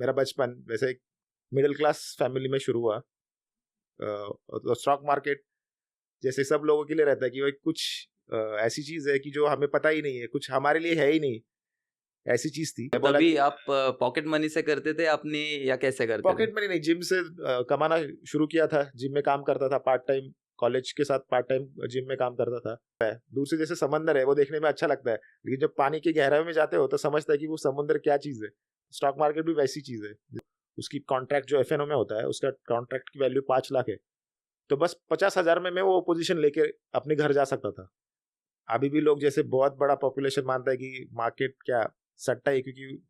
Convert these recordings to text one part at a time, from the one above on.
मेरा बचपन वैसे एक मिडिल क्लास फैमिली में शुरू हुआ। तो स्टॉक मार्केट जैसे सब लोगों के लिए रहता है कि वो एक कुछ ऐसी चीज है कि जो हमें पता ही नहीं है, कुछ हमारे लिए है ही नहीं, ऐसी चीज थी। मैं बोला तभी कि आप पॉकेट मनी से करते थे अपनी या कैसे करते थे? पॉकेट मनी नहीं, जिम से कमाना शुरू किया था। जिम में काम करता था पार्ट टाइम, कॉलेज के साथ पार्ट टाइम जिम में काम करता था। दूर से जैसे समंदर है वो देखने में अच्छा लगता है, लेकिन जब पानी की गहराई में जाते हो तो समझता है कि वो समुद्र क्या चीज है। स्टॉक मार्केट भी वैसी चीज है। उसकी कॉन्ट्रैक्ट जो एफएनओ में होता है, उसका कॉन्ट्रैक्ट की वैल्यू 5 लाख है। तो बस 50,000 में मैं वो पोजीशन लेके अपने घर जा सकता था। अभी भी लोग जैसे बहुत बड़ा पॉपुलेशन मानता है कि मार्केट क्या सट्टा है, क्योंकि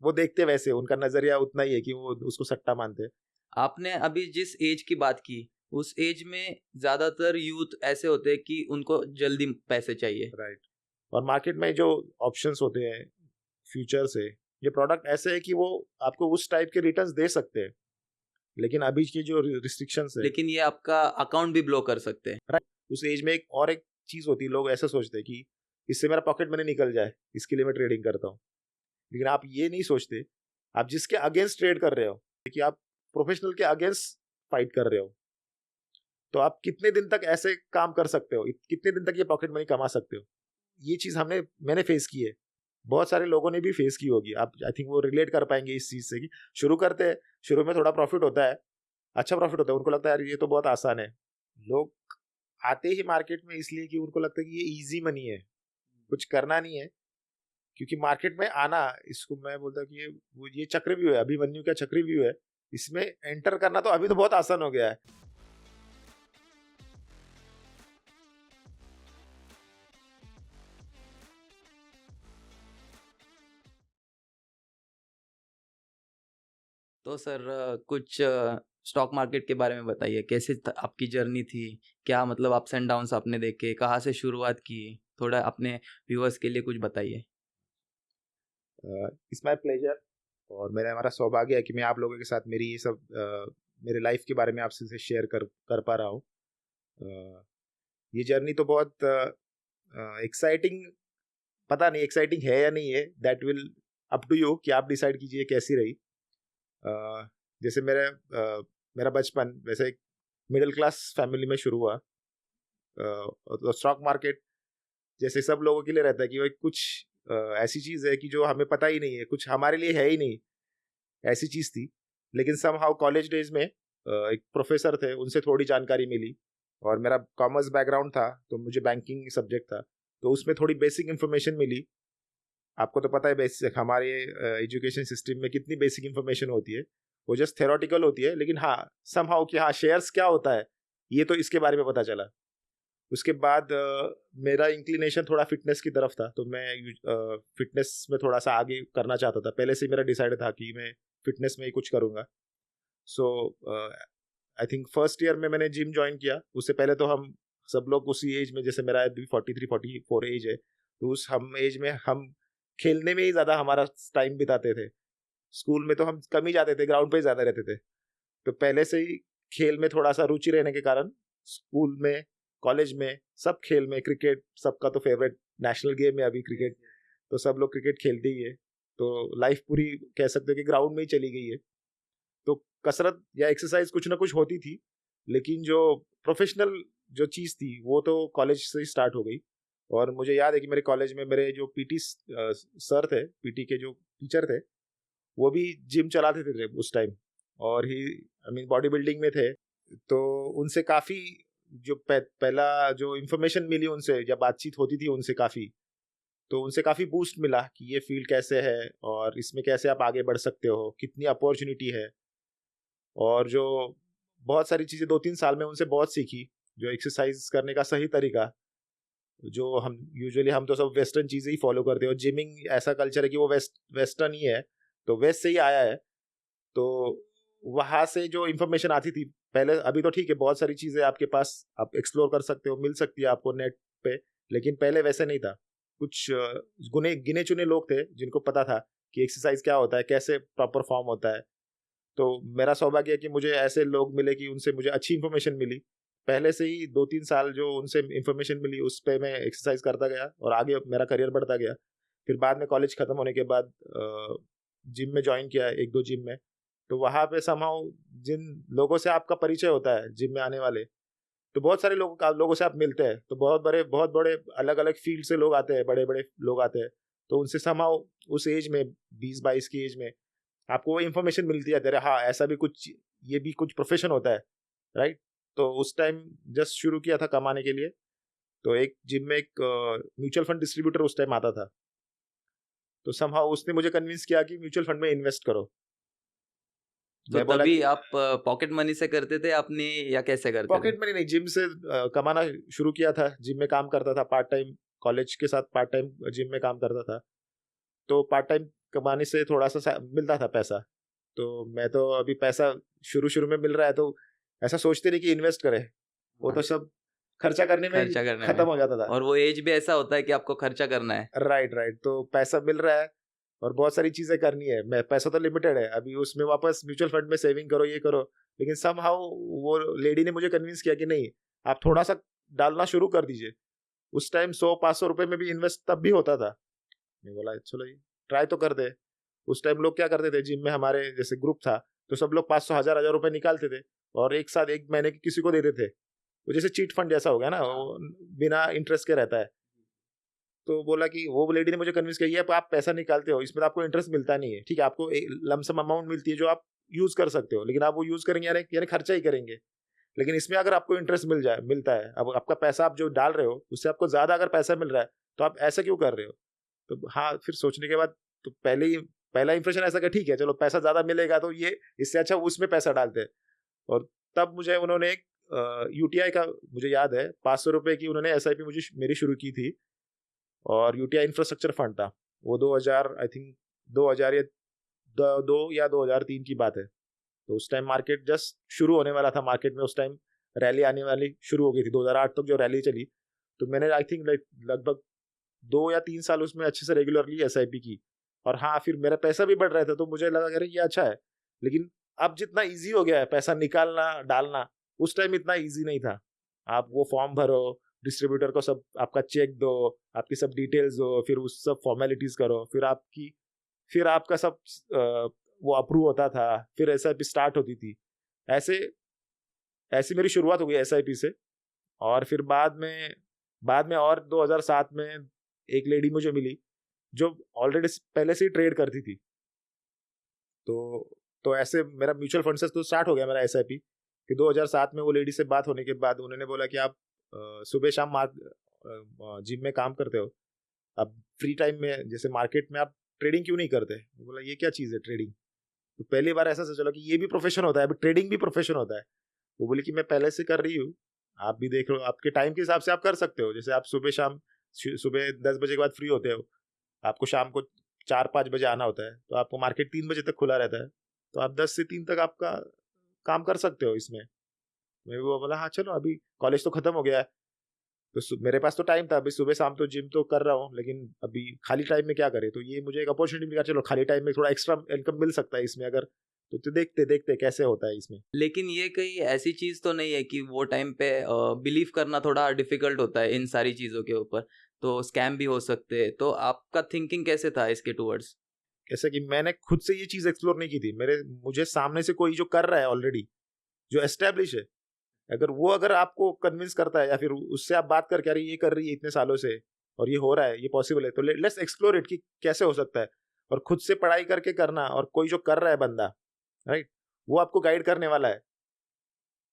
वो देखते वैसे, उनका नजरिया उतना ही है कि वो उसको सट्टा मानते हैं। आपने अभी जिस एज की बात की, उस एज में ज्यादातर यूथ ऐसे होते हैं कि उनको जल्दी पैसे चाहिए। राइट। और मार्केट में जो ऑप्शंस होते हैं, फ्यूचर्स है, ये प्रोडक्ट ऐसे है कि वो आपको उस टाइप के रिटर्न्स दे सकते हैं, लेकिन अभी की जो रिस्ट्रिक्शंस है, लेकिन ये आपका अकाउंट भी ब्लॉक कर सकते हैं। राइट, उस एज में एक चीज होती है, लोग ऐसा सोचते हैं कि इससे मेरा पॉकेट मनी निकल जाए, इसके लिए मैं ट्रेडिंग करता हूँ। लेकिन आप ये नहीं सोचते, आप जिसके अगेंस्ट ट्रेड कर रहे हो, कि आप प्रोफेशनल के अगेंस्ट फाइट कर रहे हो, तो आप कितने दिन तक ऐसे काम कर सकते हो, कितने दिन तक ये पॉकेट मनी कमा सकते हो। ये चीज मैंने फेस की है, बहुत सारे लोगों ने भी फेस की होगी। आप आई थिंक वो रिलेट कर पाएंगे इस चीज से कि शुरू करते हैं, शुरू में थोड़ा प्रॉफिट होता है, अच्छा प्रॉफिट होता है, उनको लगता है यार ये तो बहुत आसान है। लोग आते ही मार्केट में इसलिए कि उनको लगता है कि ये इजी मनी है, कुछ करना नहीं है। क्योंकि मार्केट में आना, इसको मैं बोलता हूँ कि ये चक्रव्यूह है, अभिमन्यु का चक्रव्यूह है। इसमें एंटर करना तो अभी तो बहुत आसान हो गया है। तो सर कुछ स्टॉक मार्केट के बारे में बताइए, कैसे आपकी जर्नी थी, क्या मतलब अप्स एंड डाउन्स आपने देखे, कहाँ से शुरुआत की, थोड़ा अपने व्यूअर्स के लिए कुछ बताइए। इट्स माय प्लेजर, और हमारा सौभाग्य है कि मैं आप लोगों के साथ मेरी ये सब मेरे लाइफ के बारे में आपसे शेयर कर पा रहा हूँ। ये जर्नी तो बहुत एक्साइटिंग, पता नहीं एक्साइटिंग है या नहीं है, that will up to you कि आप डिसाइड कीजिए कैसी रही। जैसे मेरा बचपन वैसे एक मिडिल क्लास फैमिली में शुरू हुआ। तो स्टॉक मार्केट जैसे सब लोगों के लिए रहता है कि वो एक कुछ ऐसी चीज है कि जो हमें पता ही नहीं है, कुछ हमारे लिए है ही नहीं, ऐसी चीज थी। लेकिन समहाउ कॉलेज डेज में एक प्रोफेसर थे, उनसे थोड़ी जानकारी मिली, और मेरा कॉमर्स बैकग्राउंड था तो मुझे बैंकिंग सब्जेक्ट था, तो उसमें थोड़ी बेसिक इन्फॉर्मेशन मिली। आपको तो पता है बेसिक हमारे एजुकेशन सिस्टम में कितनी बेसिक इन्फॉर्मेशन होती है, वो जस्ट थेरोटिकल होती है। लेकिन हाँ, समहाउ कि हाँ शेयर्स क्या होता है, ये तो इसके बारे में पता चला। उसके बाद मेरा इंक्लिनेशन थोड़ा फिटनेस की तरफ था, तो मैं फिटनेस में थोड़ा सा आगे करना चाहता था। पहले से मेरा डिसाइड था कि मैं फिटनेस में ही कुछ करूँगा। सो आई थिंक फर्स्ट ईयर में मैंने जिम ज्वाइन किया। उससे पहले तो हम सब लोग उसी एज में, जैसे मेरा अभी 43-44 एज है, तो उस हम एज में हम खेलने में ही ज़्यादा हमारा टाइम बिताते थे। स्कूल में तो हम कम ही जाते थे, ग्राउंड पे ही ज़्यादा रहते थे। तो पहले से ही खेल में थोड़ा सा रुचि रहने के कारण स्कूल में, कॉलेज में, सब खेल में, क्रिकेट सबका तो फेवरेट नेशनल गेम है अभी क्रिकेट, तो सब लोग क्रिकेट खेलते ही है। तो लाइफ पूरी कह सकते हो कि ग्राउंड में ही चली गई है। तो कसरत या एक्सरसाइज कुछ ना कुछ होती थी, लेकिन जो प्रोफेशनल जो चीज़ थी वो तो कॉलेज से ही स्टार्ट हो गई। और मुझे याद है कि मेरे कॉलेज में मेरे जो पीटी सर थे, पीटी के जो टीचर थे, वो भी जिम चलाते थे उस टाइम, और ही आई मीन बॉडी बिल्डिंग में थे। तो उनसे काफ़ी जो पहला जो इन्फॉर्मेशन मिली उनसे, जब बातचीत होती थी उनसे काफ़ी, तो उनसे काफ़ी बूस्ट मिला कि ये फील्ड कैसे है और इसमें कैसे आप आगे बढ़ सकते हो, कितनी अपॉर्चुनिटी है। और जो बहुत सारी चीज़ें 2-3 साल में उनसे बहुत सीखी, जो एक्सरसाइज करने का सही तरीका, जो हम तो सब वेस्टर्न चीज़ें ही फॉलो करते हैं, और जिमिंग ऐसा कल्चर है कि वो वेस्टर्न ही है, तो वेस्ट से ही आया है। तो वहाँ से जो इन्फॉर्मेशन आती थी पहले, अभी तो ठीक है बहुत सारी चीज़ें आपके पास, आप एक्सप्लोर कर सकते हो, मिल सकती है आपको नेट पे, लेकिन पहले वैसे नहीं था। कुछ गिने चुने लोग थे जिनको पता था कि एक्सरसाइज क्या होता है, कैसे प्रॉपर फॉर्म होता है। तो मेरा सौभाग्य है कि मुझे ऐसे लोग मिले कि उनसे मुझे अच्छी इन्फॉर्मेशन मिली। पहले से ही 2-3 साल जो उनसे इन्फॉर्मेशन मिली, उस पर मैं एक्सरसाइज करता गया और आगे मेरा करियर बढ़ता गया। फिर बाद में कॉलेज ख़त्म होने के बाद जिम में ज्वाइन किया, 1-2 जिम में, तो वहाँ पे समहाउ जिन लोगों से आपका परिचय होता है जिम में आने वाले, तो बहुत सारे लोगों से आप मिलते हैं, तो बहुत बड़े अलग अलग फील्ड से लोग आते हैं, बड़े बड़े लोग आते हैं, तो उनसे समहाउ उस एज में 20-22 की एज में आपको वो इन्फॉर्मेशन मिलती है, अरे हाँ ऐसा भी कुछ, ये भी कुछ प्रोफेशन होता है, राइट। तो उस टाइम जस्ट शुरू किया था कमाने के लिए, तो एक जिम में एक म्यूचुअल फंड डिस्ट्रीब्यूटर उस टाइम आता था, तो समहाउ उसने मुझे कन्विंस किया कि म्यूचुअल फंड में इन्वेस्ट करो। तो मैं बोला तभी कि आप पॉकेट मनी से करते थे अपनी, या कैसे करते थे? पॉकेट मनी नहीं, जिम से कमाना शुरू किया था, जिम में काम करता था पार्ट टाइम, कॉलेज के साथ पार्ट टाइम जिम में काम करता था, तो पार्ट टाइम कमाने से थोड़ा सा मिलता था पैसा। तो मैं तो अभी पैसा शुरू शुरू में मिल रहा है, तो ऐसा सोचते नहीं कि इन्वेस्ट करें, वो तो सब खर्चा करने में खर्चा करने खत्म में, हो जाता था। और वो एज भी ऐसा होता है कि आपको खर्चा करना है। राइट राइट, तो पैसा मिल रहा है और बहुत सारी चीजें करनी है, मैं पैसा तो लिमिटेड है अभी, उसमें वापस म्यूचुअल फंड में सेविंग करो, ये करो, लेकिन समहाउ वो लेडी ने मुझे कन्विंस किया कि नहीं, आप थोड़ा सा डालना शुरू कर दीजिए। उस टाइम 100-500 रुपए में भी इन्वेस्ट तब भी होता था। मैं बोला चलो ये ट्राई तो कर दे। उस टाइम लोग क्या करते थे, जिम में हमारे जैसे ग्रुप था, तो सब लोग 500 1000 रुपए निकालते थे और एक साथ 1 महीने की किसी को देते थे, वो जैसे चीट फंड जैसा हो गया ना, वो बिना इंटरेस्ट के रहता है। तो बोला कि वो लेडी ने मुझे कन्विंस किया, ये आप पैसा निकालते हो, इसमें तो आपको इंटरेस्ट मिलता नहीं है, ठीक है, आपको लमसम अमाउंट मिलती है जो आप यूज कर सकते हो, लेकिन आप वो यूज करेंगे यानी खर्चा ही करेंगे, लेकिन इसमें अगर आपको इंटरेस्ट मिलता है, अब आपका पैसा आप जो डाल रहे हो उससे आपको ज्यादा अगर पैसा मिल रहा है, तो आप ऐसा क्यों कर रहे हो। तो हाँ, फिर सोचने के बाद तो पहला इंप्रेशन ऐसा कि ठीक है चलो पैसा ज्यादा मिलेगा तो ये इससे अच्छा उसमें पैसा डालते हैं। और तब मुझे उन्होंने एक यूटीआई का, मुझे याद है 500 रुपए की उन्होंने एसआईपी मुझे मेरी शुरू की थी, और यूटीआई इंफ्रास्ट्रक्चर फंड था वो, 2000 आई थिंक 2000 या 2003 की बात है। तो उस टाइम मार्केट जस्ट शुरू होने वाला था, मार्केट में उस टाइम रैली आने वाली शुरू हो गई थी, 2008 तक जो रैली चली, तो मैंने आई थिंक लगभग 2 या 3 साल उसमें अच्छे से रेगुलरली एसआईपी की। और हाँ, फिर मेरा पैसा भी बढ़ रहा था, तो मुझे लगा अरे ये अच्छा है, लेकिन अब जितना इजी हो गया है पैसा निकालना डालना, उस टाइम इतना इजी नहीं था। आप वो फॉर्म भरो, डिस्ट्रीब्यूटर को सब आपका चेक दो, आपकी सब डिटेल्स दो, फिर उस सब फॉर्मेलिटीज करो, फिर आपका सब वो अप्रूव होता था, फिर एसआईपी स्टार्ट होती थी। ऐसे ऐसी मेरी शुरुआत हो गई एसआईपी से। और फिर बाद में और 2007 में एक लेडी मुझे मिली जो ऑलरेडी पहले से ही ट्रेड करती थी, तो ऐसे मेरा म्यूचुअल फंड से तो स्टार्ट हो गया मेरा एसआईपी। फिर 2007 में वो लेडी से बात होने के बाद उन्होंने बोला कि आप सुबह शाम जिम में काम करते हो, अब फ्री टाइम में जैसे मार्केट में आप ट्रेडिंग क्यों नहीं करते। बोला ये क्या चीज़ है ट्रेडिंग, तो पहली बार ऐसा सोचा कि ये भी प्रोफेशन होता है, अभी ट्रेडिंग भी प्रोफेशन होता है। वो बोली कि मैं पहले से कर रही हूँ, आप भी देख लो, आपके टाइम के हिसाब से आप कर सकते हो, जैसे आप सुबह 10 बजे के बाद फ्री होते हो, आपको शाम को 4-5 बजे आना होता है, तो आपको मार्केट 3 बजे तक खुला रहता है, तो आप 10 से 3 तक आपका काम कर सकते हो इसमें। मैं वो बोला हाँ चलो, अभी कॉलेज तो खत्म हो गया है, तो मेरे पास तो टाइम था, अभी सुबह शाम तो जिम तो कर रहा हूँ, लेकिन अभी खाली टाइम में क्या करें, तो ये मुझे एक अपॉर्चुनिटी मिला, चलो खाली टाइम में थोड़ा एक्स्ट्रा इनकम मिल सकता है इसमें अगर, तो देखते देखते कैसे होता है इसमें। लेकिन ये कहीं ऐसी चीज तो नहीं है कि वो टाइम पे बिलीव करना थोड़ा डिफिकल्ट होता है इन सारी चीजों के ऊपर, तो स्कैम भी हो सकते हैं, तो आपका थिंकिंग कैसे था इसके टूवर्ड्स? जैसे कि मैंने खुद से ये चीज एक्सप्लोर नहीं की थी, मुझे सामने से कोई जो कर रहा है ऑलरेडी, जो एस्टेब्लिश है, अगर आपको कन्विंस करता है, या फिर उससे आप बात करके अरे ये कर रही है इतने सालों से और ये हो रहा है, ये पॉसिबल है, तो लेट्स एक्सप्लोर इट कि कैसे हो सकता है, और खुद से पढ़ाई करके करना, और कोई जो कर रहा है बंदा, राइट, वो आपको गाइड करने वाला है,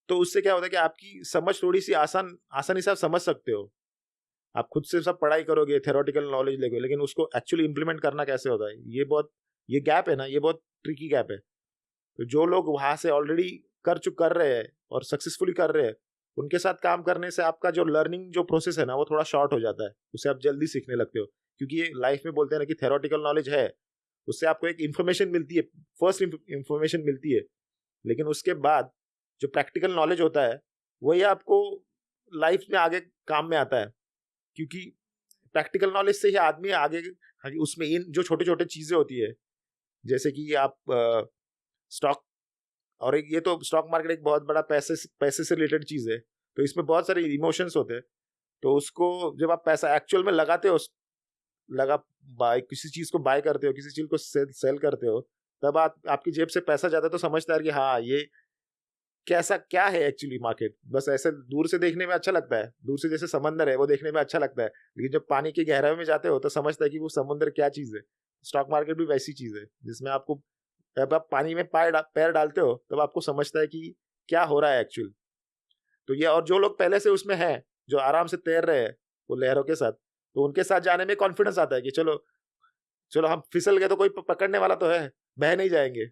तो उससे क्या होता है कि आपकी समझ थोड़ी सी आसानी से आप समझ सकते हो। आप खुद से सब पढ़ाई करोगे, थ्योरेटिकल नॉलेज लेके, लेकिन उसको एक्चुअली इंप्लीमेंट करना कैसे होता है, ये गैप है ना, ये बहुत ट्रिकी गैप है। तो जो लोग वहां से ऑलरेडी कर रहे हैं और सक्सेसफुली कर रहे हैं, उनके साथ काम करने से आपका जो लर्निंग जो प्रोसेस है ना, वो थोड़ा शॉर्ट हो जाता है, उससे आप जल्दी सीखने लगते हो, क्योंकि ये लाइफ में बोलते हैं ना कि थ्योरेटिकल नॉलेज है, उससे आपको एक इन्फॉर्मेशन मिलती है, फर्स्ट इन्फॉर्मेशन मिलती है, लेकिन उसके बाद जो प्रैक्टिकल नॉलेज होता है वही आपको लाइफ में आगे काम में आता है, क्योंकि प्रैक्टिकल नॉलेज से ही आदमी आगे, उसमें इन जो छोटे छोटे चीजें होती है, जैसे कि आप स्टॉक, और एक ये तो स्टॉक मार्केट एक बहुत बड़ा पैसे से रिलेटेड चीज है, तो इसमें बहुत सारे इमोशंस होते हैं, तो उसको जब आप पैसा एक्चुअल में लगाते हो लगा किसी चीज को बाय करते हो, किसी चीज को सेल करते हो, तब आपकी जेब से पैसा जाता है तो समझता है कि हाँ ये कैसा क्या है एक्चुअली मार्केट। बस ऐसे दूर से देखने में अच्छा लगता है, दूर से जैसे समंदर है वो देखने में अच्छा लगता है, लेकिन जब पानी की गहराई में जाते हो तो समझता है कि वो समुद्र क्या चीज है। स्टॉक मार्केट भी वैसी चीज है जिसमें आपको, जब आप पानी में पैर डालते हो तब आपको समझता है कि क्या हो रहा है एक्चुअल। तो ये, और जो लोग पहले से उसमें हैं, जो आराम से तैर रहे हैं वो लहरों के साथ, तो उनके साथ जाने में कॉन्फिडेंस आता है कि चलो चलो हम फिसल गए तो कोई पकड़ने वाला तो है, बह नहीं जाएंगे।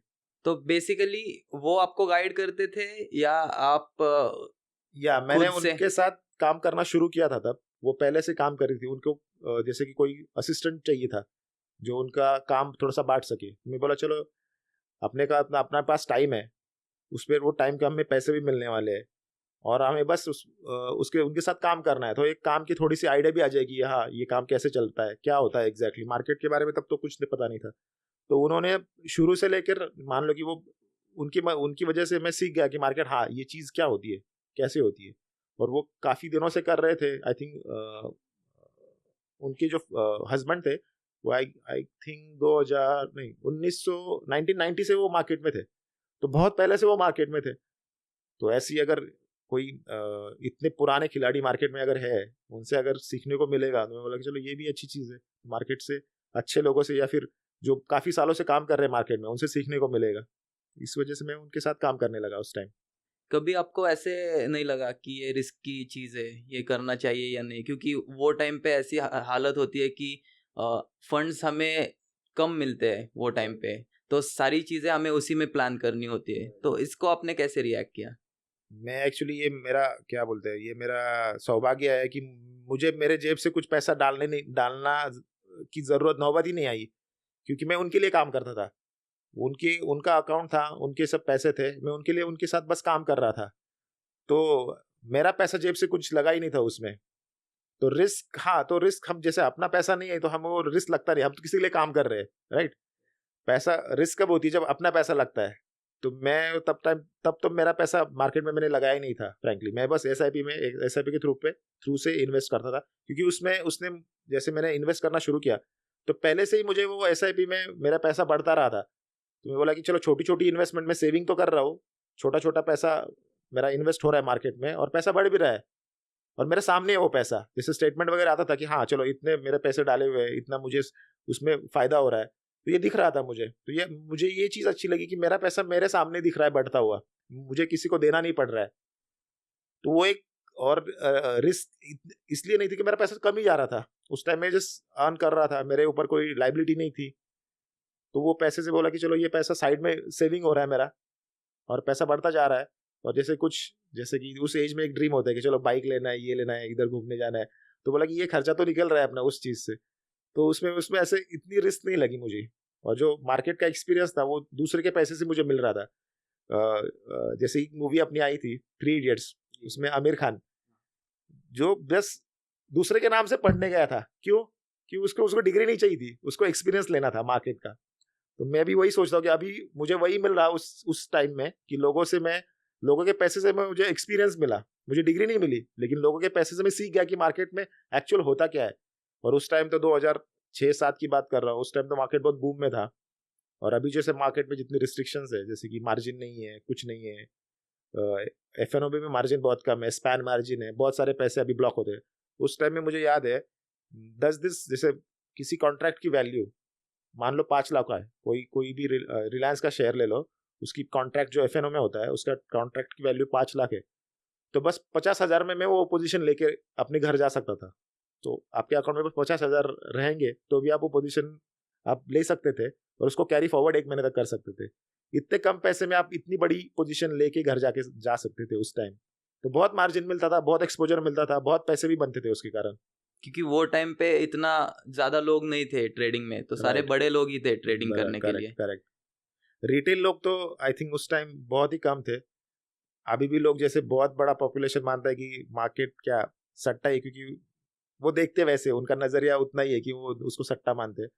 तो बेसिकली वो आपको गाइड करते थे या आप या मैंने खुद से? उनके साथ काम करना शुरू किया था तब, वो पहले से काम कर रही थी, उनको जैसे कि कोई असिस्टेंट चाहिए था जो उनका काम थोड़ा सा बांट सके। मैं बोला चलो अपने का अपना पास टाइम है, उस पर वो टाइम का हमें पैसे भी मिलने वाले हैं, और हमें बस उसके उनके साथ काम करना है, तो एक काम की थोड़ी सी आइडिया भी आ जाएगी, हाँ ये काम कैसे चलता है, क्या होता है एग्जैक्टली मार्केट के बारे में तब तो कुछ पता नहीं था। तो उन्होंने शुरू से लेकर, मान लो कि वो उनकी उनकी वजह से मैं सीख गया कि मार्केट, हाँ ये चीज़ क्या होती है, कैसे होती है। और वो काफ़ी दिनों से कर रहे थे। आई थिंक उनके जो हस्बैंड थे वो आई आई थिंक 2000 नहीं 1990 से वो मार्केट में थे, तो बहुत पहले से वो मार्केट में थे। तो ऐसी अगर कोई इतने पुराने खिलाड़ी मार्केट में अगर है, उनसे अगर सीखने को मिलेगा, तो मैं बोला कि चलो ये भी अच्छी चीज़ है, मार्केट से अच्छे लोगों से या फिर जो काफ़ी सालों से काम कर रहे हैं मार्केट में उनसे सीखने को मिलेगा। इस वजह से मैं उनके साथ काम करने लगा उस टाइम। कभी आपको ऐसे नहीं लगा कि ये रिस्क की चीज़ है, ये करना चाहिए या नहीं? क्योंकि वो टाइम पे ऐसी हालत होती है कि फंड्स हमें कम मिलते हैं वो टाइम पे, तो सारी चीज़ें हमें उसी में प्लान करनी होती है। तो इसको आपने कैसे रिएक्ट किया? मैं एक्चुअली, ये मेरा क्या बोलते हैं, ये मेरा सौभाग्य है कि मुझे मेरे जेब से कुछ पैसा डालना की ज़रूरत नौबत ही नहीं आई, क्योंकि मैं उनके लिए काम करता था। उनकी उनका अकाउंट था, उनके सब पैसे थे, मैं उनके लिए उनके साथ बस काम कर रहा था। तो मेरा पैसा जेब से कुछ लगा ही नहीं था उसमें। तो रिस्क, हाँ, तो रिस्क, हम जैसे अपना पैसा नहीं है तो हम वो रिस्क लगता नहीं, हम तो किसी के लिए काम कर रहे हैं, राइट? पैसा रिस्क कब होती है, जब अपना पैसा लगता है। तो मैं तब तो मेरा पैसा मार्केट में मैंने लगाया ही नहीं था फ्रैंकली। मैं बस एसआईपी में, एक एसआईपी के थ्रू से इन्वेस्ट करता था, क्योंकि उसमें उसने, जैसे मैंने इन्वेस्ट करना शुरू किया तो पहले से ही मुझे वो एसआईपी में मेरा पैसा बढ़ता रहा था। तो मैं बोला कि चलो छोटी छोटी इन्वेस्टमेंट में सेविंग तो कर रहा हूँ, छोटा छोटा पैसा मेरा इन्वेस्ट हो रहा है मार्केट में और पैसा बढ़ भी रहा है, और मेरे सामने है वो पैसा। जैसे स्टेटमेंट वगैरह आता था कि हाँ चलो इतने मेरे पैसे डाले हुए हैं, इतना मुझे उसमें फायदा हो रहा है, तो ये दिख रहा था मुझे। तो ये मुझे ये चीज़ अच्छी लगी कि मेरा पैसा मेरे सामने दिख रहा है बढ़ता हुआ, मुझे किसी को देना नहीं पड़ रहा है। तो वो एक, और रिस्क इसलिए नहीं थी कि मेरा पैसा कम ही जा रहा था, उस टाइम में जस्ट अर्न कर रहा था, मेरे ऊपर कोई लाइबिलिटी नहीं थी। तो वो पैसे से बोला कि चलो ये पैसा साइड में सेविंग हो रहा है मेरा, और पैसा बढ़ता जा रहा है। और जैसे कि उस एज में एक ड्रीम होता है कि चलो बाइक लेना है, ये लेना है, इधर घूमने जाना है, तो बोला कि ये खर्चा तो निकल रहा है अपना उस चीज़ से। तो उसमें उसमें ऐसे इतनी रिस्क नहीं लगी मुझे। और जो मार्केट का एक्सपीरियंस था वो दूसरे के पैसे से मुझे मिल रहा था। जैसे एक मूवी अपनी आई थी, थ्री इडियट्स, उसमें आमिर खान जो बस दूसरे के नाम से पढ़ने गया था, क्यों? कि उसको उसको डिग्री नहीं चाहिए थी, उसको एक्सपीरियंस लेना था मार्केट का। तो मैं भी वही सोचता हूँ कि अभी मुझे वही मिल रहा उस टाइम में कि लोगों के पैसे से मैं, मुझे एक्सपीरियंस मिला, मुझे डिग्री नहीं मिली, लेकिन लोगों के पैसे से मैं सीख गया कि मार्केट में एक्चुअल होता क्या है। और उस टाइम तो 2006-7 की बात कर रहा हूँ, उस टाइम तो मार्केट बहुत बूम में था। और अभी जैसे मार्केट में जितनी रिस्ट्रिक्शंस है, जैसे कि मार्जिन नहीं है, कुछ नहीं है, एफएनओबी में मार्जिन बहुत कम है, स्पैन मार्जिन है, बहुत सारे पैसे अभी ब्लॉक होते हैं। उस टाइम में मुझे याद है 10 जैसे किसी कॉन्ट्रैक्ट की वैल्यू मान लो 5 लाख का है, कोई भी रिलायंस का शेयर ले लो, उसकी कॉन्ट्रैक्ट जो एफएनओ में होता है उसका कॉन्ट्रैक्ट की वैल्यू 5 लाख है। तो बस 50,000 में मैं वो पोजीशन लेके अपने घर जा सकता था। तो आपके अकाउंट में बस 50,000 रहेंगे तो भी आप वो पोजीशन आप ले सकते थे, और उसको कैरी फॉरवर्ड 1 महीने तक कर सकते थे। इतने कम पैसे में आप इतनी बड़ी पोजीशन लेके घर जा सकते थे उस टाइम। तो बहुत मार्जिन मिलता था, बहुत एक्सपोजर मिलता था, बहुत पैसे भी बनते थे उसके कारण। क्योंकि वो टाइम पे इतना ज़्यादा लोग नहीं थे ट्रेडिंग में, तो सारे राइट, बड़े लोग ही थे ट्रेडिंग करने के करेक्ट लिए। करेक्ट। रिटेल लोग तो आई थिंक उस टाइम बहुत ही कम थे। अभी भी लोग जैसे बहुत बड़ा पॉपुलेशन मानता है कि मार्केट क्या सट्टा है, क्योंकि वो देखते वैसे, उनका नजरिया उतना ही है कि वो उसको सट्टा मानते हैं।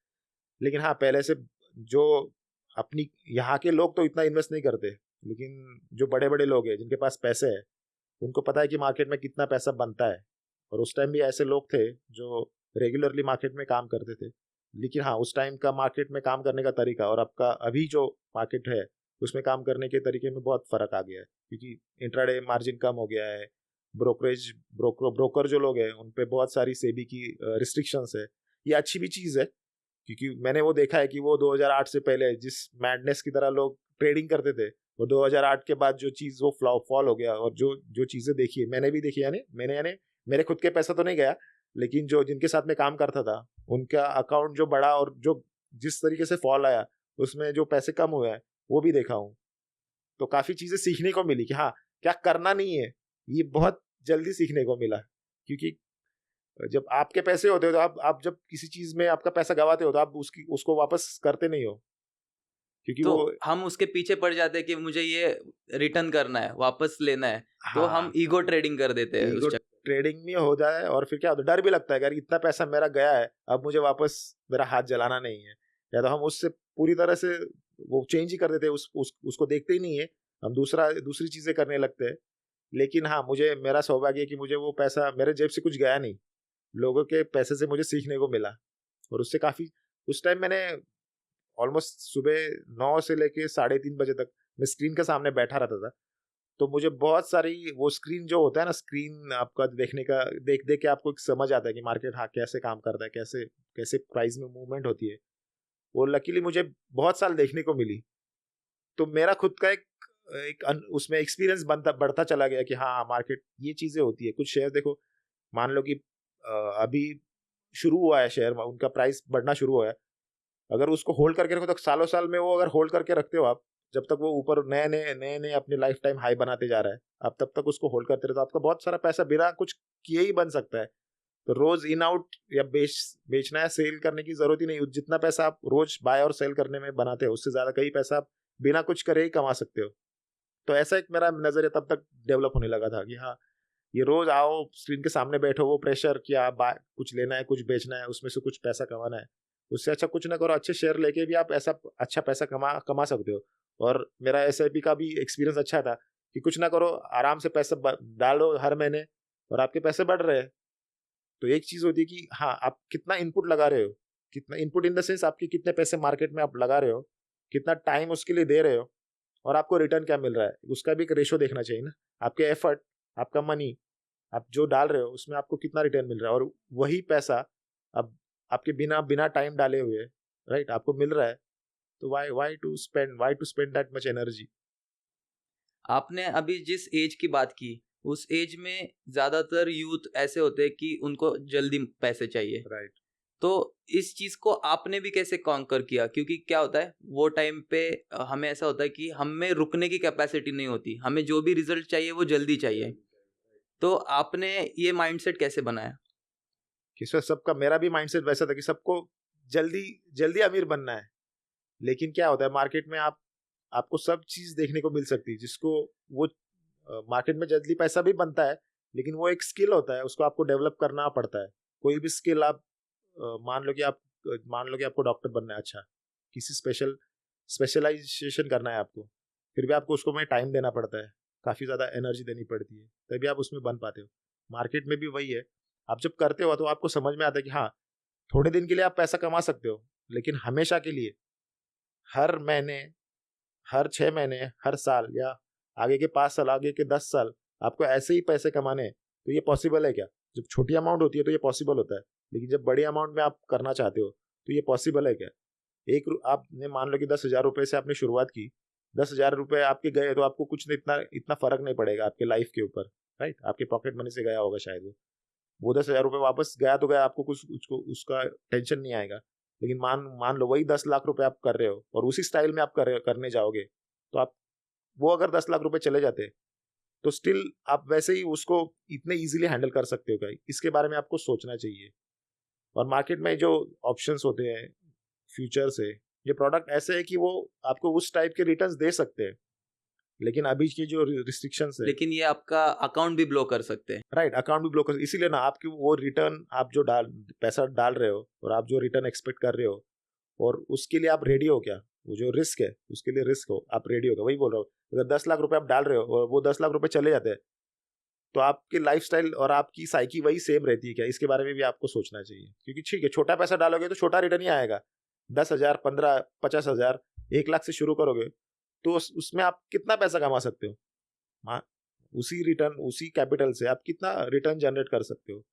लेकिन हाँ, पहले से जो अपनी यहाँ के लोग तो इतना इन्वेस्ट नहीं करते, लेकिन जो बड़े बड़े लोग हैं जिनके पास पैसे है, उनको पता है कि मार्केट में कितना पैसा बनता है। और उस टाइम भी ऐसे लोग थे जो रेगुलरली मार्केट में काम करते थे। लेकिन हाँ, उस टाइम का मार्केट में काम करने का तरीका और आपका अभी जो मार्केट है उसमें काम करने के तरीके में बहुत फ़र्क आ गया है, क्योंकि इंट्राडे मार्जिन कम हो गया है। ब्रोकर जो लोग हैं उन पे बहुत सारी सेबी की रिस्ट्रिक्शंस है। ये अच्छी भी चीज़ है, क्योंकि मैंने वो देखा है कि वो 2008 से पहले जिस मैडनेस की तरह लोग ट्रेडिंग करते थे, वो 2008 के बाद जो चीज़ वो फॉल हो गया। और जो जो चीज़ें देखी है मैंने भी देखी, यानी मेरे खुद के पैसा तो नहीं गया, लेकिन जो जिनके साथ मैं काम करता था उनका अकाउंट जो बढ़ा और जो जिस तरीके से फॉल आया उसमें जो पैसे कम हुए हैं वो भी देखा हूँ। तो काफ़ी चीज़ें सीखने को मिली कि हाँ, क्या करना नहीं है, ये बहुत जल्दी सीखने को मिला। क्योंकि जब आपके पैसे होते हो तो आप जब किसी चीज़ में आपका पैसा गवाते हो तो आप उसको वापस करते नहीं हो, क्योंकि तो वो हम उसके पीछे पड़ जाते हैं कि मुझे ये रिटर्न करना है, वापस लेना है, तो हम हाँ, ईगो ट्रेडिंग कर देते हैं ईगो उस चक्कर। ट्रेडिंग में हो जाए। और फिर क्या होता है, डर भी लगता है कि यार इतना पैसा मेरा गया है, अब मुझे वापस मेरा हाथ जलाना नहीं है। या तो हम उससे पूरी तरह से वो चेंज ही कर देते हैं, उसको देखते ही नहीं है, हम दूसरी चीज़ें करने लगते हैं। लेकिन हाँ, मुझे मेरा सौभाग्य है कि मुझे वो पैसा मेरे जेब से कुछ गया नहीं, लोगों के पैसे से मुझे सीखने को मिला। और उससे काफ़ी उस टाइम मैंने ऑलमोस्ट सुबह 9 से लेके 3:30 बजे तक मैं स्क्रीन के सामने बैठा रहता था। तो मुझे बहुत सारी वो स्क्रीन जो होता है ना, स्क्रीन आपका देखने का देख देख के आपको एक समझ आता है कि मार्केट हाँ कैसे काम करता है, कैसे कैसे प्राइस में मूवमेंट होती है। वो लकीली मुझे बहुत साल देखने को मिली। तो मेरा खुद का उसमें एक्सपीरियंस बनता बढ़ता चला गया कि हाँ, मार्केट ये चीज़ें होती है। कुछ शेयर देखो, मान लो कि अभी शुरू हुआ है शेयर, उनका प्राइस बढ़ना शुरू हुआ है। अगर उसको होल्ड करके रखो तो सालों साल में वो अगर होल्ड करके रखते हो आप, जब तक वो ऊपर नए नए अपनी लाइफ टाइम हाई बनाते जा रहा है, आप तब तक उसको होल्ड करते रहो तो आपका बहुत सारा पैसा बिना कुछ किए ही बन सकता है। तो रोज इन आउट या बेचना या सेल करने की जरूरत ही नहीं। जितना पैसा आप रोज बाय और सेल करने में बनाते हो उससे ज्यादा कई पैसा आप बिना कुछ करे ही कमा सकते हो। तो ऐसा एक मेरा नजरिया तब तक डेवलप होने लगा था कि हाँ, ये रोज आओ स्क्रीन के सामने बैठो, वो प्रेशर कि आप कुछ लेना है, कुछ बेचना है, उसमें से कुछ पैसा कमाना है, उससे अच्छा कुछ ना करो, अच्छे शेयर लेके भी आप ऐसा अच्छा पैसा कमा कमा सकते हो। और मेरा एसआईपी का भी एक्सपीरियंस अच्छा था कि कुछ ना करो, आराम से पैसा डालो हर महीने और आपके पैसे बढ़ रहे हैं। तो एक चीज होती है कि हाँ, आप कितना इनपुट लगा रहे हो, कितना इनपुट इन द सेंस आपके कितने पैसे मार्केट में आप लगा रहे हो, कितना टाइम उसके लिए दे रहे हो, और आपको रिटर्न क्या मिल रहा है, उसका भी एक रेशो देखना चाहिए ना। आपके एफर्ट, आपका मनी, आप जो डाल रहे हो उसमें आपको कितना रिटर्न मिल रहा है, और वही पैसा अब आपके बिना बिना टाइम डाले हुए, राइट, आपको मिल रहा है। तो why to spend that much energy. आपने अभी जिस एज की बात की, उस एज में ज्यादातर यूथ ऐसे होते हैं कि उनको जल्दी पैसे चाहिए। राइट। तो इस चीज को आपने भी कैसे कॉन्कर किया? क्योंकि क्या होता है वो टाइम पे हमें ऐसा होता है कि हमें रुकने की कैपेसिटी नहीं होती, हमें जो भी रिजल्ट चाहिए वो जल्दी चाहिए। तो आपने ये माइंडसेट कैसे बनाया? कि सबका मेरा भी माइंडसेट वैसा था कि सबको जल्दी जल्दी अमीर बनना है। लेकिन क्या होता है मार्केट में, आपको सब चीज देखने को मिल सकती है, जिसको वो मार्केट में जल्दी पैसा भी बनता है, लेकिन वो एक स्किल होता है, उसको आपको डेवलप करना पड़ता है। कोई भी स्किल आप मान लो कि आपको डॉक्टर बनना है, अच्छा, किसी स्पेशलाइजेशन करना है आपको, फिर भी आपको उसको में टाइम देना पड़ता है, काफ़ी ज़्यादा एनर्जी देनी पड़ती है, तभी आप उसमें बन पाते हो। मार्केट में भी वही है, आप जब करते हो तो आपको समझ में आता है कि हाँ, थोड़े दिन के लिए आप पैसा कमा सकते हो, लेकिन हमेशा के लिए, हर महीने, हर 6 महीने, हर साल, या आगे के 5 साल, आगे के 10 साल आपको ऐसे ही पैसे कमाने हैं, तो ये पॉसिबल है क्या? जब छोटी अमाउंट होती है तो ये पॉसिबल होता है, लेकिन जब बड़ी अमाउंट में आप करना चाहते हो तो ये पॉसिबल है क्या? आपने मान लो कि 10,000 रुपये से आपने शुरुआत की, 10,000 रुपये आपके गए तो आपको कुछ नहीं, इतना इतना फर्क नहीं पड़ेगा आपके लाइफ के ऊपर, राइट? आपके पॉकेट मनी से गया होगा शायद वो 10,000 रुपये वापस गया तो गया, आपको कुछ उसका टेंशन नहीं आएगा। लेकिन मान मान लो वही 10 लाख रुपए आप कर रहे हो और उसी स्टाइल में आप करने जाओगे, तो आप वो अगर 10 लाख रुपए चले जाते, तो स्टिल आप वैसे ही उसको इतने इजीली हैंडल कर सकते हो क्या? इसके बारे में आपको सोचना चाहिए। और मार्केट में जो ऑप्शंस होते हैं, फ्यूचर्स है, ये प्रोडक्ट ऐसे है कि वो आपको उस टाइप के रिटर्न्स दे सकते हैं, लेकिन अभी की जो रिस्ट्रिक्शंस है, लेकिन ये आपका अकाउंट भी ब्लॉक कर सकते हैं। राइट, अकाउंट भी ब्लॉक कर, इसीलिए ना आपकी वो रिटर्न, आप जो पैसा डाल रहे हो और आप जो रिटर्न एक्सपेक्ट कर रहे हो, और उसके लिए आप रेडी हो क्या? वो जो रिस्क है उसके लिए रिस्क हो, आप रेडी हो क्या? वही बोल रहा हूँ, अगर 10 लाख रुपए आप डाल रहे हो और वो 10 लाख रुपए चले जाते हैं, तो आपके लाइफस्टाइल और आपकी साइकी वही सेम रहती है क्या, इसके बारे में भी आपको सोचना चाहिए। क्योंकि ठीक है, छोटा पैसा डालोगे तो छोटा रिटर्न ही आएगा, 10,000, 15, 50,000, 1 लाख से शुरू करोगे तो उसमें आप कितना पैसा कमा सकते हो। हाँ, उसी रिटर्न, उसी कैपिटल से आप कितना रिटर्न जनरेट कर सकते हो।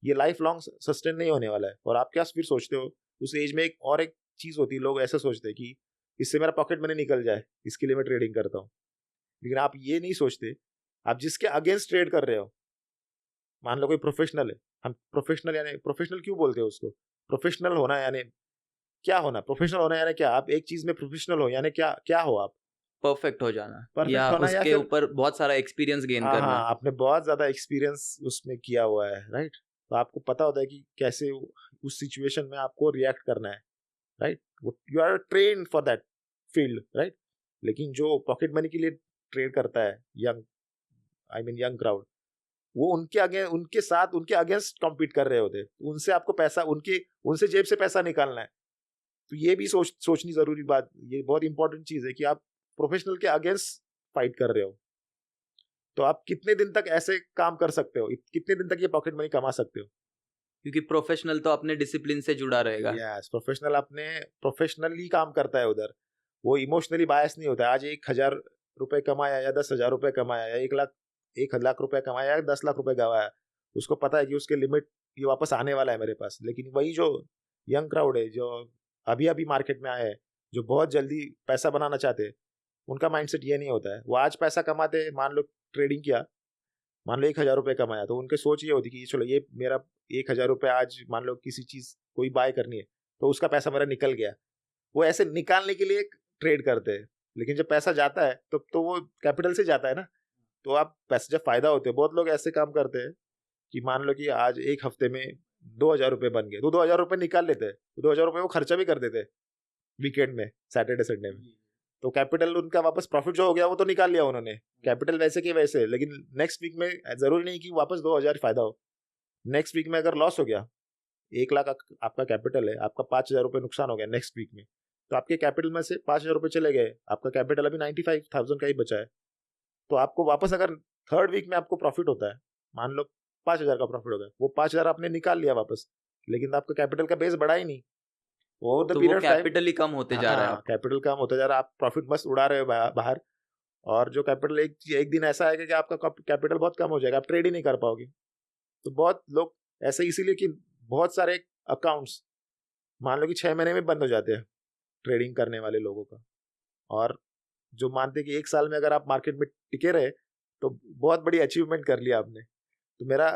ये लाइफ लॉन्ग सस्टेन नहीं होने वाला है। और आप क्या फिर सोचते हो उस एज में, एक चीज होती है, लोग ऐसे सोचते हैं कि इससे मेरा पॉकेट मनी निकल जाए, इसके लिए मैं ट्रेडिंग करता हूँ। लेकिन आप ये नहीं सोचते, आप जिसके अगेंस्ट ट्रेड कर रहे हो, मान लो कोई प्रोफेशनल है, हम प्रोफेशनल यानी प्रोफेशनल क्यों बोलते हैं उसको, प्रोफेशनल होना यानी क्या होना, प्रोफेशनल होना यानी क्या, आप एक चीज में प्रोफेशनल हो यानी क्या, क्या हो आप, परफेक्ट हो जाना परफेक्ट या होना, या उसके फिर ऊपर बहुत सारा एक्सपीरियंस गेन हाँ करना। हाँ, आपने बहुत ज्यादा एक्सपीरियंस उसमें किया हुआ है, राइट। तो आपको पता होता है कि कैसे उस सिचुएशन में आपको रिएक्ट करना है, right. You are train for that field, right. लेकिन जो पॉकेट मनी के लिए ट्रेड करता है young, I mean young crowd, वो उनके आगे, उनके साथ, उनके अगेंस्ट कॉम्पीट कर रहे होते, उनसे आपको पैसा, उनसे जेब से पैसा निकालना है। तो ये भी सोचनी जरूरी बात, ये बहुत इंपॉर्टेंट चीज है कि आप प्रोफेशनल के अगेंस्ट फाइट कर रहे हो, तो आप कितने दिन तक ऐसे काम कर सकते हो, कितने दिन तक ये पॉकेट मनी कमा सकते हो। क्योंकि प्रोफेशनल तो अपने डिसिप्लिन से जुड़ा रहेगा। यस, प्रोफेशनल अपने प्रोफेशनली काम करता है उधर, वो इमोशनली बायस नहीं होता है। आज 1,000 रुपए कमाया या 10,000 रुपए कमाया या 1 लाख रुपए कमाया या 10 लाख रुपए गवाया, उसको पता है कि उसके लिमिट ये वापस आने वाला है मेरे पास। लेकिन वही जो यंग क्राउड है, जो अभी अभी मार्केट में आया है, जो बहुत जल्दी पैसा बनाना चाहते हैं, उनका माइंडसेट ये नहीं होता है। वो आज पैसा कमाते, मान लो ट्रेडिंग किया, मान लो 1,000 रुपए कमाया, तो उनके सोच ये होती कि चलो ये मेरा 1,000 रुपए आज, मान लो किसी चीज कोई बाय करनी है, तो उसका पैसा मेरा निकल गया। वो ऐसे निकालने के लिए ट्रेड करते हैं। लेकिन जब पैसा जाता है तो वो कैपिटल से जाता है ना, तो आप पैसे जब फायदा होते हैं, बहुत लोग ऐसे काम करते हैं कि मान लो कि आज एक हफ्ते में 2,000 रुपए बन गए, तो 2,000 रुपए निकाल लेते हैं, तो 2,000 रुपए वो खर्चा भी कर देते हैं वीकेंड में, सैटरडे संडे में। तो कैपिटल उनका वापस, प्रॉफिट जो हो गया वो तो निकाल लिया उन्होंने, कैपिटल वैसे के वैसे। लेकिन नेक्स्ट वीक में जरूरी नहीं कि वापस 2,000 फायदा हो। नेक्स्ट वीक में अगर लॉस हो गया, 1 लाख आपका कैपिटल है, आपका 5,000 रुपए नुकसान हो गया नेक्स्ट वीक में, तो आपके कैपिटल में से 5,000 रुपए चले गए, आपका कैपिटल अभी 95,000 का ही बचा है। तो आपको वापस अगर थर्ड वीक में आपको प्रॉफिट होता है, मान लो 5,000 का प्रॉफिट हो गया, वो 5,000 आपने निकाल लिया वापस, लेकिन आपका कैपिटल का बेस बढ़ा ही नहीं। ओवर द तो वो पीरियड टाइम कैपिटल ही कम होते जा रहा है आपका। कैपिटल कम होता जा रहा है, आप प्रॉफिट बस उड़ा रहे हो बाहर। और जो कैपिटल एक दिन ऐसा आएगा कि आपका कैपिटल बहुत कम हो जाएगा, आप ट्रेड ही नहीं कर पाओगे। तो बहुत लोग ऐसे, इसीलिए कि बहुत सारे अकाउंट्स मान लो कि 6 महीने में बंद हो जाते हैं ट्रेडिंग करने वाले लोगों का। और जो मानते हैं कि 1 साल में अगर आप मार्केट में टिके रहे तो बहुत बड़ी अचीवमेंट कर लिया आपने। तो मेरा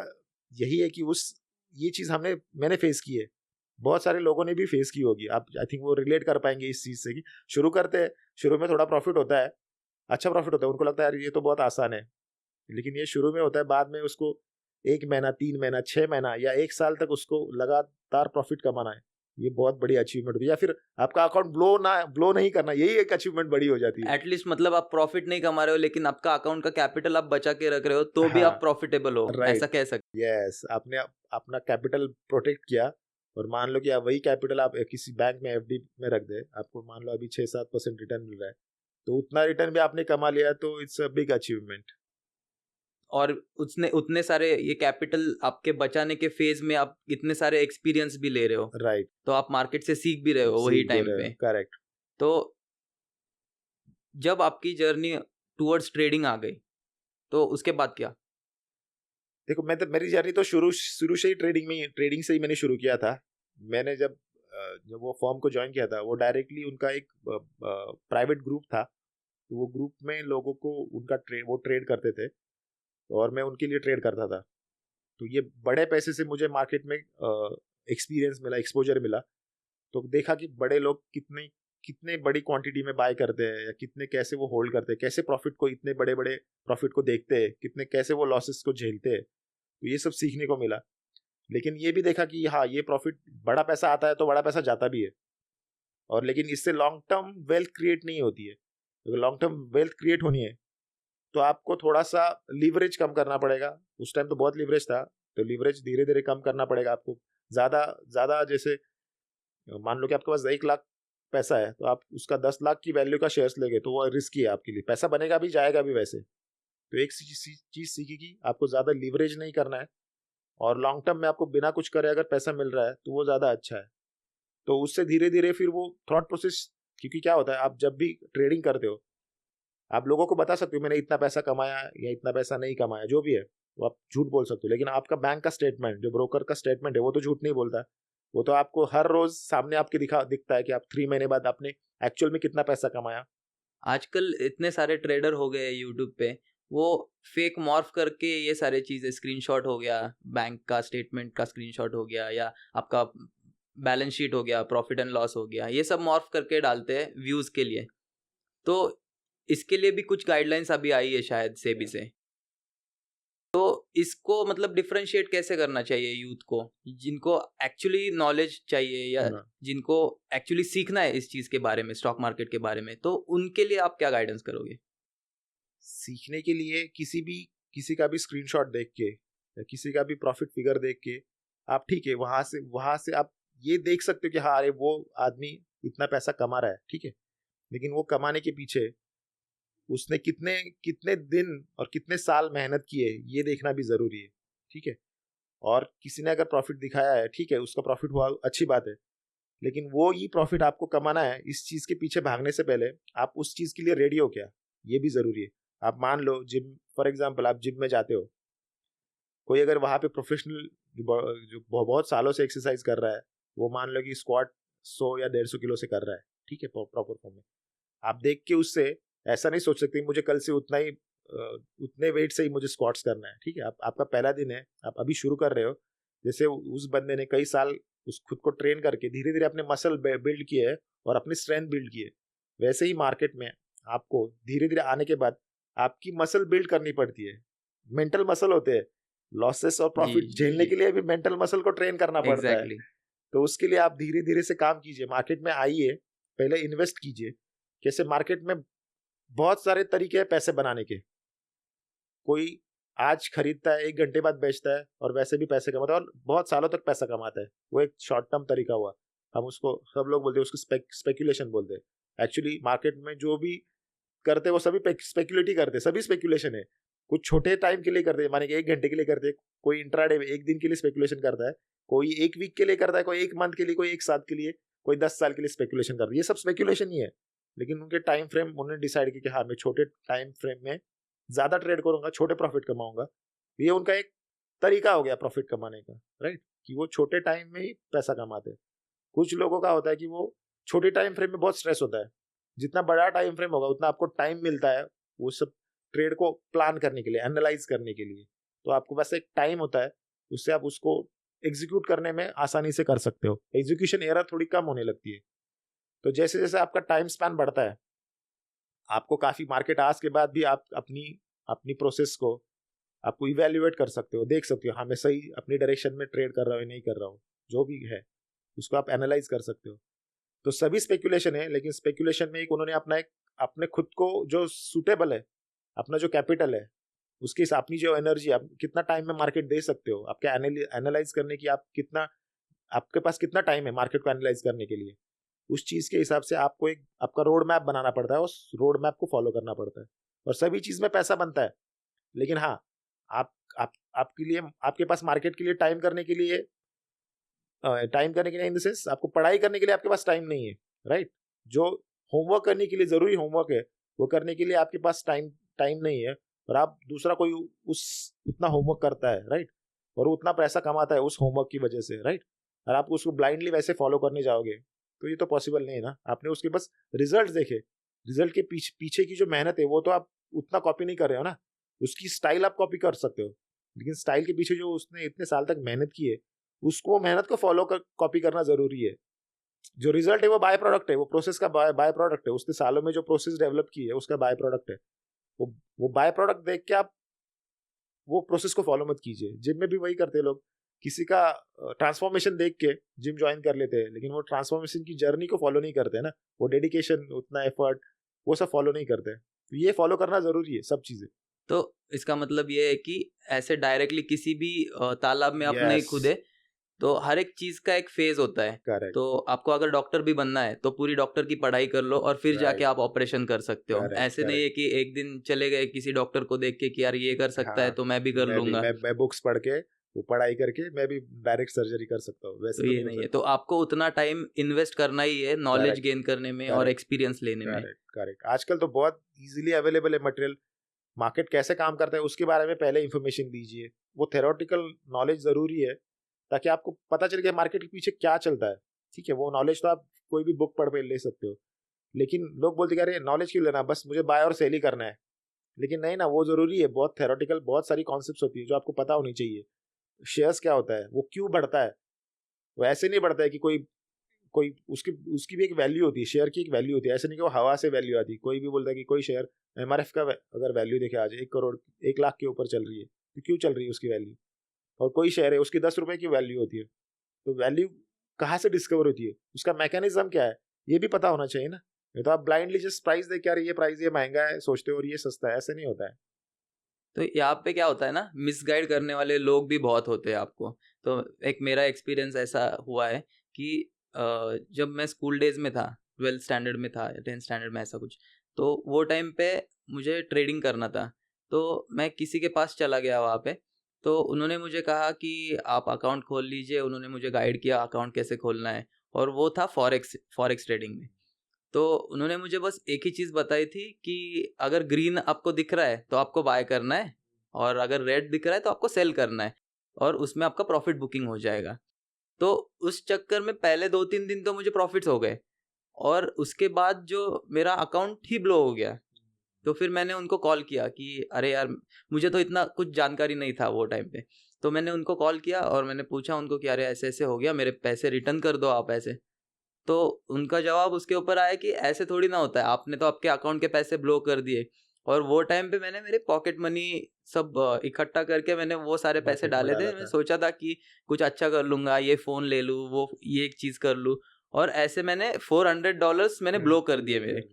यही है कि ये चीज मैंने फेस की है, बहुत सारे लोगों ने भी फेस की होगी। आप आई थिंक वो रिलेट कर पाएंगे इस चीज से कि शुरू करते हैं, शुरू में थोड़ा प्रॉफिट होता है, अच्छा प्रॉफिट होता है, उनको लगता है यार ये तो बहुत आसान है। लेकिन ये शुरू में होता है, बाद में उसको 1 महीना, 3 महीना, 6 महीना या 1 साल तक उसको लगातार प्रॉफिट कमाना है, ये बहुत बड़ी अचीवमेंट होती है। या फिर आपका अकाउंट ब्लो नहीं करना, यही एक अचीवमेंट बड़ी हो जाती है। एटलीस्ट मतलब आप प्रॉफिट नहीं कमा रहे हो, लेकिन आपका अकाउंट का कैपिटल आप बचा के रख रहे हो, तो भी हाँ, आप प्रॉफिटेबल हो, राइट, ऐसा कह सकते यस। आपने अपना कैपिटल प्रोटेक्ट किया, और मान लो कि आप वही कैपिटल आप किसी बैंक में एफडी में रख दे, आपको मान लो अभी 6-7% रिटर्न मिल रहा है, तो उतना रिटर्न भी आपने कमा लिया, तो इट्स अ बिग अचीवमेंट। और उतने सारे ये कैपिटल आपके बचाने के फेज में आप इतने सारे एक्सपीरियंस भी ले रहे हो, राइट, तो आप मार्केट से सीख भी रहे हो वही टाइम पे। करेक्ट। तो जब आपकी जर्नी टुवर्ड्स ट्रेडिंग आ गई, तो उसके बाद क्या? देखो, मेरी जर्नी तो शुरू से ही ट्रेडिंग से ही मैंने शुरू किया था। मैंने जब वो फॉर्म को ज्वाइन किया था, वो डायरेक्टली उनका एक प्राइवेट ग्रुप था, तो वो ग्रुप में लोगों को वो ट्रेड करते थे, और मैं उनके लिए ट्रेड करता था। तो ये बड़े पैसे से मुझे मार्केट में एक्सपीरियंस मिला, एक्सपोजर मिला। तो देखा कि बड़े लोग कितने कितने बड़ी क्वांटिटी में बाय करते हैं, या कैसे वो होल्ड करते हैं, कैसे प्रॉफिट को, इतने बड़े बड़े प्रॉफिट को देखते हैं, कैसे वो लॉसेस को झेलते हैं। तो ये सब सीखने को मिला। लेकिन ये भी देखा कि हाँ, ये प्रॉफिट, बड़ा पैसा आता है तो बड़ा पैसा जाता भी है, और लेकिन इससे लॉन्ग टर्म वेल्थ क्रिएट नहीं होती है। अगर लॉन्ग टर्म वेल्थ क्रिएट होनी है तो आपको थोड़ा सा लीवरेज कम करना पड़ेगा। उस टाइम तो बहुत लीवरेज था, तो लीवरेज धीरे धीरे कम करना पड़ेगा आपको। ज्यादा ज्यादा जैसे मान लो कि आपके पास 1 लाख पैसा है, तो आप उसका 10 लाख की वैल्यू का शेयर्स लेंगे, तो वो रिस्की है आपके लिए, पैसा बनेगा भी, जाएगा भी वैसे। तो एक चीज सीखी कि आपको ज्यादा लीवरेज नहीं करना है, और लॉन्ग टर्म में आपको बिना कुछ करे अगर पैसा मिल रहा है तो वो ज्यादा अच्छा है। तो उससे धीरे धीरे फिर वो थॉट प्रोसेस, क्योंकि क्या होता है, आप जब भी ट्रेडिंग करते हो आप लोगों को बता सकते हो मैंने इतना पैसा कमाया या इतना पैसा नहीं कमाया, जो भी है वो आप झूठ बोल सकते हो, लेकिन आपका बैंक का स्टेटमेंट, जो ब्रोकर का स्टेटमेंट है, वो तो झूठ नहीं बोलता। वो तो आपको हर रोज सामने आपके दिखता है कि आप 3 महीने बाद आपने एक्चुअल में कितना पैसा कमाया। आजकल इतने सारे ट्रेडर हो गए यूट्यूब पे, वो फेक मॉर्फ करके ये सारे चीजें, स्क्रीनशॉट हो गया, बैंक का स्टेटमेंट का स्क्रीनशॉट हो गया, या आपका बैलेंस शीट हो गया, प्रॉफिट एंड लॉस हो गया, ये सब मॉर्फ करके डालते हैं व्यूज के लिए। तो इसके लिए भी कुछ गाइडलाइंस अभी आई है शायद सेबी से। तो इसको मतलब डिफरेंशिएट कैसे करना चाहिए यूथ को, जिनको एक्चुअली नॉलेज चाहिए या हाँ। जिनको एक्चुअली सीखना है इस चीज के बारे में, स्टॉक मार्केट के बारे में, तो उनके लिए आप क्या गाइडेंस करोगे? सीखने के लिए किसी का भी स्क्रीनशॉट देख के या किसी का भी प्रॉफिट फिगर देख के आप, ठीक है, वहां से आप ये देख सकते हो कि हाँ अरे वो आदमी इतना पैसा कमा रहा है, ठीक है, लेकिन वो कमाने के पीछे उसने कितने कितने दिन और कितने साल मेहनत की है ये देखना भी जरूरी है, ठीक है। और किसी ने अगर प्रॉफिट दिखाया है, ठीक है, उसका प्रॉफिट हुआ, अच्छी बात है, लेकिन वो ही प्रॉफिट आपको कमाना है, इस चीज के पीछे भागने से पहले आप उस चीज के लिए रेडी हो क्या, ये भी जरूरी है। आप मान लो जिम, फॉर एग्जाम्पल आप जिम में जाते हो, कोई अगर वहां पे प्रोफेशनल जो बहुत सालों से एक्सरसाइज कर रहा है, वो मान लो कि स्क्वाट 100 या 150 किलो से कर रहा है, ठीक है, प्रॉपर फॉर्म में, आप देख के उससे ऐसा नहीं सोच सकते मुझे कल से उतने वेट से ही मुझे स्क्वाट्स करना है, ठीक है। आपका पहला दिन है, आप अभी शुरू कर रहे हो, जैसे उस बंदे ने कई साल उस खुद को ट्रेन करके धीरे धीरे अपने मसल बिल्ड किए है और अपनी स्ट्रेंथ बिल्ड की है, वैसे ही मार्केट में आपको धीरे धीरे आने के बाद आपकी मसल बिल्ड करनी पड़ती है। मेंटल मसल होते हैं, लॉसेस और प्रॉफिट झेलने के लिए भी मेंटल मसल को ट्रेन करना पड़ता है। तो उसके लिए आप धीरे धीरे से काम कीजिए, मार्केट में आइए, पहले इन्वेस्ट कीजिए। कैसे मार्केट में बहुत सारे तरीके हैं पैसे बनाने के, कोई आज खरीदता है 1 घंटे बाद बेचता है और वैसे भी पैसे कमाता है और बहुत सालों तक पैसा कमाता है, वो एक शॉर्ट टर्म तरीका हुआ। हम उसको, सब लोग बोलते हैं उसको स्पेकुलेशन बोलते हैं। एक्चुअली मार्केट में जो भी करते हैं वो सभी स्पेकुलेट ही करते हैं, सभी स्पेकुलेशन है। कुछ छोटे टाइम के लिए करते हैं, माने कि 1 घंटे के लिए करते हैं, कोई इंट्राडे में 1 दिन के लिए स्पेकुलेशन करता है, कोई 1 वीक के लिए करता है, कोई 1 मंथ के लिए, कोई 1 साल के लिए, कोई 10 साल के लिए स्पेकुलेशन करता है। ये सब स्पेकुलेशन ही है, लेकिन उनके टाइम फ्रेम उन्होंने डिसाइड किया कि हाँ मैं छोटे टाइम फ्रेम में ज्यादा ट्रेड करूंगा, छोटे प्रॉफिट कमाऊंगा। ये उनका एक तरीका हो गया प्रॉफिट कमाने का, राइट, कि वो छोटे टाइम में ही पैसा कमाते हैं। कुछ लोगों का होता है कि वो छोटे टाइम फ्रेम में बहुत स्ट्रेस होता है, जितना बड़ा टाइम फ्रेम होगा उतना आपको टाइम मिलता है वो सब ट्रेड को प्लान करने के लिए, एनालाइज करने के लिए। तो आपको बस एक टाइम होता है, उससे आप उसको एग्जीक्यूट करने में आसानी से कर सकते हो, एग्जीक्यूशन एरर थोड़ी कम होने लगती है। तो जैसे जैसे आपका टाइम स्पैन बढ़ता है, आपको काफी मार्केट आज के बाद भी आप अपनी अपनी प्रोसेस को आपको इवेल्युएट कर सकते हो, देख सकते हो हाँ मैं सही अपनी डायरेक्शन में ट्रेड कर रहा हूँ नहीं कर रहा हूँ, जो भी है उसको आप एनालाइज कर सकते हो। तो सभी स्पेकुलेशन है, लेकिन स्पेकुलेशन में एक उन्होंने अपने खुद को जो सूटेबल है, अपना जो कैपिटल है, उसकी अपनी जो एनर्जी, आप कितना टाइम में मार्केट दे सकते हो, आपके एनालाइज करने की, आपके पास कितना टाइम है मार्केट को एनालाइज करने के लिए, उस चीज के हिसाब से आपको एक आपका रोड मैप बनाना पड़ता है, उस रोड मैप को फॉलो करना पड़ता है। और सभी चीज में पैसा बनता है, लेकिन हाँ आपके लिए, आपके पास मार्केट के लिए टाइम करने के लिए इन द सेंस आपको पढ़ाई करने के लिए आपके पास टाइम नहीं है, राइट। जो होमवर्क करने के लिए जरूरी होमवर्क है वो करने के लिए आपके पास टाइम नहीं है, और आप दूसरा कोई उस उतना होमवर्क करता है, राइट, और वो उतना पैसा कमाता है उस होमवर्क की वजह से, राइट, और आप उसको ब्लाइंडली वैसे फॉलो करने जाओगे तो ये तो पॉसिबल नहीं है ना। आपने उसके बस रिजल्ट देखे, रिजल्ट के पीछे की जो मेहनत है वो तो आप उतना कॉपी नहीं कर रहे हो ना, उसकी स्टाइल आप कॉपी कर सकते हो, लेकिन स्टाइल के पीछे जो उसने इतने साल तक मेहनत की है उसको मेहनत को कॉपी करना जरूरी है। जो रिजल्ट है वो बाय प्रोडक्ट है, वो प्रोसेस का बाय प्रोडक्ट है, उसने सालों में जो प्रोसेस डेवलप की है उसका बाय प्रोडक्ट है। वो बाय प्रोडक्ट देख के आप वो प्रोसेस को फॉलो मत कीजिए। जिम में भी वही करते हैं लोग, किसी का ट्रांसफॉर्मेशन देख के जिम ज्वाइन कर लेते हैं, लेकिन वो ट्रांसफॉर्मेशन की जर्नी को फॉलो नहीं करते ना, वो डेडिकेशन, उतना एफर्ट, वो सब फॉलो नहीं करते। तो ये फॉलो करना जरूरी है सब चीजें। तो इसका मतलब ये है कि ऐसे डायरेक्टली किसी भी तालाब में आप नहीं कूदे, तो हर एक चीज का एक फेज होता है। करेक्ट, तो आपको अगर डॉक्टर भी बनना है तो पूरी डॉक्टर की पढ़ाई कर लो और फिर जाके राइट, आप ऑपरेशन कर सकते हो। करेक्ट, ऐसे नहीं है करेक्ट। कि एक दिन चले गए किसी डॉक्टर को देख के कि यार ये कर सकता है हाँ, तो मैं भी कर लूंगा। मैं बुक्स पढ़ के, वो पढ़ाई करके मैं भी डायरेक्ट सर्जरी कर सकता हूँ, वैसे तो तो ये नहीं हो नहीं है, सकता। तो आपको उतना टाइम इन्वेस्ट करना ही है नॉलेज करेक्ट, गेन करने में और करेक्ट, एक्सपीरियंस लेने में। Correct, correct. आजकल तो बहुत इजीली अवेलेबल है मटेरियल, मार्केट कैसे काम करता है उसके बारे में पहले इंफॉर्मेशन लीजिए। वो थेरोटिकल नॉलेज जरूरी है ताकि आपको पता चले कि मार्केट के पीछे क्या चलता है। ठीक है, वो नॉलेज तो आप कोई भी बुक पढ़ के ले सकते हो, लेकिन लोग बोलते हैं अरे नॉलेज क्यों लेना, बस मुझे बाय और सेल ही करना है। लेकिन नहीं ना, वो जरूरी है। बहुत थेरोटिकल, बहुत सारी कॉन्सेप्ट्स होती है जो आपको पता होनी चाहिए। शेयर्स क्या होता है, वो क्यों बढ़ता है। वो ऐसे नहीं बढ़ता है कि कोई कोई उसकी उसकी भी एक वैल्यू होती है, शेयर की एक वैल्यू होती है। ऐसे नहीं कि वो हवा से वैल्यू आती है। कोई भी बोलता है कि कोई शेयर एमआरएफ का अगर वैल्यू देखे आज 1 करोड़ 1 लाख के ऊपर चल रही है, तो क्यों चल रही है उसकी वैल्यू। और कोई शेयर है उसकी 10 रुपए की वैल्यू होती है, तो वैल्यू कहाँ से डिस्कवर होती है, उसका मैकेनिज्म क्या है, ये भी पता होना चाहिए ना। नहीं तो आप ब्लाइंडली जस्ट प्राइस देख के यार ये प्राइस ये महंगा है सोचते हो और ये सस्ता है, ऐसे नहीं होता है। तो यहाँ पे क्या होता है ना, मिसगाइड करने वाले लोग भी बहुत होते हैं आपको। तो एक मेरा एक्सपीरियंस ऐसा हुआ है कि जब मैं स्कूल डेज में था, 12th स्टैंडर्ड में था या 10th स्टैंडर्ड में ऐसा कुछ, तो वो टाइम पे मुझे ट्रेडिंग करना था। तो मैं किसी के पास चला गया वहाँ पे, तो उन्होंने मुझे कहा कि आप अकाउंट खोल लीजिए। उन्होंने मुझे गाइड किया अकाउंट कैसे खोलना है, और वो था फॉरेक्स ट्रेडिंग में। तो उन्होंने मुझे बस एक ही चीज़ बताई थी कि अगर ग्रीन आपको दिख रहा है तो आपको बाय करना है, और अगर रेड दिख रहा है तो आपको सेल करना है, और उसमें आपका प्रॉफिट बुकिंग हो जाएगा। तो उस चक्कर में पहले 2-3 दिन तो मुझे प्रॉफिट्स हो गए, और उसके बाद जो मेरा अकाउंट ही ब्लो हो गया। तो फिर मैंने उनको कॉल किया कि अरे यार, मुझे तो इतना कुछ जानकारी नहीं था वो टाइम पे। तो मैंने उनको कॉल किया और मैंने पूछा उनको कि अरे ऐसे ऐसे हो गया, मेरे पैसे रिटर्न कर दो आप ऐसे। तो उनका जवाब उसके ऊपर आया कि ऐसे थोड़ी ना होता है, आपने तो आपके अकाउंट के पैसे ब्लॉक कर दिए। और वो टाइम पे मैंने मेरे पॉकेट मनी सब इकट्ठा करके मैंने वो सारे पैसे मार्केट में डाले डाला थे। मैं था। सोचा था कि कुछ अच्छा कर लूंगा, ये फ़ोन ले लूँ, वो ये एक चीज़ कर लूँ, और ऐसे मैंने $400 मैंने ब्लॉक कर दिए मेरे।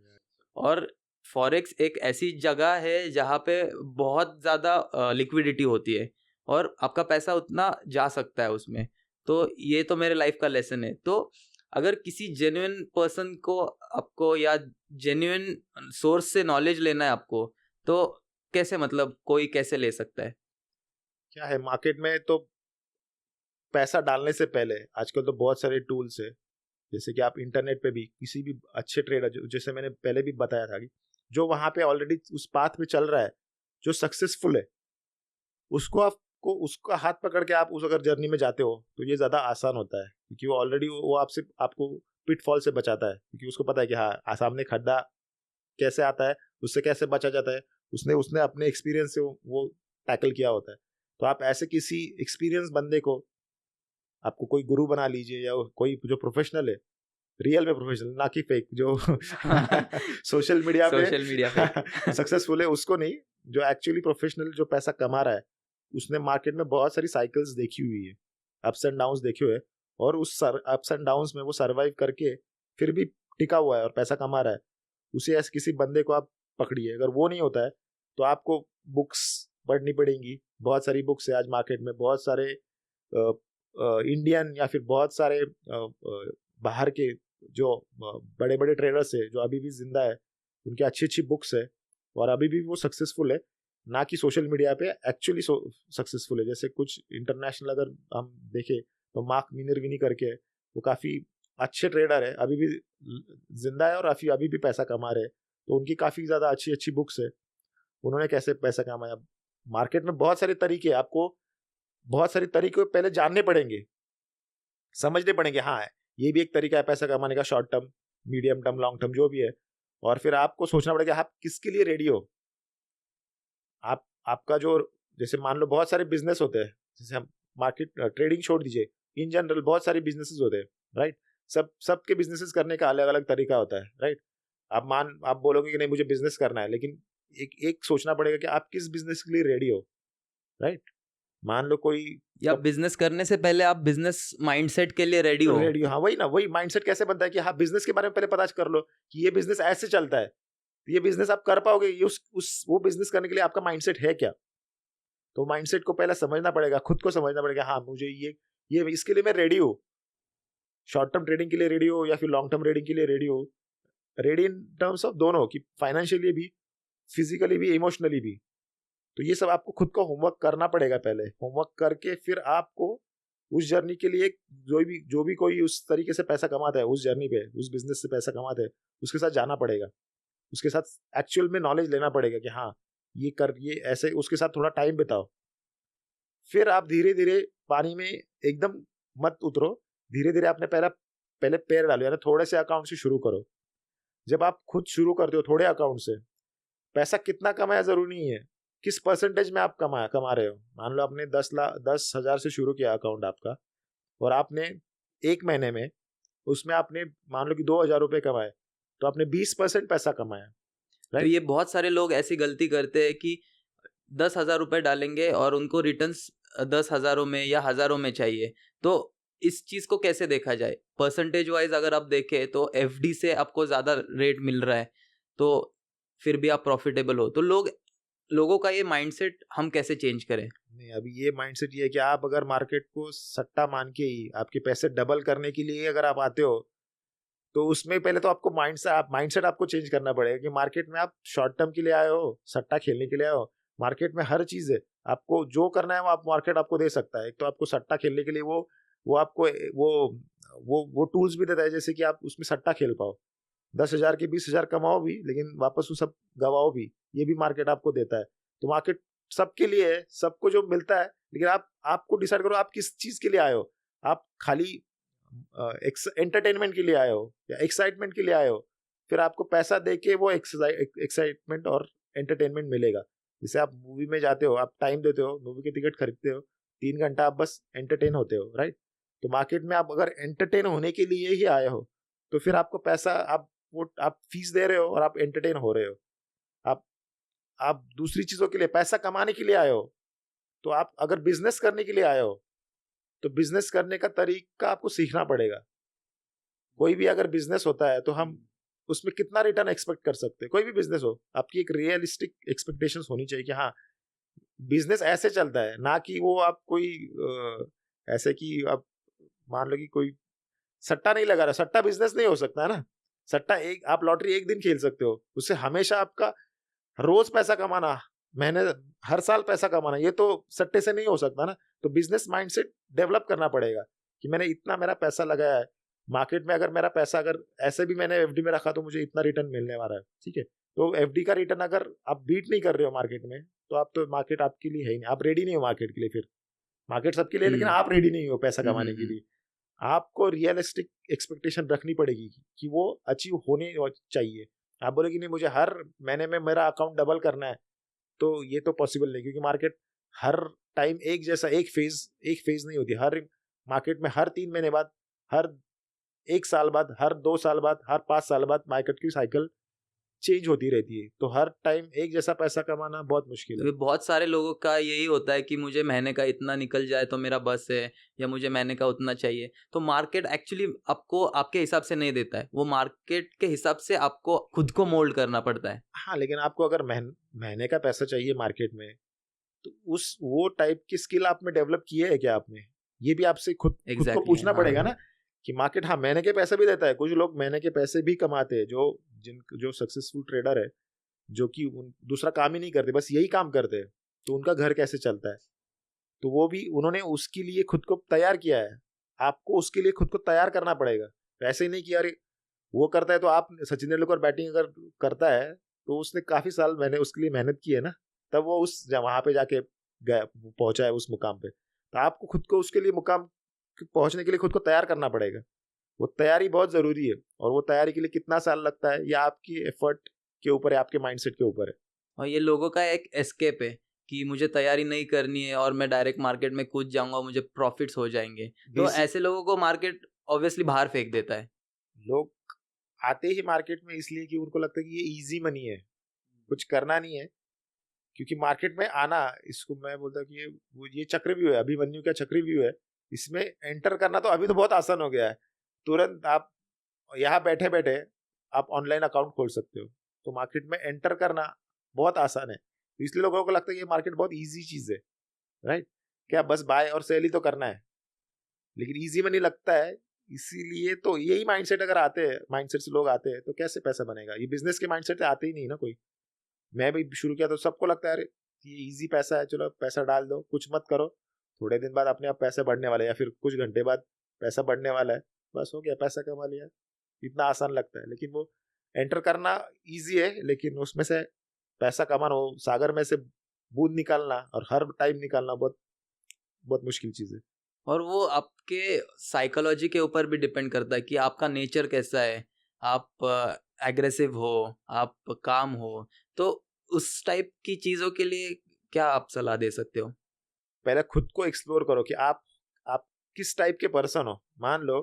और फॉरेक्स एक ऐसी जगह है जहाँ पे बहुत ज़्यादा लिक्विडिटी होती है, और आपका पैसा उतना जा सकता है उसमें। तो ये तो मेरे लाइफ का लेसन है। तो अगर किसी जेन्युइन पर्सन को आपको, या जेन्युइन सोर्स से नॉलेज लेना है आपको, तो कैसे, मतलब कोई कैसे ले सकता है? क्या है, मार्केट में तो पैसा डालने से पहले आजकल तो बहुत सारे टूल्स है। जैसे कि आप इंटरनेट पे भी किसी भी अच्छे ट्रेडर, जैसे मैंने पहले भी बताया था कि जो वहां पे ऑलरेडी उस पाथ पे चल रहा है, जो सक्सेसफुल है, उसको आपको उसका हाथ पकड़ के आप उस अगर जर्नी में जाते हो तो ये ज्यादा आसान होता है, क्योंकि वो ऑलरेडी वो आपसे आपको पिटफॉल से बचाता है, क्योंकि उसको पता है कि हाँ सामने खड्डा कैसे आता है, उससे कैसे बचा जाता है। उसने उसने अपने एक्सपीरियंस से वो टैकल किया होता है। तो आप ऐसे किसी एक्सपीरियंस बंदे को, आपको कोई गुरु बना लीजिए, या कोई जो प्रोफेशनल है, रियल में प्रोफेशनल, ना कि फेक जो सोशल मीडिया पे सोशल मीडिया पे। सक्सेसफुल है, उसको नहीं। जो एक्चुअली प्रोफेशनल जो पैसा कमा रहा है, उसने मार्केट में बहुत सारी साइकिल्स देखी हुई है, अप्स एंड डाउन्स देखे हुए हैं, और उस अप्स एंड डाउन्स में वो सरवाइव करके फिर भी टिका हुआ है और पैसा कमा रहा है। उसे ऐसे किसी बंदे को आप पकड़िए। अगर वो नहीं होता है तो आपको बुक्स पढ़नी पड़ेंगी। बहुत सारी बुक्स है आज मार्केट में, बहुत सारे इंडियन या फिर बहुत सारे बाहर के जो बड़े बड़े ट्रेडर्स है जो अभी भी जिंदा है, उनकी अच्छी अच्छी बुक्स है, और अभी भी वो सक्सेसफुल है। ना कि सोशल मीडिया पे एक्चुअली सक्सेसफुल है। जैसे कुछ इंटरनेशनल अगर हम देखें तो मार्क मिनरविनी करके है, वो काफी अच्छे ट्रेडर है, अभी भी जिंदा है और अभी भी पैसा कमा रहे हैं। तो उनकी काफी ज्यादा अच्छी अच्छी बुक्स है, उन्होंने कैसे पैसा कमाया। मार्केट में बहुत सारे तरीके, आपको बहुत सारे तरीके पहले जानने पड़ेंगे, समझने पड़ेंगे। हाँ, ये भी एक तरीका है पैसा कमाने का, short term, medium term, long term, जो भी है। और फिर आपको सोचना पड़ेगा आप किसके लिए रेडी हो। आपका जो, जैसे मान लो बहुत सारे बिजनेस होते हैं, जैसे हम मार्केट ट्रेडिंग छोड़ दीजिए, इन जनरल बहुत सारे बिजनेसेस होते हैं, राइट। सबके बिजनेसेस करने का अलग अलग तरीका होता है, राइट। आप बोलोगे कि नहीं मुझे बिजनेस करना है, लेकिन एक एक सोचना पड़ेगा कि आप किस बिजनेस के लिए रेडी हो, राइट। मान लो कोई या बिजनेस करने से पहले आप बिजनेस माइंडसेट के लिए रेडी हो। रेडी, हाँ वही ना, वही माइंडसेट कैसे बनता है कि हाँ बिजनेस के बारे में पहले पता कर लो कि ये बिजनेस ऐसे चलता है, तो ये बिजनेस आप कर पाओगे, ये वो बिजनेस करने के लिए आपका माइंडसेट है क्या। तो माइंडसेट को पहले समझना पड़ेगा, खुद को समझना पड़ेगा। हाँ मुझे ये इसके लिए मैं रेडी हूँ, शॉर्ट टर्म ट्रेडिंग के लिए रेडी हो या फिर लॉन्ग टर्म ट्रेडिंग के लिए रेडी हो, रेडी इन टर्म्स ऑफ दोनों, कि फाइनेंशियली भी, फिजिकली भी, इमोशनली भी। तो ये सब आपको खुद को होमवर्क करना पड़ेगा। पहले होमवर्क करके फिर आपको उस जर्नी के लिए जो भी कोई उस तरीके से पैसा कमाता है उस जर्नी पे, उस बिजनेस से पैसा कमाता है, उसके साथ जाना पड़ेगा, उसके साथ एक्चुअल में नॉलेज लेना पड़ेगा कि हाँ ये ऐसे, उसके साथ थोड़ा टाइम बिताओ। फिर आप धीरे धीरे पानी में एकदम मत उतरो, धीरे धीरे आपने पहले पैर डालो, यानी थोड़े से अकाउंट से शुरू करो। जब आप खुद शुरू करते हो थोड़े अकाउंट से, पैसा कितना कमाया जरूरी नहीं है, किस परसेंटेज में आप कमा रहे हो। मान लो आपने 10,000 से शुरू किया अकाउंट आपका, और आपने एक महीने में उसमें आपने मान लो कि 2,000 रुपये कमाए, तो आपने 20% पैसा कमाया। तो ये बहुत सारे लोग ऐसी गलती करते हैं कि 10,000 रुपये डालेंगे और उनको रिटर्न्स 10,000 में या हज़ारों में चाहिए। तो इस चीज़ को कैसे देखा जाए? परसेंटेज वाइज अगर आप देखें तो एफडी से आपको ज़्यादा रेट मिल रहा है, तो फिर भी आप प्रॉफिटेबल हो। तो लोगों का ये माइंडसेट हम कैसे चेंज करें? नहीं, अभी ये माइंडसेट ये है कि आप अगर मार्केट को सट्टा मान के ही आपके पैसे डबल करने के लिए अगर आप आते हो, तो उसमें पहले तो आपको माइंडसेट आपको चेंज करना पड़ेगा कि मार्केट में आप शॉर्ट टर्म के लिए आए हो, सट्टा खेलने के लिए आए हो। मार्केट में हर चीज है, आपको जो करना है वो मार्केट आपको दे सकता है। एक तो आपको सट्टा खेलने के लिए वो आपको वो टूल्स भी देता है, जैसे कि आप उसमें सट्टा खेल पाओ, 10,000 के 20,000 कमाओ भी, लेकिन वापस वो सब गवाओ भी, ये भी मार्केट आपको देता है। तो मार्केट सबके लिए है, सबको जो मिलता है, लेकिन आपको डिसाइड करो आप किस चीज के लिए आए हो। आप खाली एंटरटेनमेंट के लिए आए हो या एक्साइटमेंट के लिए आए हो, फिर आपको पैसा दे के वो एक्साइटमेंट और एंटरटेनमेंट मिलेगा। जैसे आप मूवी में जाते हो, आप टाइम देते हो, मूवी की टिकट खरीदते हो, 3 घंटा आप बस एंटरटेन होते हो, राइट। तो मार्केट में आप अगर एंटरटेन होने के लिए ही आए हो, तो फिर आपको पैसा, आप फीस दे रहे हो और आप एंटरटेन हो रहे हो। आप दूसरी चीजों के लिए, पैसा कमाने के लिए आए हो। तो आप अगर बिजनेस करने के लिए आए हो, तो बिजनेस करने का तरीका आपको सीखना पड़ेगा। कोई भी अगर बिजनेस होता है तो हम उसमें कितना रिटर्न एक्सपेक्ट कर सकते हैं। कोई भी बिजनेस हो, आपकी एक रियलिस्टिक एक्सपेक्टेशंस होनी चाहिए कि हाँ बिजनेस ऐसे चलता है, ना कि वो आप कोई ऐसे कि आप मान लो कि कोई सट्टा नहीं लगा रहा, सट्टा बिजनेस नहीं हो सकता है ना। सट्टा आप लॉटरी एक दिन खेल सकते हो, उससे हमेशा आपका रोज पैसा कमाना, महीने, हर साल पैसा कमाना, ये तो सट्टे से नहीं हो सकता ना। तो बिजनेस माइंडसेट डेवलप करना पड़ेगा कि मैंने इतना मेरा पैसा लगाया है मार्केट में, अगर मेरा पैसा अगर ऐसे भी मैंने एफडी में रखा तो मुझे इतना रिटर्न मिलने वाला है, ठीक है। तो एफडी का रिटर्न अगर आप बीट नहीं कर रहे हो मार्केट में, तो आप तो मार्केट आपके लिए है ही नहीं, आप रेडी नहीं हो मार्केट के लिए। फिर मार्केट सबके लिए, लेकिन आप रेडी नहीं हो पैसा कमाने के लिए। आपको रियलिस्टिक एक्सपेक्टेशन रखनी पड़ेगी कि वो अचीव होने चाहिए। आप बोले कि नहीं मुझे हर महीने में मेरा अकाउंट डबल करना है, तो ये तो पॉसिबल नहीं, क्योंकि मार्केट हर टाइम एक जैसा, एक फेज नहीं होती। हर मार्केट में हर 3 महीने बाद, हर 1 साल बाद, हर 2 साल बाद, हर 5 साल बाद मार्केट की साइकिल चेंज होती रहती है। तो हर टाइम एक जैसा पैसा कमाना बहुत मुश्किल है। तो बहुत सारे लोगों का यही होता है कि मुझे महीने का इतना निकल जाए तो मेरा बस है, या मुझे महीने का उतना चाहिए। तो मार्केट एक्चुअली आपको आपके हिसाब से नहीं देता है, वो मार्केट के हिसाब से आपको खुद को मोल्ड करना पड़ता है। हाँ, लेकिन आपको अगर महीने का पैसा चाहिए मार्केट में, तो वो टाइप की स्किल आप में डेवलप की है क्या आपने? ये भी आपसे खुद को पूछना हाँ। पड़ेगा ना कि मार्केट हाँ महीने के पैसे भी देता है। कुछ लोग महीने के पैसे भी कमाते हैं, जो सक्सेसफुल ट्रेडर है, जो कि दूसरा काम ही नहीं करते, बस यही काम करते हैं, तो उनका घर कैसे चलता है। तो वो भी उन्होंने उसके लिए खुद को तैयार किया है। आपको उसके लिए खुद को तैयार करना पड़ेगा। ऐसे ही नहीं कि अरे वो करता है तो आप, सचिन तेंदुलकर बैटिंग अगर करता है तो उसने काफी साल मैंने उसके लिए मेहनत की है ना, तब वो वहां पे जाके गया, पहुंचा है उस मुकाम पे। तो आपको खुद को उसके लिए मुकाम पहुंचने के लिए खुद को तैयार करना पड़ेगा। वो तैयारी बहुत जरूरी है, और वो तैयारी के लिए कितना साल लगता है, या आपकी एफर्ट के ऊपर है, आपके माइंडसेट के ऊपर है। और ये लोगों का एक एस्केप है कि मुझे तैयारी नहीं करनी है और मैं डायरेक्ट मार्केट में कूद जाऊंगा, मुझे प्रॉफिट्स हो जाएंगे। तो ऐसे लोगों को मार्केट ऑब्वियसली बाहर फेंक देता है। लोग आते ही मार्केट में इसलिए कि उनको लगता है कि ये इजी मनी है, कुछ करना नहीं है। क्योंकि मार्केट में आना, इसको मैं बोलता हूँ कि ये चक्रव्यूह है, अभिमन्यु का चक्रव्यूह है। इसमें एंटर करना तो अभी तो बहुत आसान हो गया है। तुरंत आप यहाँ बैठे बैठे आप ऑनलाइन अकाउंट खोल सकते हो। तो मार्केट में एंटर करना बहुत आसान है, तो इसलिए लोगों को लगता है ये मार्केट बहुत इजी चीज है, राइट। क्या बस बाय और सेल ही तो करना है। लेकिन इजी मनी लगता है, इसीलिए तो यही माइंडसेट अगर आते हैं, माइंडसेट से लोग आते हैं तो कैसे पैसा बनेगा? ये बिजनेस के माइंडसेट से आते ही नहीं ना कोई। मैं भी शुरू किया तो सबको लगता है अरे ये इजी पैसा है, चलो पैसा डाल दो, कुछ मत करो, थोड़े दिन बाद अपने आप पैसे बढ़ने वाले, या फिर कुछ घंटे बाद पैसा बढ़ने वाला है, बस हो गया, पैसा कमा लिया। इतना आसान लगता है, लेकिन वो एंटर करना इजी है, लेकिन उसमें से पैसा कमाना, वो सागर में से बूंद निकालना और हर टाइम निकालना बहुत बहुत मुश्किल चीज है। और वो आपके साइकोलॉजी के ऊपर भी डिपेंड करता है कि आपका नेचर कैसा है, आप एग्रेसिव हो, आप काम हो, तो उस टाइप की चीज़ों के लिए क्या आप सलाह दे सकते हो? पहले खुद को एक्सप्लोर करो कि आप किस टाइप के पर्सन हो। मान लो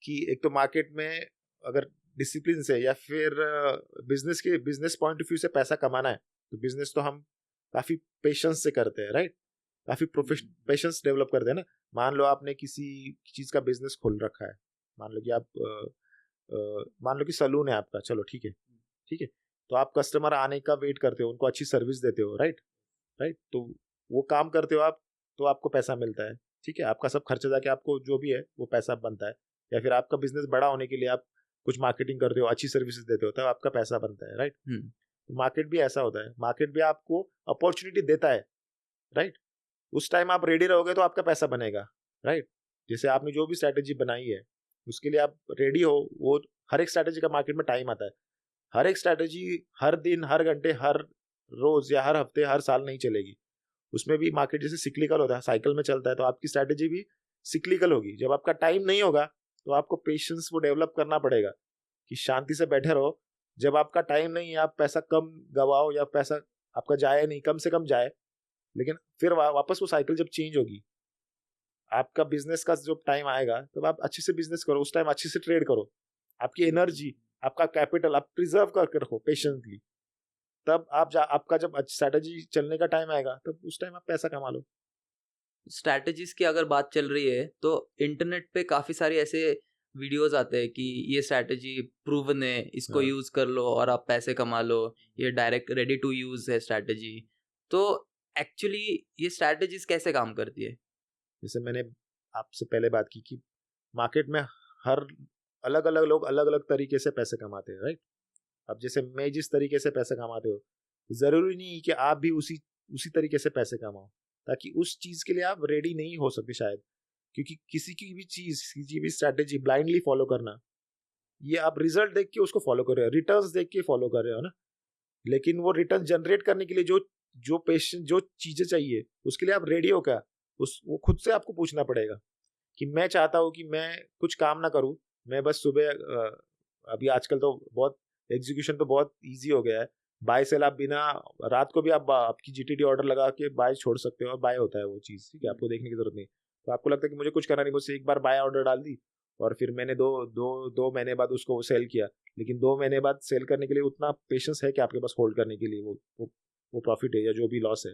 कि एक तो मार्केट में अगर डिसिप्लिन से या फिर बिजनेस पॉइंट ऑफ व्यू से पैसा कमाना है, तो बिजनेस तो हम काफी पेशेंस से करते हैं, राइट? काफी पेशेंस डेवलप करते हैं ना। मान लो आपने किसी चीज का बिजनेस खोल रखा है, मान लो कि मान लो कि सलून है आपका, चलो ठीक है, ठीक है, तो आप कस्टमर आने का वेट करते हो, उनको अच्छी सर्विस देते हो, राइट? राइट, तो वो काम करते हो आप, तो आपको पैसा मिलता है, ठीक है, आपका सब खर्चा जाके आपको जो भी है वो पैसा बनता है। या फिर आपका बिजनेस बड़ा होने के लिए आप कुछ मार्केटिंग करते हो, अच्छी सर्विसेज देते हो, तब आपका पैसा बनता है, राइट? मार्केट भी ऐसा होता है, मार्केट भी आपको अपॉर्चुनिटी देता है, राइट? उस टाइम आप रेडी रहोगे तो आपका पैसा बनेगा, राइट? जैसे आपने जो भी स्ट्रैटेजी बनाई है उसके लिए आप रेडी हो, वो हर एक स्ट्रैटेजी का मार्केट में टाइम आता है। हर एक स्ट्रैटेजी हर दिन, हर घंटे, हर रोज या हर हफ्ते, हर साल नहीं चलेगी। उसमें भी मार्केट जैसे सिक्लिकल होता है, साइकिल में चलता है, तो आपकी स्ट्रैटेजी भी सिक्लिकल होगी। जब आपका टाइम नहीं होगा तो आपको पेशेंस वो डेवलप करना पड़ेगा कि शांति से बैठे रहो। जब आपका टाइम नहीं है, आप पैसा कम गवाओ या पैसा आपका जाए नहीं, कम से कम जाए, लेकिन फिर वापस वो साइकिल जब चेंज होगी, आपका बिजनेस का जब टाइम आएगा तब आप अच्छे से बिजनेस करो, उस टाइम अच्छे से ट्रेड करो, आपकी एनर्जी, आपका कैपिटल आप प्रिजर्व करके रखो पेशेंटली। तब आपका जब स्ट्रैटेजी चलने का टाइम आएगा तब उस टाइम आप पैसा कमा लो। स्ट्रैटेजीज की अगर बात चल रही है तो इंटरनेट पे काफ़ी सारे ऐसे वीडियोस आते हैं कि ये स्ट्रैटेजी प्रूवन है, इसको हाँ। यूज़ कर लो और आप पैसे कमा लो, ये डायरेक्ट रेडी टू यूज़ है स्ट्रैटेजी। तो एक्चुअली ये स्ट्रैटेजीज कैसे काम करती है? जैसे मैंने आपसे पहले बात की कि मार्केट में हर अलग अलग लोग अलग अलग तरीके से पैसे कमाते हैं, राइट? अब जैसे मैं जिस तरीके से पैसे कमाते हो, जरूरी नहीं कि आप भी उसी उसी तरीके से पैसे कमाओ, ताकि उस चीज के लिए आप रेडी नहीं हो सकते शायद। क्योंकि किसी की भी चीज, किसी भी स्ट्रैटेजी ब्लाइंडली फॉलो करना, ये आप रिजल्ट देख के उसको फॉलो कर रहे हो, रिटर्न्स देख के फॉलो कर रहे हो ना। लेकिन वो रिटर्न जनरेट करने के लिए जो जो पेशेंट, जो चीजें चाहिए, उसके लिए आप रेडी हो क्या? वो खुद से आपको पूछना पड़ेगा कि मैं चाहता हूँ कि मैं कुछ काम ना करूँ, मैं बस सुबह अभी आजकल तो बहुत एग्जीक्यूशन तो बहुत इजी हो गया है। बाय सेल आप बिना, रात को भी आप आपकी जीटीडी ऑर्डर लगा के बाय छोड़ सकते हो और बाय होता है वो चीज़, ठीक है, आपको देखने की जरूरत नहीं। तो आपको लगता है कि मुझे कुछ करना नहीं, मुझसे एक बार बाय ऑर्डर डाल दी और फिर मैंने दो महीने बाद उसको सेल किया, लेकिन 2 महीने बाद सेल करने के लिए उतना पेशेंस है कि आपके पास होल्ड करने के लिए वो प्रॉफिट है या जो भी लॉस है।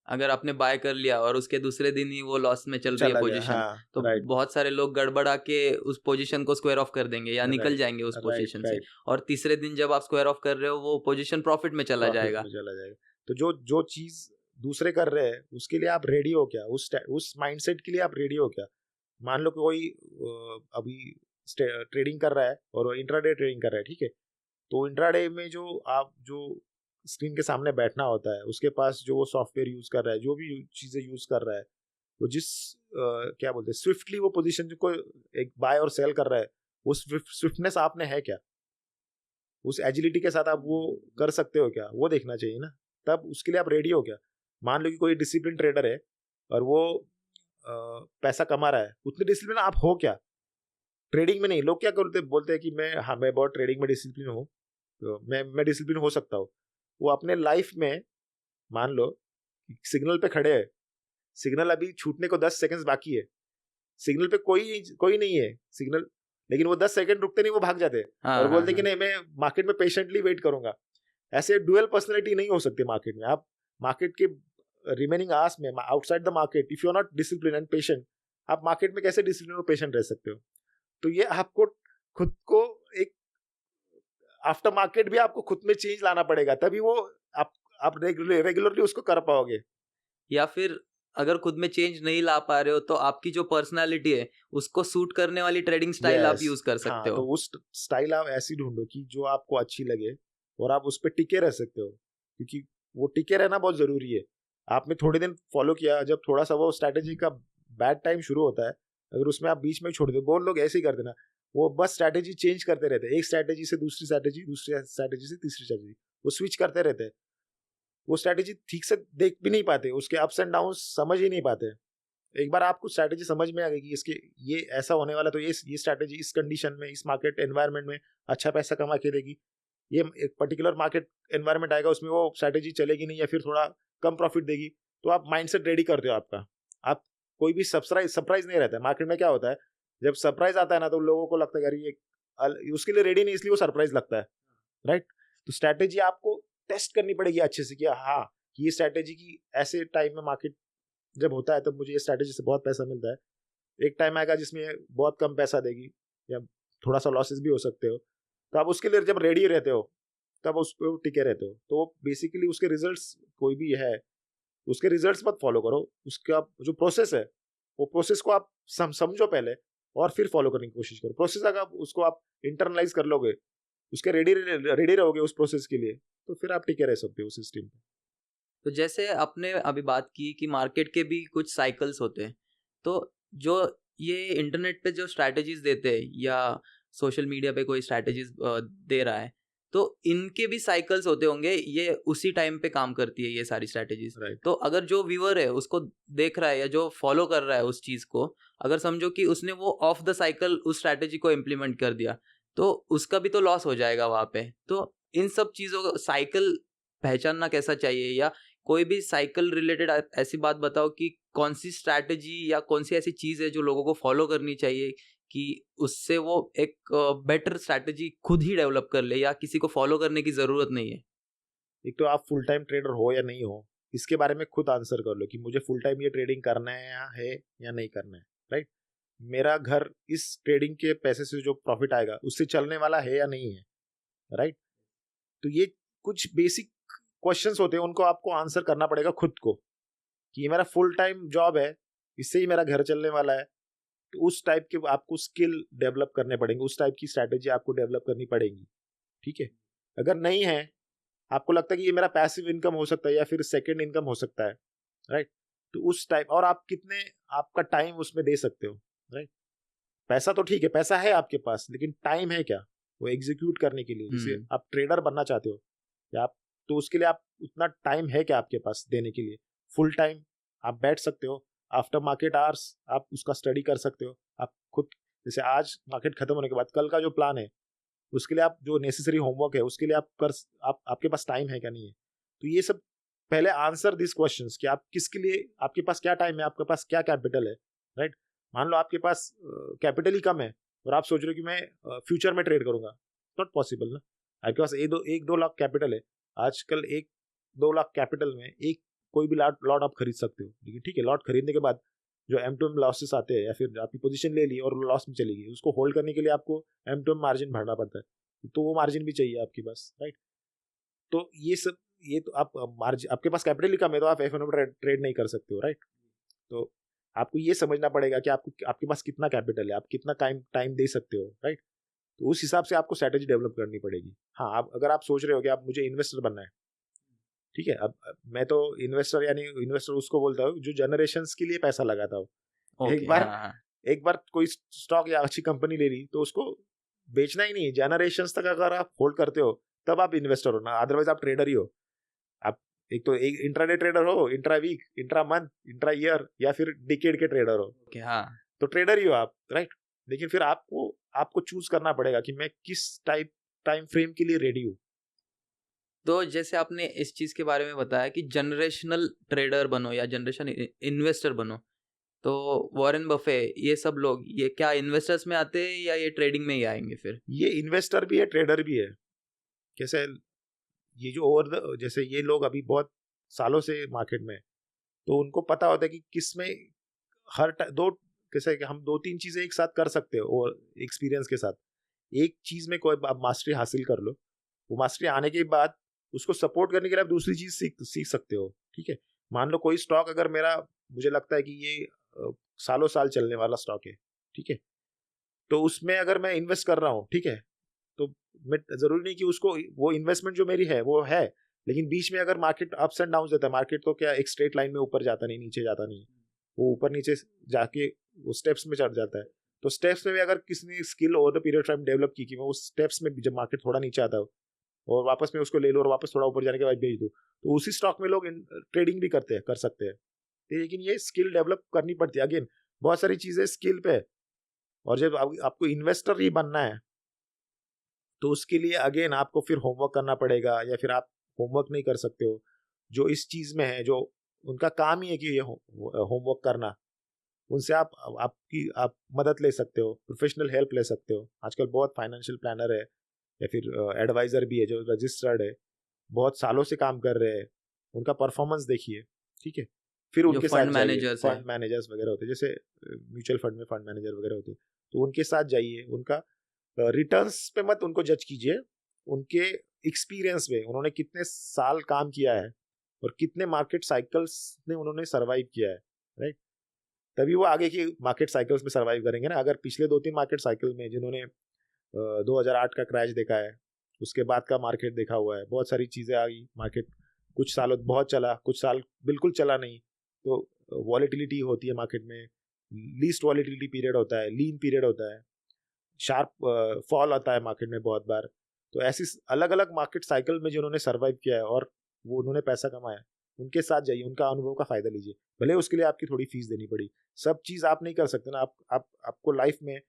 अगर आपने बाय कर लिया और उसके दूसरे दिन ही वो लॉस में चल रही है चला गया, पोजीशन, हाँ, तो राइट, बहुत सारे लोग गड़बड़ा के उस पोजीशन को स्क्वायर ऑफ कर देंगे या निकल राइट, जाएंगे उस राइट, पोजीशन से, राइट, और तीसरे दिन जब आप स्क्वायर ऑफ कर रहे हो वो पोजीशन प्रॉफिट में चला प्रॉफिट जाएगा। में चला जाएगा। तो जो जो चीज दूसरे कर रहे हैं उसके लिए आप रेडी हो क्या? उस माइंडसेट के लिए आप रेडी हो क्या? मान लो कि कोई अभी ट्रेडिंग कर रहा है और इंट्राडे ट्रेडिंग कर रहा है, ठीक है, तो इंट्राडे में जो स्क्रीन के सामने बैठना होता है, उसके पास जो वो सॉफ्टवेयर यूज कर रहा है, जो भी चीजें यूज कर रहा है, वो जिस क्या बोलते हैं, स्विफ्टली वो पोजीशन को एक बाय और सेल कर रहा है, वो स्विफ्टनेस आप में है क्या? उस एजिलिटी के साथ आप वो कर सकते हो क्या? वो देखना चाहिए ना। तब उसके लिए आप रेडी हो क्या? मान लो कि कोई डिसिप्लिन ट्रेडर है और वो पैसा कमा रहा है, उतने डिसिप्लिन आप हो क्या? ट्रेडिंग में नहीं। लोग क्या करते बोलते हैं कि मैं बहुत ट्रेडिंग में डिसिप्लिन हूँ, तो मैं डिसिप्लिन हो सकता हूँ। वो अपने लाइफ में, मान लो सिग्नल पे खड़े हैं, सिग्नल अभी छूटने को 10 सेकंड्स बाकी है, सिग्नल पे कोई नहीं है सिग्नल, लेकिन वो 10 सेकंड रुकते नहीं, वो भाग जाते हैं और हाँ हाँ बोलते कि हाँ। नहीं, मैं मार्केट में पेशेंटली वेट करूंगा। ऐसे डुअल पर्सनैलिटी नहीं हो सकती मार्केट में। आप मार्केट के रिमेनिंग आवर्स में, outside the market, if you are not discipline and patient, आप मार्केट में कैसे डिसिप्लिन और पेशेंट रह सकते हो? तो ये आपको खुद को एक आफ्टर मार्केट भी आपको खुद में चेंज लाना पड़ेगा, तभी वो आप रेगुलरली उसको कर पाओगे। या फिर अगर खुद में चेंज नहीं ला पा रहे हो तो आपकी जो पर्सनालिटी है उसको सूट करने वाली ट्रेडिंग स्टाइल आप यस, यूज कर हाँ, सकते तो हो। उस स्टाइल आप ऐसी ढूंढो कि जो आपको अच्छी लगे और आप उस पर टिके रह सकते हो, क्योंकि वो टिके रहना बहुत जरूरी है। आपने थोड़े दिन फॉलो किया, जब थोड़ा सा वो स्ट्रैटेजी का बैड टाइम शुरू होता है, अगर उसमें आप बीच में छोड़ दो, बहुत लोग ऐसे ही करते ना, वो बस स्ट्रैटेजी चेंज करते रहते हैं, एक स्ट्रैटेजी से दूसरी स्ट्रैटेजी, दूसरी स्ट्रैटेजी से तीसरी स्ट्रैटेजी, वो स्विच करते रहते हैं। वो स्ट्रैटेजी ठीक से देख भी नहीं पाते, उसके अप्स एंड डाउन समझ ही नहीं पाते। एक बार आपको स्ट्रैटेजी समझ में आ गई कि इसके ये ऐसा होने वाला, तो ये स्ट्रैटेजी इस कंडीशन में, इस मार्केट एनवायरनमेंट में अच्छा पैसा कमा के देगी, ये एक पर्टिकुलर मार्केट एनवायरनमेंट आएगा उसमें वो स्ट्रैटेजी चलेगी नहीं या फिर थोड़ा कम प्रॉफिट देगी, तो आप माइंडसेट रेडी करते हो आपका। आप कोई भी सरप्राइज नहीं रहता है मार्केट में। क्या होता है, जब सरप्राइज आता है ना, तो लोगों को लगता है यार ये उसके लिए रेडी नहीं, इसलिए वो सरप्राइज लगता है, राइट। तो स्ट्रैटेजी आपको टेस्ट करनी पड़ेगी अच्छे से कि हाँ, ये स्ट्रैटेजी की ऐसे टाइम में मार्केट जब होता है तब मुझे ये स्ट्रैटेजी से बहुत पैसा मिलता है, एक टाइम आएगा जिसमें बहुत कम पैसा देगी या थोड़ा सा लॉसेस भी हो सकते हो, तो आप उसके लिए जब रेडी रहते हो तब उस पर टिके रहते हो। तो वो बेसिकली उसके रिजल्ट्स, कोई भी है उसके रिजल्ट्स मत फॉलो करो, उसका जो प्रोसेस है वो प्रोसेस को आप समझो पहले और फिर फॉलो करने की कोशिश करो। प्रोसेस अगर उसको आप इंटरनलाइज कर लोगे, उसके रेडी रेडी रहोगे उस प्रोसेस के लिए, तो फिर आप टिके रह सकते हो उस सिस्टम पे। तो जैसे आपने अभी बात की कि मार्केट के भी कुछ साइकिल्स होते हैं, तो जो ये इंटरनेट पे जो स्ट्रैटेजीज देते हैं या सोशल मीडिया पे कोई स्ट्रैटेजीज दे रहा है, तो इनके भी साइकिल्स होते होंगे, ये उसी टाइम पे काम करती है ये सारी स्ट्रैटेजीज। राइट। तो अगर जो व्यूअर है उसको देख रहा है या जो फॉलो कर रहा है उस चीज को, अगर समझो कि उसने वो ऑफ द साइकिल उस स्ट्रैटेजी को इम्प्लीमेंट कर दिया, तो उसका भी तो लॉस हो जाएगा वहां पे। तो इन सब चीजों का साइकिल पहचानना कैसा चाहिए, या कोई भी साइकिल रिलेटेड ऐसी बात बताओ कि कौन सी स्ट्रैटेजी या कौन सी ऐसी चीज है जो लोगों को फॉलो करनी चाहिए कि उससे वो एक बेटर स्ट्रैटेजी खुद ही डेवलप कर ले या किसी को फॉलो करने की जरूरत नहीं है। एक तो आप फुल टाइम ट्रेडर हो या नहीं हो, इसके बारे में खुद आंसर कर लो कि मुझे फुल टाइम ये ट्रेडिंग करना है या नहीं करना है, राइट। मेरा घर इस ट्रेडिंग के पैसे से जो प्रॉफिट आएगा उससे चलने वाला है या नहीं है, राइट। तो ये कुछ बेसिक क्वेश्चंस होते हैं, उनको आपको आंसर करना पड़ेगा खुद को कि ये मेरा फुल टाइम जॉब है, इससे ही मेरा घर चलने वाला है। तो उस टाइप के आपको स्किल डेवलप करने पड़ेंगे, उस टाइप की स्ट्रैटेजी आपको डेवलप करनी पड़ेगी, ठीक है। अगर नहीं है, आपको लगता है कि ये मेरा पैसिव इनकम हो सकता है या फिर सेकंड इनकम हो सकता है, राइट, तो उस टाइप, और आप कितने आपका टाइम उसमें दे सकते हो, राइट। पैसा तो ठीक है, पैसा है आपके पास, लेकिन टाइम है क्या वो एग्जीक्यूट करने के लिए? जैसे आप ट्रेडर बनना चाहते हो या आप, तो उसके लिए आप उतना टाइम है क्या आपके पास देने के लिए? फुल टाइम आप बैठ सकते हो, आफ्टर मार्केट आवर्स आप उसका स्टडी कर सकते हो, आप खुद, जैसे आज मार्केट खत्म होने के बाद कल का जो प्लान है उसके लिए आप जो नेसेसरी होमवर्क है उसके लिए आप आपके पास टाइम है क्या, नहीं है? तो ये सब पहले आंसर दिस क्वेश्चंस कि आप किसके लिए, आपके पास क्या टाइम है, आपके पास क्या कैपिटल है, राइट। मान लो आपके पास कैपिटल ही कम है और आप सोच रहे हो कि मैं फ्यूचर में ट्रेड करूंगा, नॉट पॉसिबल ना। आपके पास एक दो लाख कैपिटल है, आजकल 1-2 लाख कैपिटल में एक कोई भी लॉट आप खरीद सकते हो, लेकिन ठीक है, लॉट खरीदने के बाद जो एम टू एम लॉसेस आते हैं या फिर आपकी पोजीशन ले ली और लॉस में चली गई, उसको होल्ड करने के लिए आपको एम टू एम मार्जिन भरना पड़ता है, तो वो मार्जिन भी चाहिए आपके पास, राइट। तो ये सब, ये तो आप मार्जिन, आपके पास कैपिटल ही कम है तो आप एफ एन ट्रेड नहीं कर सकते हो, राइट। तो आपको ये समझना पड़ेगा कि आपको, आपके पास कितना कैपिटल है, आप कितना टाइम टाइम दे सकते हो, राइट। तो उस हिसाब से आपको स्ट्रैटेजी डेवलप करनी पड़ेगी। हाँ, आप अगर आप सोच रहे हो कि आप, मुझे इन्वेस्टर बनना है, ठीक है, अब मैं तो इन्वेस्टर, यानी इन्वेस्टर उसको बोलता हूँ जो जनरेशंस के लिए पैसा लगाता हो। ओके, एक बार, हाँ हाँ। एक बार कोई स्टॉक या अच्छी कंपनी ले ली तो उसको बेचना ही नहीं, जनरेशंस तक अगर आप होल्ड करते हो तब आप इन्वेस्टर हो ना, अदरवाइज आप ट्रेडर ही हो। आप एक तो एक इंट्राडे ट्रेडर हो, intra week, intra month, intra year, या फिर डिकेड के ट्रेडर हो, ओके, हाँ। तो ट्रेडर ही हो आप, राइट। लेकिन फिर आपको आपको चूज करना पड़ेगा कि मैं किस टाइम फ्रेम के लिए रेडी हूँ। तो जैसे आपने इस चीज के बारे में बताया कि जनरेशनल ट्रेडर बनो या जनरेशन इन्वेस्टर बनो, तो वॉरेन बफे ये सब लोग, ये क्या इन्वेस्टर्स में आते हैं या ये ट्रेडिंग में ही आएंगे फिर? ये इन्वेस्टर भी है, ट्रेडर भी है। कैसे, ये जो जैसे ये लोग अभी बहुत सालों से मार्केट में, तो उनको पता होता है कि किसमें दो, कैसे कि हम 2-3 चीजें एक साथ कर सकते हो, और एक्सपीरियंस के साथ एक चीज में कोई आप मास्टरी हासिल कर लो, वो मास्टरी आने के बाद उसको सपोर्ट करने के लिए आप दूसरी चीज सीख सकते हो, ठीक है। मान लो कोई स्टॉक अगर मेरा, मुझे लगता है कि ये सालों साल चलने वाला स्टॉक है, ठीक है, तो उसमें अगर मैं इन्वेस्ट कर रहा हूँ, ठीक है, तो मैं जरूरी नहीं कि उसको, वो इन्वेस्टमेंट जो मेरी है वो है, लेकिन बीच में अगर मार्केट अप्स एंड डाउन देता है, मार्केट तो क्या एक स्ट्रेट लाइन में ऊपर जाता नहीं, नीचे जाता नहीं, वो ऊपर नीचे जाके वो स्टेप्स में चढ़ जाता है। तो स्टेप्स में भी अगर किसी ने skill over the period time develop की कि मैं उस स्टेप्स में जब मार्केट थोड़ा नीचे आता है और वापस मैं उसको ले लूँ और वापस थोड़ा ऊपर जाने के बाद बेच दूँ, तो उसी स्टॉक में लोग ट्रेडिंग भी करते हैं, कर सकते हैं। लेकिन ये स्किल डेवलप करनी पड़ती है, अगेन बहुत सारी चीजें स्किल पे है। और जब आपको इन्वेस्टर ही बनना है तो उसके लिए अगेन आपको फिर होमवर्क करना पड़ेगा, या फिर आप होमवर्क नहीं कर सकते हो, जो इस चीज में है, जो उनका काम ही है कि ये होमवर्क करना, उनसे आप मदद ले सकते हो, प्रोफेशनल हेल्प ले सकते हो। आजकल बहुत फाइनेंशियल प्लानर है या फिर एडवाइजर भी है जो रजिस्टर्ड है, बहुत सालों से काम कर रहे हैं, उनका परफॉर्मेंस देखिए, ठीक है, फिर जो उनके साथ फंड जाइए। मैनेजर्स है, फंड मैनेजर्स वगैरह होते हैं, जैसे म्यूचुअल फंड में फंड मैनेजर वगैरह होते हैं, तो उनके साथ जाइए। उनका रिटर्न्स पे मत उनको जज कीजिए, उनके एक्सपीरियंस में उन्होंने कितने साल काम किया है और कितने मार्केट साइकिल्स में उन्होंने सरवाइव किया है, राइट, तभी वो आगे की मार्केट साइकिल्स में सरवाइव करेंगे ना। अगर पिछले 2-3 मार्केट साइकिल में जिन्होंने 2008 का क्रैश देखा है, उसके बाद का मार्केट देखा हुआ है, बहुत सारी चीज़ें आई, मार्केट कुछ सालों बहुत चला, कुछ साल बिल्कुल चला नहीं, तो वॉलेटिलिटी होती है मार्केट में, लीस्ट वॉलेटिलिटी पीरियड होता है, लीन पीरियड होता है, शार्प फॉल आता है मार्केट में बहुत बार। तो ऐसी अलग अलग मार्केट साइकिल में जिन्होंने सर्वाइव किया है और वो उन्होंने पैसा कमाया, उनके साथ जाइए, उनका अनुभव का फायदा लीजिए, भले उसके लिए आपकी थोड़ी फीस देनी पड़ी। सब चीज़ आप नहीं कर सकते ना, आपको लाइफ में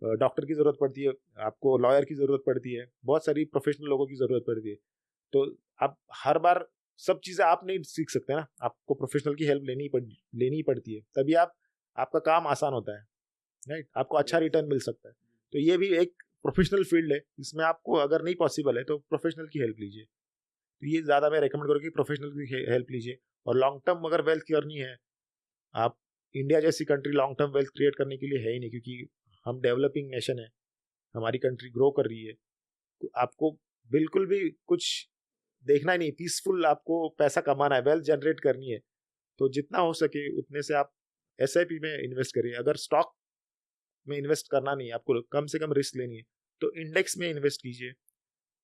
डॉक्टर की ज़रूरत पड़ती है, आपको लॉयर की ज़रूरत पड़ती है, बहुत सारी प्रोफेशनल लोगों की ज़रूरत पड़ती है। तो आप हर बार सब चीज़ें आप नहीं सीख सकते ना, आपको प्रोफेशनल की हेल्प लेनी ही पड़ती है, तभी आपका काम आसान होता है, राइट, आपको अच्छा रिटर्न मिल सकता है। तो ये भी एक प्रोफेशनल फील्ड है, इसमें आपको अगर नहीं पॉसिबल है तो प्रोफेशनल की हेल्प लीजिए। तो ये ज़्यादा मैं रेकमेंड करूँगा कि प्रोफेशनल की हेल्प लीजिए। और लॉन्ग टर्म अगर वेल्थ करनी है, आप, इंडिया जैसी country long term wealth create करने के लिए है ही नहीं, क्योंकि हम डेवलपिंग नेशन है, हमारी कंट्री ग्रो कर रही है। तो आपको बिल्कुल भी कुछ देखना ही नहीं, पीसफुल आपको पैसा कमाना है, वेल्थ जनरेट करनी है, तो जितना हो सके उतने से आप एसआईपी में इन्वेस्ट करिए। अगर स्टॉक में इन्वेस्ट करना नहीं है, आपको कम से कम रिस्क लेनी है, तो इंडेक्स में इन्वेस्ट कीजिए,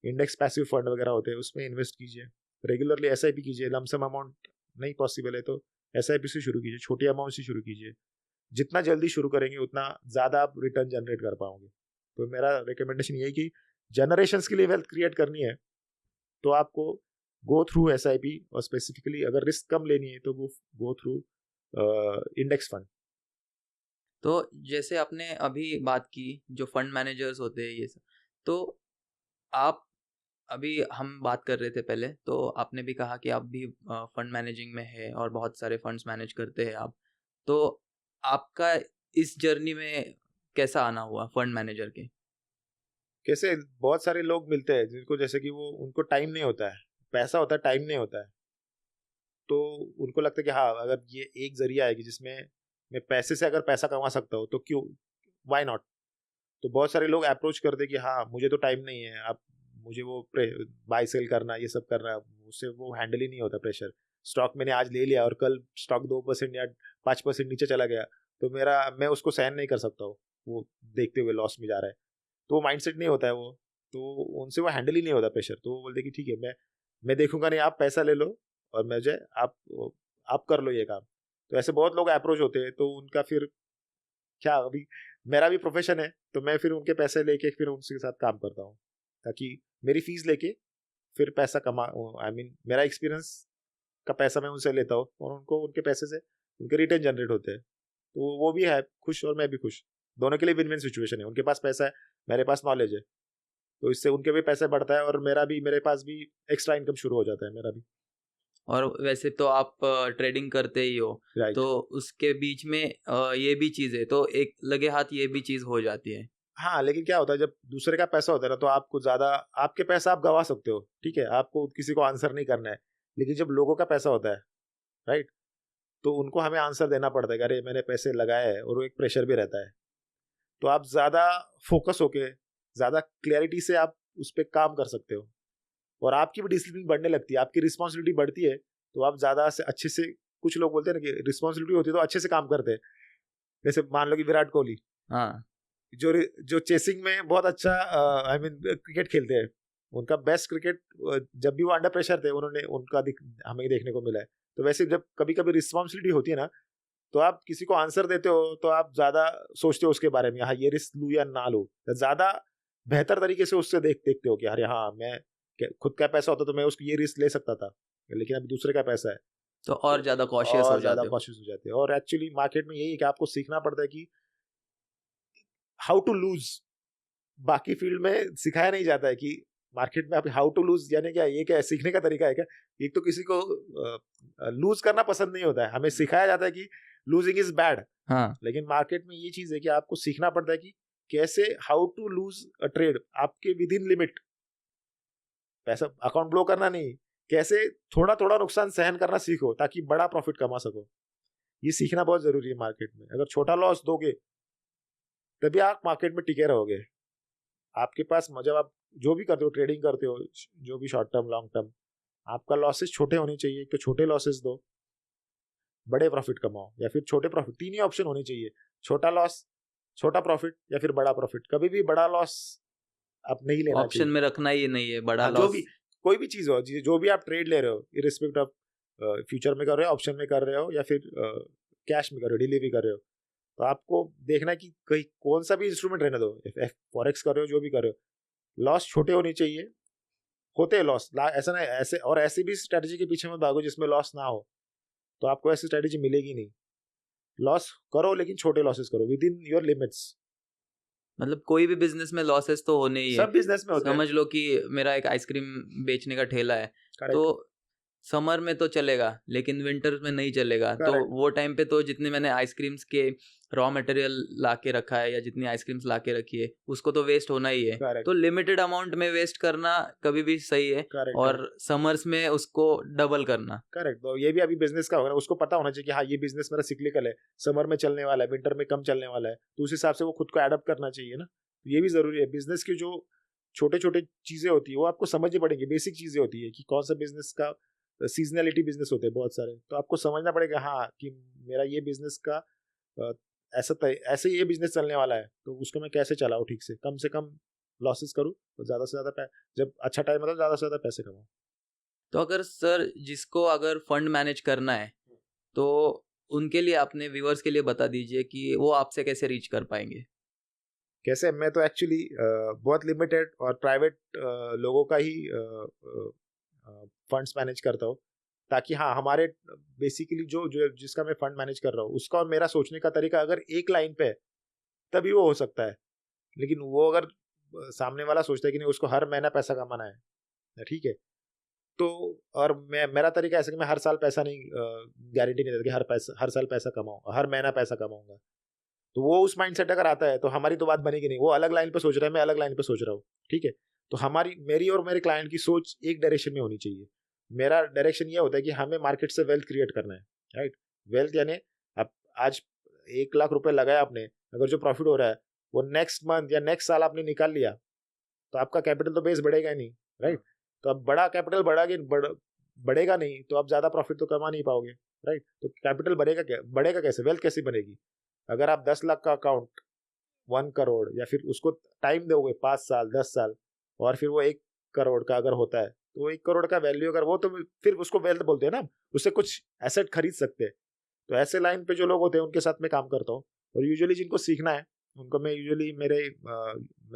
इंडेक्स पैसिव फंड वगैरह होते हैं उसमें इन्वेस्ट कीजिए, रेगुलरली एसआईपी कीजिए। लमसम अमाउंट नहीं पॉसिबल है तो एसआईपी से शुरू कीजिए, छोटी अमाउंट से शुरू कीजिए, जितना जल्दी शुरू करेंगे उतना ज़्यादा आप रिटर्न जनरेट कर पाओगे। तो मेरा रिकमेंडेशन ये है कि जनरेशंस के लिए वेल्थ क्रिएट करनी है तो आपको गो थ्रू एसआईपी, और स्पेसिफिकली अगर रिस्क कम लेनी है तो गो थ्रू इंडेक्स फंड। तो जैसे आपने अभी बात की जो फंड मैनेजर्स होते हैं ये सब, तो आप, अभी हम बात कर रहे थे पहले, तो आपने भी कहा कि आप भी फंड मैनेजिंग में है और बहुत सारे फंड्स मैनेज करते हैं आप, तो आपका इस जर्नी में कैसा आना हुआ फंड मैनेजर के? कैसे, बहुत सारे लोग मिलते हैं जिनको, जैसे कि वो, उनको टाइम नहीं होता है, पैसा होता है, टाइम नहीं होता है, तो उनको लगता है कि हाँ, अगर ये एक जरिया है कि जिसमें मैं पैसे से अगर पैसा कमा सकता हूँ तो क्यों, वाई नॉट। तो बहुत सारे लोग अप्रोच करते कि हाँ मुझे तो टाइम नहीं है, आप मुझे वो बाय सेल करना, ये सब करना, उससे वो हैंडल ही नहीं होता प्रेशर। स्टॉक मैंने आज ले लिया और कल स्टॉक 2% या 5% नीचे चला गया, तो मैं उसको सहन नहीं कर सकता हूँ, वो देखते हुए लॉस में जा रहा है, तो वो माइंडसेट नहीं होता है वो, तो उनसे वो हैंडल ही नहीं होता प्रेशर। तो वो बोलते कि ठीक है, मैं देखूंगा नहीं, आप पैसा ले लो और मुझे आप कर लो ये काम। तो ऐसे बहुत लोग अप्रोच होते हैं, तो उनका फिर क्या, अभी मेरा भी प्रोफेशन है, तो मैं फिर उनके पैसे लेके फिर उनके साथ काम करता हूँ, ताकि मेरी फीस लेके फिर पैसा कमा, आई मीन मेरा एक्सपीरियंस का पैसा मैं उनसे लेता हूँ और उनको उनके पैसे से उनके रिटर्न जनरेट होते हैं, तो वो भी है खुश और मैं भी खुश, दोनों के लिए विन विन सिचुएशन है। उनके पास पैसा है, मेरे पास नॉलेज है, तो इससे उनके भी पैसे बढ़ता है और मेरे पास भी एक्स्ट्रा इनकम शुरू हो जाता है मेरा भी। और वैसे तो आप ट्रेडिंग करते ही हो, राइट। तो उसके बीच में ये भी चीज़ है, तो एक लगे हाथ ये भी चीज़ हो जाती है। हाँ, लेकिन क्या होता है जब दूसरे का पैसा होता है ना, तो आपको ज्यादा, आपके पैसा आप गवा सकते हो, ठीक है, आपको किसी को आंसर नहीं करना है, लेकिन जब लोगों का पैसा होता है, राइट, तो उनको हमें आंसर देना पड़ता है कि अरे मैंने पैसे लगाए हैं, और वो एक प्रेशर भी रहता है। तो आप ज्यादा फोकस होके, ज्यादा क्लैरिटी से आप उस पर काम कर सकते हो, और आपकी भी डिसिप्लिन बढ़ने लगती है, आपकी रिस्पॉन्सिबिलिटी बढ़ती है तो आप ज़्यादा से अच्छे से, कुछ लोग बोलते हैं ना कि रिस्पॉन्सिबिलिटी होती है तो अच्छे से काम करते हैं। जैसे मान लो कि विराट कोहली, हाँ जो चेसिंग में बहुत अच्छा आई मीन क्रिकेट खेलते हैं, उनका बेस्ट क्रिकेट जब भी वो अंडर प्रेशर थे उन्होंने हमें देखने को मिला है। तो वैसे जब कभी कभी रिस्पॉन्सिबिलिटी होती है ना, तो आप किसी को आंसर देते हो तो आप ज्यादा सोचते हो उसके बारे में, हाँ ये रिस्क लूँ या ना लूँ, ज्यादा बेहतर तरीके से उससे देखते हो कि अरे हाँ, मैं खुद का पैसा होता तो मैं उसको ये रिस्क ले सकता था, लेकिन अभी दूसरे का पैसा है तो और ज्यादा तो कॉशियस हो और ज्यादा जाते हो। कॉशियस हो जाते हैं। और एक्चुअली मार्केट में यही है कि आपको सीखना पड़ता है कि हाउ टू लूज। बाकी फील्ड में सिखाया नहीं जाता है कि मार्केट में आप हाउ टू लूज, यानी क्या, ये क्या है, सीखने का तरीका है क्या? एक तो किसी को लूज करना पसंद नहीं होता है, हमें सिखाया जाता है कि लूजिंग इज बैड। हाँ लेकिन मार्केट में ये चीज है कि आपको सीखना पड़ता है कि कैसे, how to lose a trade आपके विद इन लिमिट। पैसा अकाउंट ब्लो करना नहीं, कैसे थोड़ा थोड़ा नुकसान सहन करना सीखो ताकि बड़ा प्रॉफिट कमा सको। ये सीखना बहुत जरूरी है मार्केट में। अगर छोटा लॉस दोगे तभी आप मार्केट में टिके रहोगे। आपके पास जब आप जो भी करते हो, ट्रेडिंग करते हो, जो भी शॉर्ट टर्म लॉन्ग टर्म, आपका लॉसेस छोटे होने चाहिए। तो छोटे लॉसेस दो, बड़े प्रॉफिट कमाओ, या फिर छोटे प्रॉफिट। तीन ही ऑप्शन होने चाहिए, छोटा लॉस, छोटा प्रॉफिट या फिर बड़ा प्रॉफिट। कभी भी बड़ा लॉस आप नहीं लेना ऑप्शन चाहिए। में रखना ही नहीं है बड़ा हाँ, जो लॉस। भी, कोई भी चीज हो, जो भी आप ट्रेड ले रहे हो, इरिस्पेक्ट ऑफ फ्यूचर में कर रहे हो, ऑप्शन में कर रहे हो, या फिर कैश में कर रहे हो, डिलीवरी कर रहे हो, तो आपको देखना है कि कहीं कौन सा भी इंस्ट्रूमेंट रहने दो, फॉरेक्स कर रहे हो, जो भी कर रहे हो, लॉस छोटे होने चाहिए। होते हैं लॉस, ऐसा ना, ऐसे और ऐसी भी स्ट्रेटजी के पीछे मत भागो जिसमें लॉस ना हो, तो आपको ऐसी स्ट्रेटजी मिलेगी नहीं। लॉस करो लेकिन छोटे लॉसेस करो विद इन योर लिमिट्स। मतलब कोई भी बिजनेस में लॉसेस तो होने ही है। सब बिजनेस में होते हैं। समझ लो कि मेरा एक आइसक्रीम बेचने का ठेला है, तो करेक्ट समर में तो चलेगा लेकिन विंटर में नहीं चलेगा। तो करेक्ट वो टाइम पे तो जितने मैंने आइसक्रीम्स के रॉ मटेरियल ला के रखा है या जितनी आइसक्रीम्स ला के रखी है उसको तो वेस्ट होना ही है। करेक्ट तो लिमिटेड अमाउंट में वेस्ट करना कभी भी सही है, करेक्ट और समर्स में उसको डबल करना। करेक्ट। तो ये भी अभी बिजनेस का होगा, उसको पता होना चाहिए कि हाँ ये बिजनेस मेरा सिक्लिकल है, समर में चलने वाला है, विंटर में कम चलने वाला है, तो उस हिसाब से वो खुद को एडप्ट करना चाहिए ना। तो ये भी जरूरी है। बिजनेस की जो छोटे छोटे चीजें होती है वो आपको समझनी पड़ेगी। बेसिक चीजें होती है कि कौन सा बिजनेस का, सीजनलिटी बिजनेस होते हैं बहुत सारे, तो आपको समझना पड़ेगा हाँ कि मेरा ये बिजनेस का अ, ऐसे ये बिजनेस चलने वाला है, तो उसको मैं कैसे चलाऊँ ठीक से कम लॉसेस करूँ, तो ज्यादा से ज्यादा जब अच्छा टाइम आता है ज्यादा से ज्यादा पैसे कमाऊँ। तो अगर सर जिसको अगर फंड मैनेज करना है तो उनके लिए अपने व्यूअर्स के लिए बता दीजिए कि वो आपसे कैसे रीच कर पाएंगे। कैसे, मैं तो एक्चुअली बहुत लिमिटेड और प्राइवेट लोगों का ही फंड्स मैनेज करता हूँ, ताकि हाँ हमारे बेसिकली जो जो जिसका मैं फंड मैनेज कर रहा हूँ उसका और मेरा सोचने का तरीका अगर एक लाइन पे है तभी वो हो सकता है। लेकिन वो अगर सामने वाला सोचता है कि नहीं उसको हर महीना पैसा कमाना है, ठीक है, तो और मेरा तरीका ऐसा कि मैं हर साल पैसा नहीं, गारंटी नहीं देता कि हर साल पैसा कमाऊंगा, हर महीना पैसा कमाऊंगा। तो वो उस माइंडसेट अगर आता है तो हमारी तो बात बनेगी नहीं। वो अलग लाइन पे सोच रहा है, मैं अलग लाइन पे सोच रहा हूँ, ठीक है। तो मेरी और मेरे क्लाइंट की सोच एक डायरेक्शन में होनी चाहिए। मेरा डायरेक्शन ये होता है कि हमें मार्केट से वेल्थ क्रिएट करना है, राइट। वेल्थ यानी आप आज 1 लाख रुपए लगाया आपने, अगर जो प्रॉफिट हो रहा है वो नेक्स्ट मंथ या नेक्स्ट साल आपने निकाल लिया, तो आपका कैपिटल तो बेस बढ़ेगा ही नहीं, राइट। तो अब बड़ा कैपिटल बढ़ेगा नहीं तो आप ज्यादा प्रॉफिट तो कमा नहीं पाओगे, राइट। तो कैपिटल बढ़ेगा कैसे, वेल्थ कैसे बनेगी? अगर आप 10 लाख का अकाउंट 1 करोड़, या फिर उसको टाइम दोगे 5 साल 10 साल, और फिर वो 1 करोड़ का अगर होता है, तो वो 1 करोड़ का वैल्यू अगर वो, तो फिर उसको वेल्थ बोलते हैं ना, उससे कुछ एसेट खरीद सकते हैं। तो ऐसे लाइन पे जो लोग होते हैं उनके साथ मैं काम करता हूँ। और यूजुअली जिनको सीखना है उनको मैं यूजुअली मैं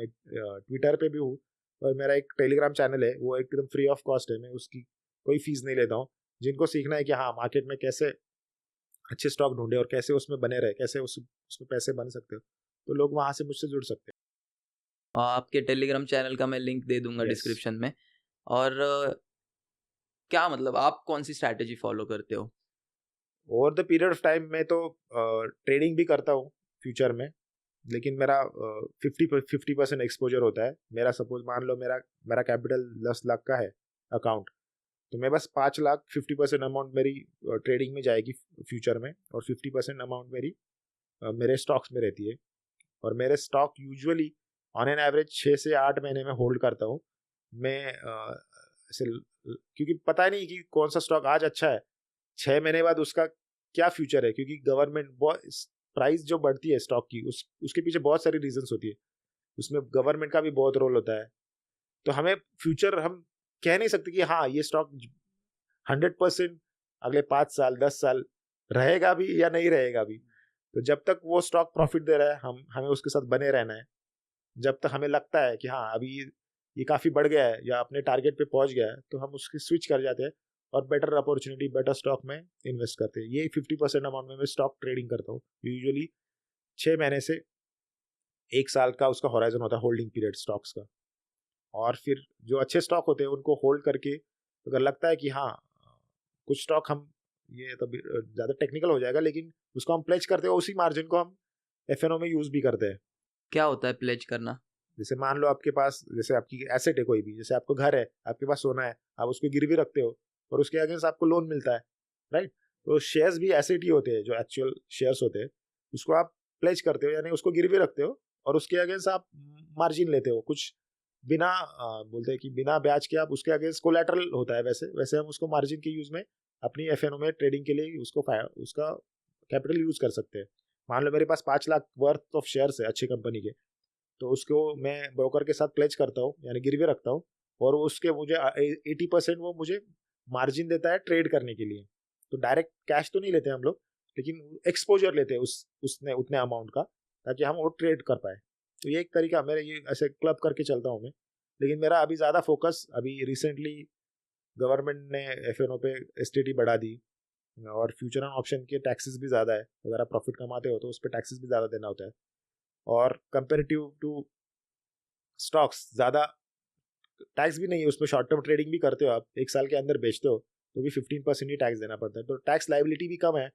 ट्विटर पे भी हूँ, और मेरा एक टेलीग्राम चैनल है, वो एकदम फ्री ऑफ कॉस्ट है, मैं उसकी कोई फीस नहीं लेता हूँ। जिनको सीखना है कि हाँ मार्केट में कैसे अच्छे स्टॉक ढूंढे और कैसे उसमें बने रहे, कैसे उसमें पैसे बन सकते हो, तो लोग वहां से मुझसे जुड़ सकते आपके टेलीग्राम चैनल का मैं लिंक दे दूंगा हैं। यस। डिस्क्रिप्शन में। और क्या मतलब आप कौन सी स्ट्रैटेजी फॉलो करते हो? Over the period of time मैं तो ट्रेडिंग भी करता हूँ फ्यूचर में, लेकिन मेरा 50% एक्सपोजर होता है मेरा। सपोज मान लो मेरा मेरा कैपिटल 10 लाख का है अकाउंट, तो मैं बस 5 लाख 50% अमाउंट मेरी ट्रेडिंग में जाएगी फ्यूचर में, और 50% अमाउंट मेरी मेरे स्टॉक्स में रहती है। और मेरे stock usually on an average 6 से 8 महीने में होल्ड करता हूँ मैं। ऐसे क्योंकि पता नहीं कि कौन सा स्टॉक आज अच्छा है, 6 महीने बाद उसका क्या फ्यूचर है, क्योंकि गवर्नमेंट प्राइस जो बढ़ती है स्टॉक की उसके पीछे बहुत सारी रीजंस होती है, उसमें गवर्नमेंट का भी बहुत रोल होता है। तो हमें फ्यूचर हम कह नहीं सकते कि हाँ ये स्टॉक 100% अगले 5 साल 10 साल रहेगा भी या नहीं रहेगा भी। तो जब तक वो स्टॉक प्रॉफिट दे रहा है हमें उसके साथ बने रहना है। जब तक हमें लगता है कि हाँ अभी ये काफ़ी बढ़ गया है या अपने टारगेट पे पहुंच गया है, तो हम उसकी स्विच कर जाते हैं और बेटर अपॉर्चुनिटी बेटर स्टॉक में इन्वेस्ट करते हैं। ये 50% अमाउंट में मैं स्टॉक ट्रेडिंग करता हूँ। यूजुअली 6 महीने से 1 साल का उसका होराइजन होता है होल्डिंग पीरियड स्टॉक्स का। और फिर जो अच्छे स्टॉक होते हैं उनको होल्ड करके अगर लगता है कि हाँ कुछ स्टॉक हम, ये तो ज़्यादा टेक्निकल हो जाएगा, लेकिन उसको हम प्लेज करते हैं, उसी मार्जिन को हम एफएनओ में यूज़ भी करते हैं। क्या होता है प्लेज करना? जैसे मान लो आपके पास, जैसे आपकी एसेट है कोई भी, जैसे आपको घर है, आपके पास सोना है, आप उसको गिरवी रखते हो और उसके अगेंस्ट आपको लोन मिलता है, राइट? तो शेयर्स भी एसेट ही होते हैं, जो एक्चुअल शेयर्स होते हैं उसको आप प्लेज करते हो, यानी उसको गिरवी रखते हो और उसके अगेंस्ट आप मार्जिन लेते हो कुछ बिना बोलते हैं कि बिना ब्याज के, आप उसके अगेंस्ट कोलैटरल होता है, वैसे वैसे हम उसको मार्जिन के यूज में अपनी एफएनओ में ट्रेडिंग के लिए उसका कैपिटल यूज कर सकते हैं। मान लो मेरे पास 5 लाख वर्थ ऑफ शेयर्स है अच्छी कंपनी के, तो उसको मैं ब्रोकर के साथ प्लेज करता हूँ यानी गिरवी रखता हूँ, और उसके मुझे 80% वो मुझे मार्जिन देता है ट्रेड करने के लिए। तो डायरेक्ट कैश तो नहीं लेते हम लोग, लेकिन एक्सपोजर लेते हैं उसने उतने अमाउंट का, ताकि हम वो ट्रेड कर पाए। तो ये एक तरीका, मेरे ये ऐसे क्लब करके चलता हूँ मैं। लेकिन मेरा अभी ज़्यादा फोकस, अभी रिसेंटली गवर्नमेंट ने एफएनओ पे एसटीटी बढ़ा दी और फ्यूचर एंड ऑप्शन के टैक्सेस भी ज़्यादा है, अगर आप प्रॉफिट कमाते हो तो उस पर टैक्सेस भी ज़्यादा देना होता है। और कंपेरेटिव टू स्टॉक्स ज़्यादा टैक्स भी नहीं है उसमें। शॉर्ट टर्म ट्रेडिंग भी करते हो आप, 1 साल के अंदर बेचते हो तो भी 15% ही टैक्स देना पड़ता है, तो टैक्स लाइबिलिटी भी कम है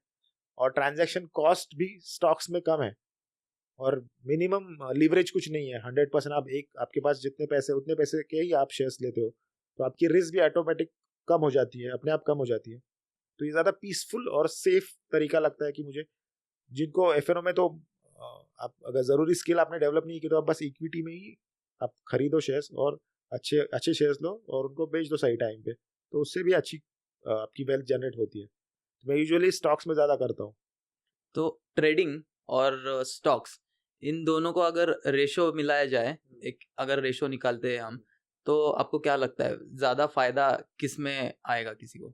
और ट्रांजैक्शन कॉस्ट भी स्टॉक्स में कम है, और मिनिमम लीवरेज कुछ नहीं है। 100% आप आपके पास जितने पैसे उतने पैसे के ही आप शेयर्स लेते हो, तो आपकी रिस्क भी ऑटोमेटिक कम हो जाती है, अपने आप कम हो जाती है। तो ये ज़्यादा पीसफुल और सेफ तरीका लगता है कि मुझे, जिनको एफएनओ में तो आप अगर ज़रूरी स्किल आपने डेवलप नहीं की तो आप बस इक्विटी में ही आप खरीदो शेयर्स और अच्छे अच्छे शेयर्स लो और उनको बेच दो सही टाइम पे, तो उससे भी अच्छी आपकी वेल्थ जनरेट होती है। तो मैं यूजुअली स्टॉक्स में ज़्यादा करता हूँ। तो ट्रेडिंग और स्टॉक्स, इन दोनों को अगर रेशो मिलाया जाए, एक अगर रेशो निकालते हैं हम, तो आपको क्या लगता है ज़्यादा फायदा किस में आएगा किसी को?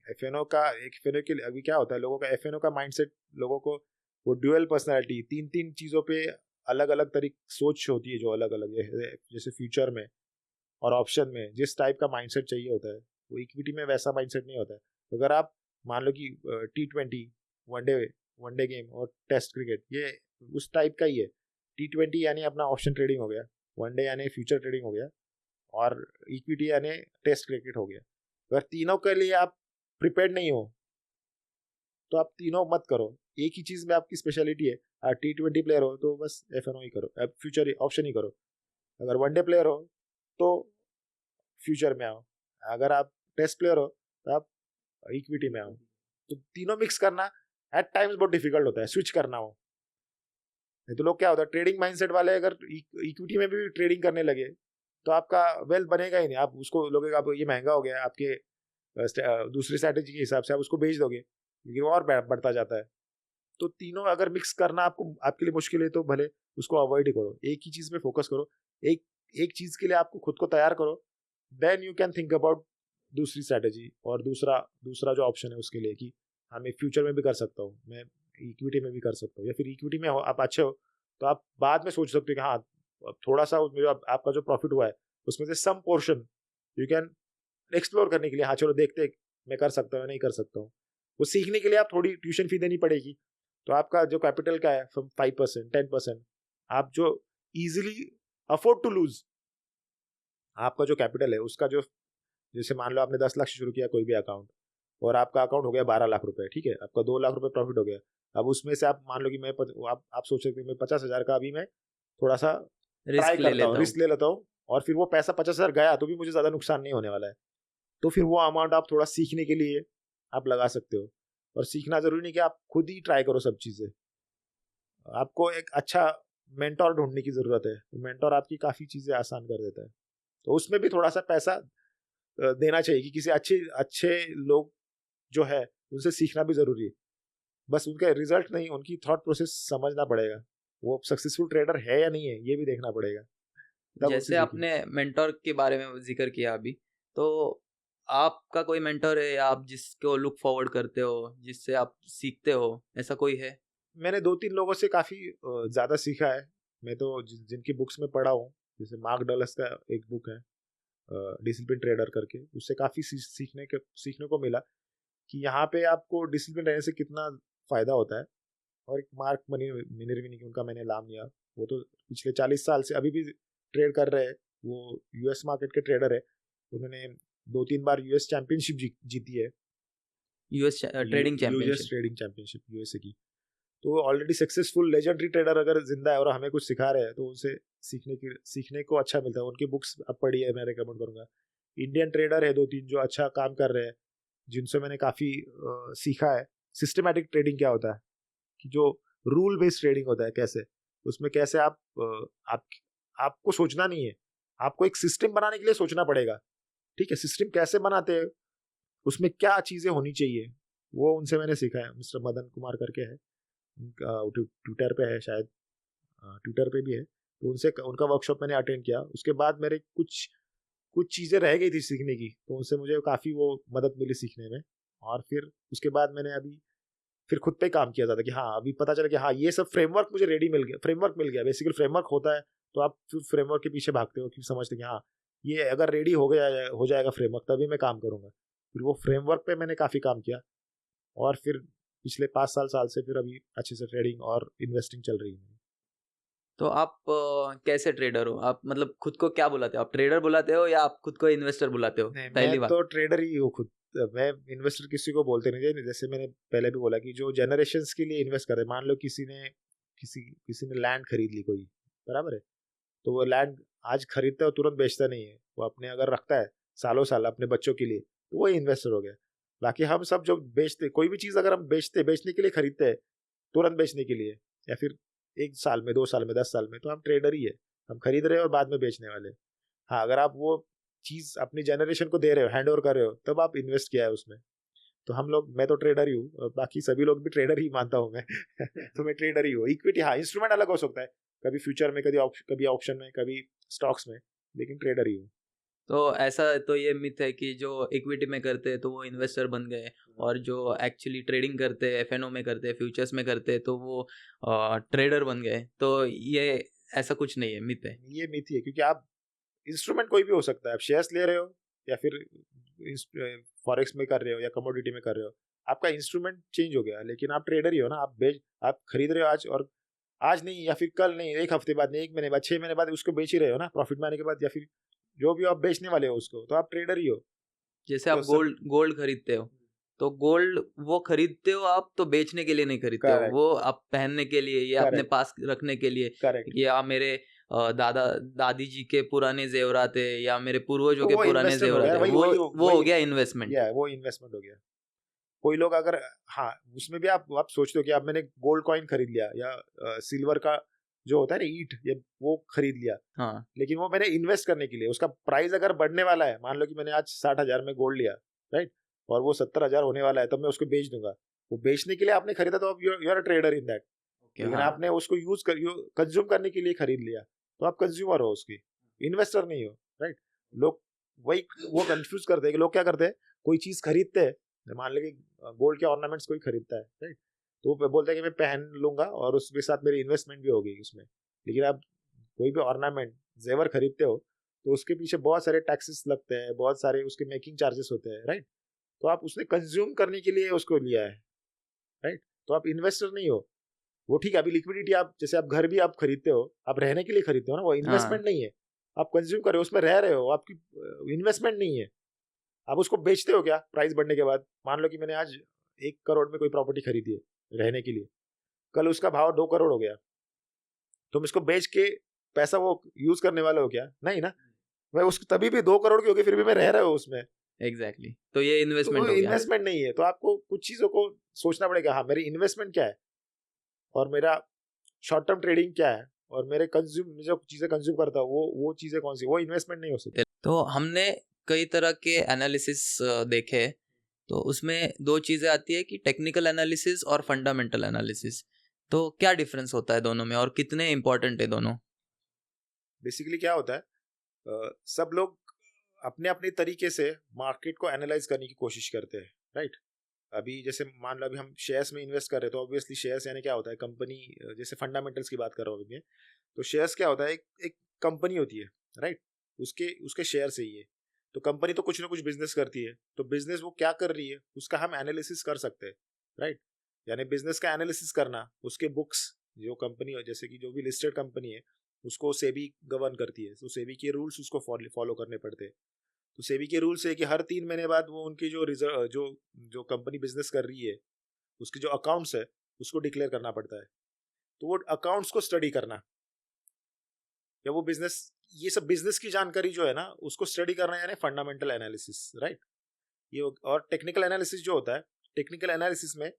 एफएनओ के लिए अभी क्या होता है, लोगों का एफएनओ का माइंडसेट, लोगों को वो ड्यूअल पर्सनालिटी, तीन तीन चीज़ों पे अलग अलग तरीके सोच होती है, जो अलग अलग है। जैसे फ्यूचर में और ऑप्शन में जिस टाइप का माइंडसेट चाहिए होता है, वो इक्विटी में वैसा माइंडसेट नहीं होता है। तो अगर आप मान लो कि T20 वनडे वनडे गेम और टेस्ट क्रिकेट, ये उस टाइप का ही है। T20 यानी अपना ऑप्शन ट्रेडिंग हो गया, वनडे यानी फ्यूचर ट्रेडिंग हो गया, और इक्विटी यानी टेस्ट क्रिकेट हो गया। अगर तीनों के लिए आप प्रिपेयर्ड नहीं हो तो आप तीनों मत करो, एक ही चीज़ में आपकी स्पेशलिटी है। आप T20 प्लेयर हो तो बस एफएनओ ही करो, अब फ्यूचर ऑप्शन ही करो। अगर वनडे प्लेयर हो तो फ्यूचर में आओ, अगर आप टेस्ट प्लेयर हो तो आप इक्विटी में आओ। तो तीनों मिक्स करना एट टाइम्स बहुत डिफिकल्ट होता है, स्विच करना हो। नहीं तो लोग क्या होता है, ट्रेडिंग माइंडसेट वाले अगर इक्विटी में भी ट्रेडिंग करने लगे तो आपका वेल्थ बनेगा ही नहीं। आप उसको लोगे, आप ये महंगा हो गया, आपके दूसरी स्ट्रैटेजी के हिसाब से आप उसको बेच दोगे, लेकिन वो और बढ़ता जाता है। तो तीनों अगर मिक्स करना आपको आपके लिए मुश्किल है तो भले उसको अवॉइड ही करो, एक ही चीज़ में फोकस करो। एक एक चीज़ के लिए आपको खुद को तैयार करो, then you can think about दूसरी स्ट्रैटेजी और दूसरा दूसरा जो ऑप्शन है उसके लिए, कि हाँ मैं फ्यूचर में भी कर सकता हूँ, मैं इक्विटी में भी कर सकता हूँ, या फिर इक्विटी में हो आप अच्छे हो तो आप बाद में सोच सकते हो कि हाँ थोड़ा सा आपका जो प्रॉफिट हुआ है उसमें से some portion you can explore करने के लिए, हाँ चलो देखते मैं कर सकता हूँ नहीं कर सकता हूँ। वो सीखने के लिए आप थोड़ी ट्यूशन फी देनी पड़ेगी। तो आपका जो कैपिटल का है 5% 10%, आप जो इजीली अफोर्ड टू लूज, आपका जो कैपिटल है उसका जो, जैसे मान लो आपने 10 लाख से शुरू किया कोई भी अकाउंट और आपका अकाउंट हो गया 12 लाख रुपए, ठीक है, आपका 2 लाख रुपए प्रॉफिट हो गया। अब उसमें से आप मान लो कि आप सोच सकते हैं मैं 50,000 का अभी मैं थोड़ा सा ट्राई रिस्क ले करता हूँ, लेता हूँ। रिस्क ले लेता हूँ, और फिर वो पैसा 50,000 गया तो भी मुझे ज़्यादा नुकसान नहीं होने वाला है। तो फिर वो अमाउंट आप थोड़ा सीखने के लिए आप लगा सकते हो। और सीखना जरूरी नहीं कि आप खुद ही ट्राई करो सब चीज़ें, आपको एक अच्छा मेंटोर ढूंढने की ज़रूरत है। मेंटोर आपकी काफ़ी चीज़ें आसान कर देता है, तो उसमें भी थोड़ा सा पैसा देना चाहिए कि किसी अच्छे अच्छे लोग जो है उनसे सीखना भी जरूरी है। बस उनका रिजल्ट नहीं, उनकी थॉट प्रोसेस समझना पड़ेगा, वो सक्सेसफुल ट्रेडर है या नहीं है ये भी देखना पड़ेगा, तब उनसे जैसे सीखिए। आपने मेंटोर के बारे में जिक्र किया अभी, तो आपका कोई मेंटोर है या आप जिसको लुक फॉरवर्ड करते हो, जिससे आप सीखते हो, ऐसा कोई है? मैंने 2-3 लोगों से काफ़ी ज़्यादा सीखा है। मैं तो जिनकी बुक्स में पढ़ा हूँ, जैसे मार्क डगलस का एक बुक है डिसिप्लिन ट्रेडर करके, उससे काफ़ी सीखने को मिला कि यहाँ पे आपको डिसिप्लिन रहने से कितना फ़ायदा होता है। और एक मार्क मिनर्विनी, उनका मैंने नाम लिया, वो तो पिछले 40 साल से अभी भी ट्रेड कर रहे हैं। वो यूएस मार्केट के ट्रेडर है, उन्होंने 2-3 बार यूएस चैंपियनशिप जीती है, US trading US championship. Trading championship USA की। तो ऑलरेडी सक्सेसफुल लेजेंडरी ट्रेडर अगर जिंदा है और हमें कुछ सिखा रहे हैं तो उनसे सीखने को अच्छा मिलता है। उनकी बुक्स अब पढ़ी है, मैं रिकमेंड करूंगा। इंडियन ट्रेडर है 2-3 जो अच्छा काम कर रहे हैं, जिनसे मैंने काफ़ी सीखा है सिस्टमैटिक ट्रेडिंग क्या होता है, कि जो रूल बेस्ड ट्रेडिंग होता है कैसे, उसमें कैसे आप आपको सोचना नहीं है, आपको एक सिस्टम बनाने के लिए सोचना पड़ेगा। ठीक है, सिस्टम कैसे बनाते हैं, उसमें क्या चीज़ें होनी चाहिए, वो उनसे मैंने सीखा है। मिस्टर मदन कुमार करके है, उनका ट्विटर पे है शायद, ट्विटर पे भी है। तो उनसे उनका वर्कशॉप मैंने अटेंड किया। उसके बाद मेरे कुछ कुछ चीज़ें रह गई थी सीखने की, तो उनसे मुझे काफ़ी वो मदद मिली सीखने में। और फिर उसके बाद मैंने अभी फिर खुद पे काम किया जाता कि हाँ, अभी पता चला कि हाँ, ये सब फ्रेमवर्क मुझे रेडी मिल गया, फ्रेमवर्क मिल गया। बेसिकली फ्रेमवर्क होता है तो आप फिर फ्रेमवर्क के पीछे भागते हो कि समझते कि हाँ, ये अगर रेडी हो जाएगा फ्रेमवर्क तभी मैं काम करूँगा। फिर वो फ्रेमवर्क पे मैंने काफ़ी काम किया, और फिर पिछले 5 साल से फिर अभी अच्छे से ट्रेडिंग और इन्वेस्टिंग चल रही है। तो आप कैसे ट्रेडर हो? आप मतलब खुद को क्या बुलाते हो? आप ट्रेडर बुलाते हो या आप खुद को इन्वेस्टर बुलाते हो? नहीं, मैं पहली बात। तो ट्रेडर ही हूँ खुद। मैं इन्वेस्टर किसी को बोलते नहीं थे। जैसे मैंने पहले भी बोला कि जो जनरेशंस के लिए इन्वेस्ट कर रहे हैं, मान लो किसी ने लैंड खरीद ली कोई, बराबर है, तो वो लैंड आज खरीदता है और तुरंत बेचता नहीं है, वो अपने अगर रखता है सालों साल अपने बच्चों के लिए, तो वो इन्वेस्टर हो गया। बाकी हम सब जो बेचते, कोई भी चीज़ अगर हम बेचने के लिए खरीदते हैं, तुरंत बेचने के लिए, या फिर 1 साल में, 2 साल में, 10 साल में, तो हम ट्रेडर ही है। हम खरीद रहे हैं और बाद में बेचने वाले। हाँ, अगर आप वो चीज अपनी जनरेशन को दे रहे हो, हैंड ओवर कर रहे हो, तब आप इन्वेस्ट किया है उसमें। तो मैं तो ट्रेडर ही हूँ, और बाकी सभी लोग भी ट्रेडर ही मानता हूँ मैं। तो मैं ट्रेडर ही हूँ। इक्विटी, हाँ, इंस्ट्रूमेंट अलग हो सकता है, कभी फ्यूचर में, कभी ऑप्शन में, कभी स्टॉक्स में, लेकिन ट्रेडर ही हूँ। तो ऐसा तो ये मिथ है कि जो इक्विटी में करते हैं तो वो इन्वेस्टर बन गए, और जो एक्चुअली ट्रेडिंग करते हैं, एफएनओ में करते हैं, फ्यूचर्स में करते हैं, तो वो ट्रेडर बन गए। तो ये ऐसा कुछ नहीं है, मिथ है। ये मिथ ही है, क्योंकि आप इंस्ट्रूमेंट कोई भी हो सकता है। आप शेयर्स ले रहे हो, या फिर फॉरेक्स में कर रहे हो, या कमोडिटी में कर रहे हो, आपका इंस्ट्रूमेंट चेंज हो गया, लेकिन आप ट्रेडर ही हो ना। आप खरीद रहे हो आज, और आज नहीं, या फिर कल नहीं, 1 हफ्ते बाद नहीं, 1 महीने बाद, 6 महीने बाद उसको बेच ही रहे हो ना, प्रॉफिट में आने के बाद, या फिर जो भी आप बेचने वाले हो उसको, तो आप ट्रेडर ही हो। जैसे तो आप सब गोल्ड खरीदते हो, तो गोल्ड वो खरीदते हो आप तो बेचने के लिए नहीं खरीदते हो, करेक्ट, वो आप पहनने के लिए या अपने करेक्ट, पास रखने के लिए, करेक्ट। या मेरे दादा दादी जी के पुराने जेवरात है या मेरे पूर्वजों तो के वो पुराने इन्वेस्टमेंट हो जेवरात गया, है, वही वो वही वो हो वही गया इन्वेस्टमेंट। या वो इन्वेस्टमेंट हो गया। कोई लोग अगर, हाँ, उसमें भी आप सोचते हो कि अब मैंने गोल्ड कॉइन खरीद लिया, या सिल्वर का जो होता है ना ईट, ये वो खरीद लिया, हाँ, लेकिन वो मैंने इन्वेस्ट करने के लिए, उसका प्राइस अगर बढ़ने वाला है, मान लो कि मैंने आज 60,000 में गोल्ड लिया, राइट, और वो 70,000 होने वाला है, तब मैं उसको बेच दूंगा। वो बेचने के लिए आपने खरीदा, तो आप you are a trader in that. Okay, लेकिन हाँ। आपने उसको कंज्यूम करने के लिए खरीद लिया, तो आप कंज्यूमर हो उसकी, इन्वेस्टर नहीं हो, राइट। लोग वही वो कंफ्यूज करते हैं कि लोग क्या करते हैं, कोई चीज खरीदते हैं, मान लो कि गोल्ड के ऑर्नामेंट्स कोई खरीदता है, राइट, तो वो बोलता है कि मैं पहन लूंगा और उसके साथ मेरी इन्वेस्टमेंट भी होगी उसमें। लेकिन आप कोई भी ऑर्नामेंट, जेवर खरीदते हो, तो उसके पीछे बहुत सारे टैक्सेस लगते हैं, बहुत सारे उसके मेकिंग चार्जेस होते हैं, राइट। तो आप उसने कंज्यूम करने के लिए उसको लिया है, राइट। तो आप इन्वेस्टर नहीं हो। वो ठीक है, अभी लिक्विडिटी, आप जैसे आप घर भी आप खरीदते हो, आप रहने के लिए खरीदते हो ना, वो हाँ, इन्वेस्टमेंट नहीं है। आप कंज्यूम कर रहे हो, उसमें रह रहे हो, आपकी इन्वेस्टमेंट नहीं है। आप उसको बेचते हो क्या प्राइस बढ़ने के बाद? मान लो कि मैंने आज 1 करोड़ में कोई प्रॉपर्टी खरीदी है रहने के लिए, कल उसका भाव 2 करोड़ हो गया, तुम इसको बेच के पैसा वो यूज करने वाले हो क्या? नहीं ना। मैं उसको तभी भी 2 करोड़ की होगी, फिर भी मैं रह रहा हूँ उसमें। एग्जैक्टली, तो ये तो वो इन्वेस्टमेंट हो गया। इन्वेस्टमेंट नहीं है। तो आपको कुछ चीजों को सोचना पड़ेगा, हाँ, मेरी इन्वेस्टमेंट क्या है, और मेरा शॉर्ट टर्म ट्रेडिंग क्या है, और मेरे जो चीजें कंज्यूम करता हूँ, वो चीजें कौन सी, वो इन्वेस्टमेंट नहीं हो सकती। तो हमने कई तरह के एनालिसिस देखे, तो उसमें दो चीज़ें आती है कि टेक्निकल एनालिसिस और फंडामेंटल एनालिसिस। तो क्या डिफरेंस होता है दोनों में और कितने इम्पोर्टेंट है दोनों? बेसिकली क्या होता है, सब लोग अपने अपने तरीके से मार्केट को एनालाइज करने की कोशिश करते हैं, राइट। अभी जैसे मान लो अभी हम शेयर्स में इन्वेस्ट कर रहे हैं, तो ऑब्वियसली शेयर्स यानी क्या होता है, कंपनी। जैसे फंडामेंटल्स की बात कर रहा हूँ अभी मैं, तो शेयर्स क्या होता है, एक कंपनी होती है, राइट। उसके उसके शेयर से ही है। तो कंपनी तो कुछ ना कुछ बिजनेस करती है, तो बिजनेस वो क्या कर रही है उसका हम एनालिसिस कर सकते हैं, राइट। यानी बिजनेस का एनालिसिस करना, उसके बुक्स, जो कंपनी है जैसे कि जो भी लिस्टेड कंपनी है उसको सेबी गवर्न करती है, तो सेबी के रूल्स उसको फॉलो करने पड़ते हैं। तो सेबी के रूल्स है कि हर 3 महीने बाद वो उनकी जो रिजर्व जो जो कंपनी बिजनेस कर रही है उसके जो अकाउंट्स है उसको डिक्लेयर करना पड़ता है। तो वो अकाउंट्स को स्टडी करना, या वो बिजनेस, ये सब बिजनेस की जानकारी जो है ना उसको स्टडी करना, यानी फंडामेंटल एनालिसिस, राइट। और टेक्निकल एनालिसिस जो होता है, टेक्निकल एनालिसिस में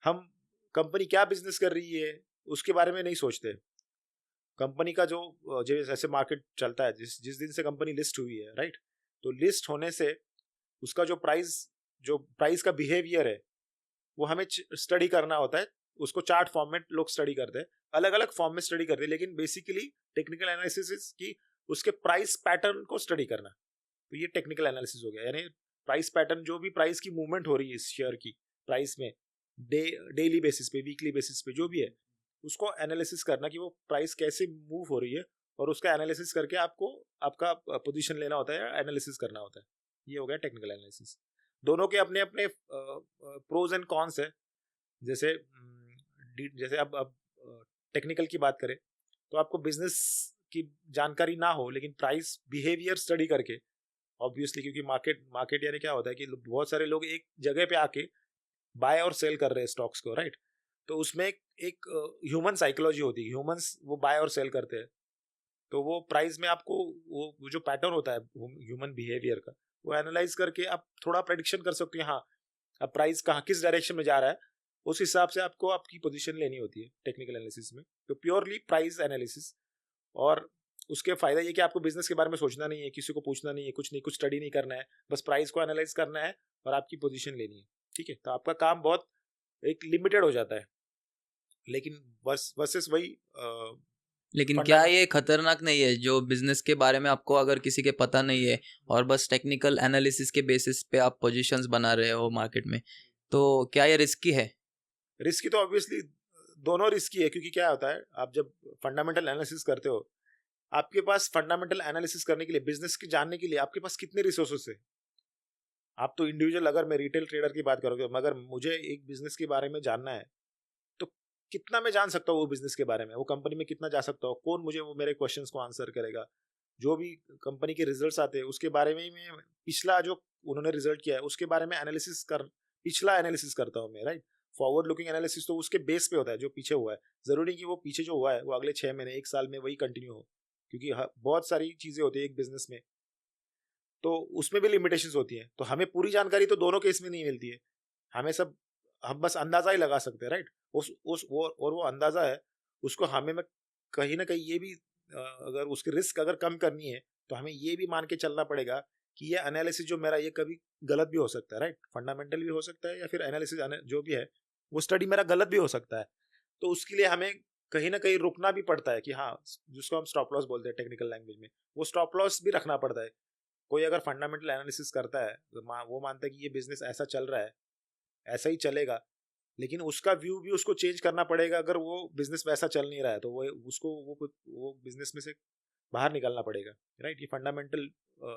हम कंपनी क्या बिजनेस कर रही है उसके बारे में नहीं सोचते। कंपनी का जो जैसे मार्केट चलता है, जिस जिस दिन से कंपनी लिस्ट हुई है, राइट, तो लिस्ट होने से उसका जो प्राइस का बिहेवियर है वो हमें स्टडी करना होता है। उसको चार्ट फॉर्म में लोग स्टडी करते हैं, अलग अलग फॉर्म में स्टडी करते हैं, लेकिन बेसिकली टेक्निकल एनालिसिस की उसके प्राइस पैटर्न को स्टडी करना। तो ये टेक्निकल एनालिसिस हो गया, यानी प्राइस पैटर्न, जो भी प्राइस की मूवमेंट हो रही है इस शेयर की प्राइस में, डेली बेसिस पे, वीकली बेसिस पे, जो भी है उसको एनालिसिस करना कि वो प्राइस कैसे मूव हो रही है, और उसका एनालिसिस करके आपको आपका पोजीशन लेना होता है, एनालिसिस करना होता है। ये हो गया टेक्निकल एनालिसिस। दोनों के अपने अपने प्रोज एंड कॉन्स है। जैसे जैसे अब टेक्निकल की बात करें तो आपको बिजनेस की जानकारी ना हो, लेकिन प्राइस बिहेवियर स्टडी करके, ऑब्वियसली, क्योंकि मार्केट मार्केट यानी क्या होता है कि बहुत सारे लोग एक जगह पे आके बाय और सेल कर रहे हैं स्टॉक्स को, राइट। तो उसमें एक ह्यूमन साइकोलॉजी होती है, ह्यूमंस वो बाय और सेल करते हैं। तो वो प्राइस में आपको वो जो पैटर्न होता है ह्यूमन बिहेवियर का, वो एनालाइज करके आप थोड़ा प्रेडिक्शन कर सकते हैं, हाँ अब प्राइस कहाँ किस डायरेक्शन में जा रहा है, उस हिसाब से आपको आपकी पोजीशन लेनी होती है टेक्निकल एनालिसिस में। तो प्योरली प्राइस एनालिसिस। और उसके फायदा ये कि आपको बिजनेस के बारे में सोचना नहीं है, किसी को पूछना नहीं है, कुछ नहीं, कुछ स्टडी नहीं करना है, बस प्राइस को एनालाइज करना है और आपकी पोजीशन लेनी है, ठीक है। तो आपका काम बहुत एक लिमिटेड हो जाता है, लेकिन बस वर्सेस वही लेकिन क्या फंडामेंट। ये खतरनाक नहीं है, जो बिजनेस के बारे में आपको अगर किसी के पता नहीं है और बस टेक्निकल एनालिसिस के बेसिस पे आप पोजीशंस बना रहे हो मार्केट में, तो क्या ये रिस्की है? रिस्की तो ऑब्वियसली दोनों रिस्की है, क्योंकि क्या होता है, आप जब फंडामेंटल एनालिसिस करते हो, आपके पास फंडामेंटल एनालिसिस करने के लिए, बिजनेस की जानने के लिए आपके पास कितने रिसोर्सेस है। आप तो इंडिविजुअल, अगर मैं रिटेल ट्रेडर की बात करोगे, मगर मुझे एक बिजनेस के बारे में जानना है, तो कितना मैं जान सकता हूँ वो बिजनेस के बारे में, वो कंपनी में कितना जा सकता हूँ, कौन मुझे वो मेरे क्वेश्चंस को आंसर करेगा, जो भी कंपनी के रिजल्ट्स आते हैं उसके बारे में मैं पिछला जो उन्होंने रिजल्ट किया है उसके बारे में एनालिसिस कर पिछला एनालिसिस करता हूँ मैं, राइट। फॉरवर्ड लुकिंग एनालिसिस तो उसके बेस पे होता है, जो पीछे हुआ है। जरूरी नहीं कि वो पीछे जो हुआ है वो अगले 6 महीने 1 साल में वही कंटिन्यू हो, क्योंकि बहुत सारी चीजें होती है एक बिजनेस में, तो उसमें भी लिमिटेशंस होती हैं। तो हमें पूरी जानकारी तो दोनों केस में नहीं मिलती है, हमें सब, हम बस अंदाजा ही लगा सकते हैं, राइट। उस वो अंदाजा है, उसको हमें में कहीं ना कहीं ये भी अगर उसकी रिस्क अगर कम करनी है तो हमें ये भी मान के चलना पड़ेगा कि ये एनालिसिस जो मेरा, ये कभी गलत भी हो सकता है, राइट। फंडामेंटल भी हो सकता है, या फिर एनालिसिस जो भी है वो स्टडी मेरा गलत भी हो सकता है। तो उसके लिए हमें कहीं ना कहीं रुकना भी पड़ता है कि हाँ, जिसको हम स्टॉप लॉस बोलते हैं टेक्निकल लैंग्वेज में, वो स्टॉप लॉस भी रखना पड़ता है। कोई अगर फंडामेंटल एनालिसिस करता है तो वो मानता है कि ये बिजनेस ऐसा चल रहा है, ऐसा ही चलेगा, लेकिन उसका व्यू भी उसको चेंज करना पड़ेगा। अगर वो बिजनेस वैसा चल नहीं रहा है तो वो बिजनेस में से बाहर निकलना पड़ेगा, राइट। ये फंडामेंटल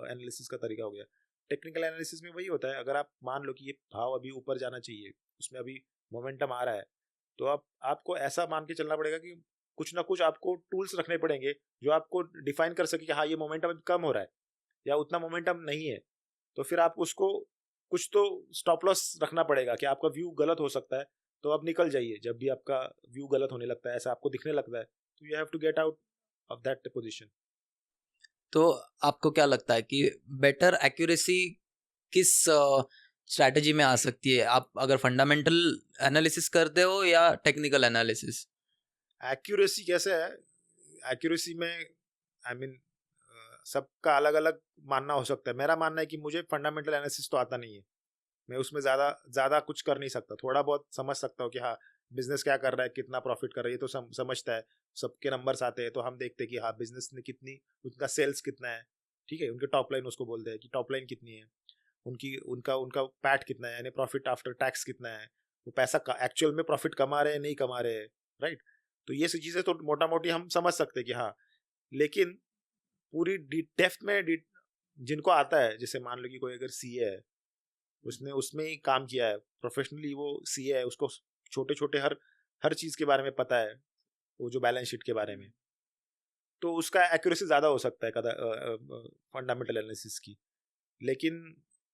एनालिसिस का तरीका हो गया। टेक्निकल एनालिसिस में वही होता है, अगर आप मान लो कि ये भाव अभी ऊपर जाना चाहिए, उसमें अभी मोमेंटम आ रहा है, तो आपको ऐसा मान के चलना पड़ेगा कि कुछ ना कुछ आपको टूल्स रखने पड़ेंगे जो आपको डिफाइन कर सके कि हाँ, ये मोमेंटम कम हो रहा है या उतना मोमेंटम नहीं है। तो फिर आप उसको कुछ तो स्टॉप लॉस रखना पड़ेगा कि आपका व्यू गलत हो सकता है, तो आप निकल जाइए जब भी आपका व्यू गलत होने लगता है, ऐसा आपको दिखने लगता है, तो you have to get out of that position. तो आपको क्या लगता है कि बेटर एक्यूरेसी किस स्ट्रैटेजी में आ सकती है, आप अगर फंडामेंटल एनालिसिस करते हो या टेक्निकल एनालिसिस? एक्यूरेसी कैसे है, एक्यूरेसी में आई मीन सबका अलग अलग मानना हो सकता है। मेरा मानना है कि मुझे फंडामेंटल एनालिसिस तो आता नहीं है, मैं उसमें ज़्यादा कुछ कर नहीं सकता। थोड़ा बहुत समझ सकता हूँ कि हाँ बिजनेस क्या कर रहा है, कितना प्रॉफिट कर रहा है, ये तो समझता है। सबके नंबर्स आते हैं तो हम देखते हैं कि हाँ बिजनेस ने कितनी, उनका सेल्स कितना है, ठीक है, उनके टॉप लाइन उसको बोलते हैं कि टॉप लाइन कितनी है, उनकी उनका उनका पैट कितना है, यानी प्रॉफिट आफ्टर टैक्स कितना है, वो पैसा एक्चुअल में प्रॉफिट कमा रहे हैं नहीं कमा रहे हैं, राइट। तो ये सब चीज़ें तो मोटा मोटी हम समझ सकते हैं कि हाँ, लेकिन पूरी डेप्थ में जिनको आता है, जैसे मान लो कि कोई अगर सीए है, उसने उसमें ही काम किया है प्रोफेशनली, वो सीए है, उसको छोटे छोटे हर हर चीज़ के बारे में पता है, वो जो बैलेंस शीट के बारे में, तो उसका एक्यूरेसी ज़्यादा हो सकता है फंडामेंटल एनालिसिस की। लेकिन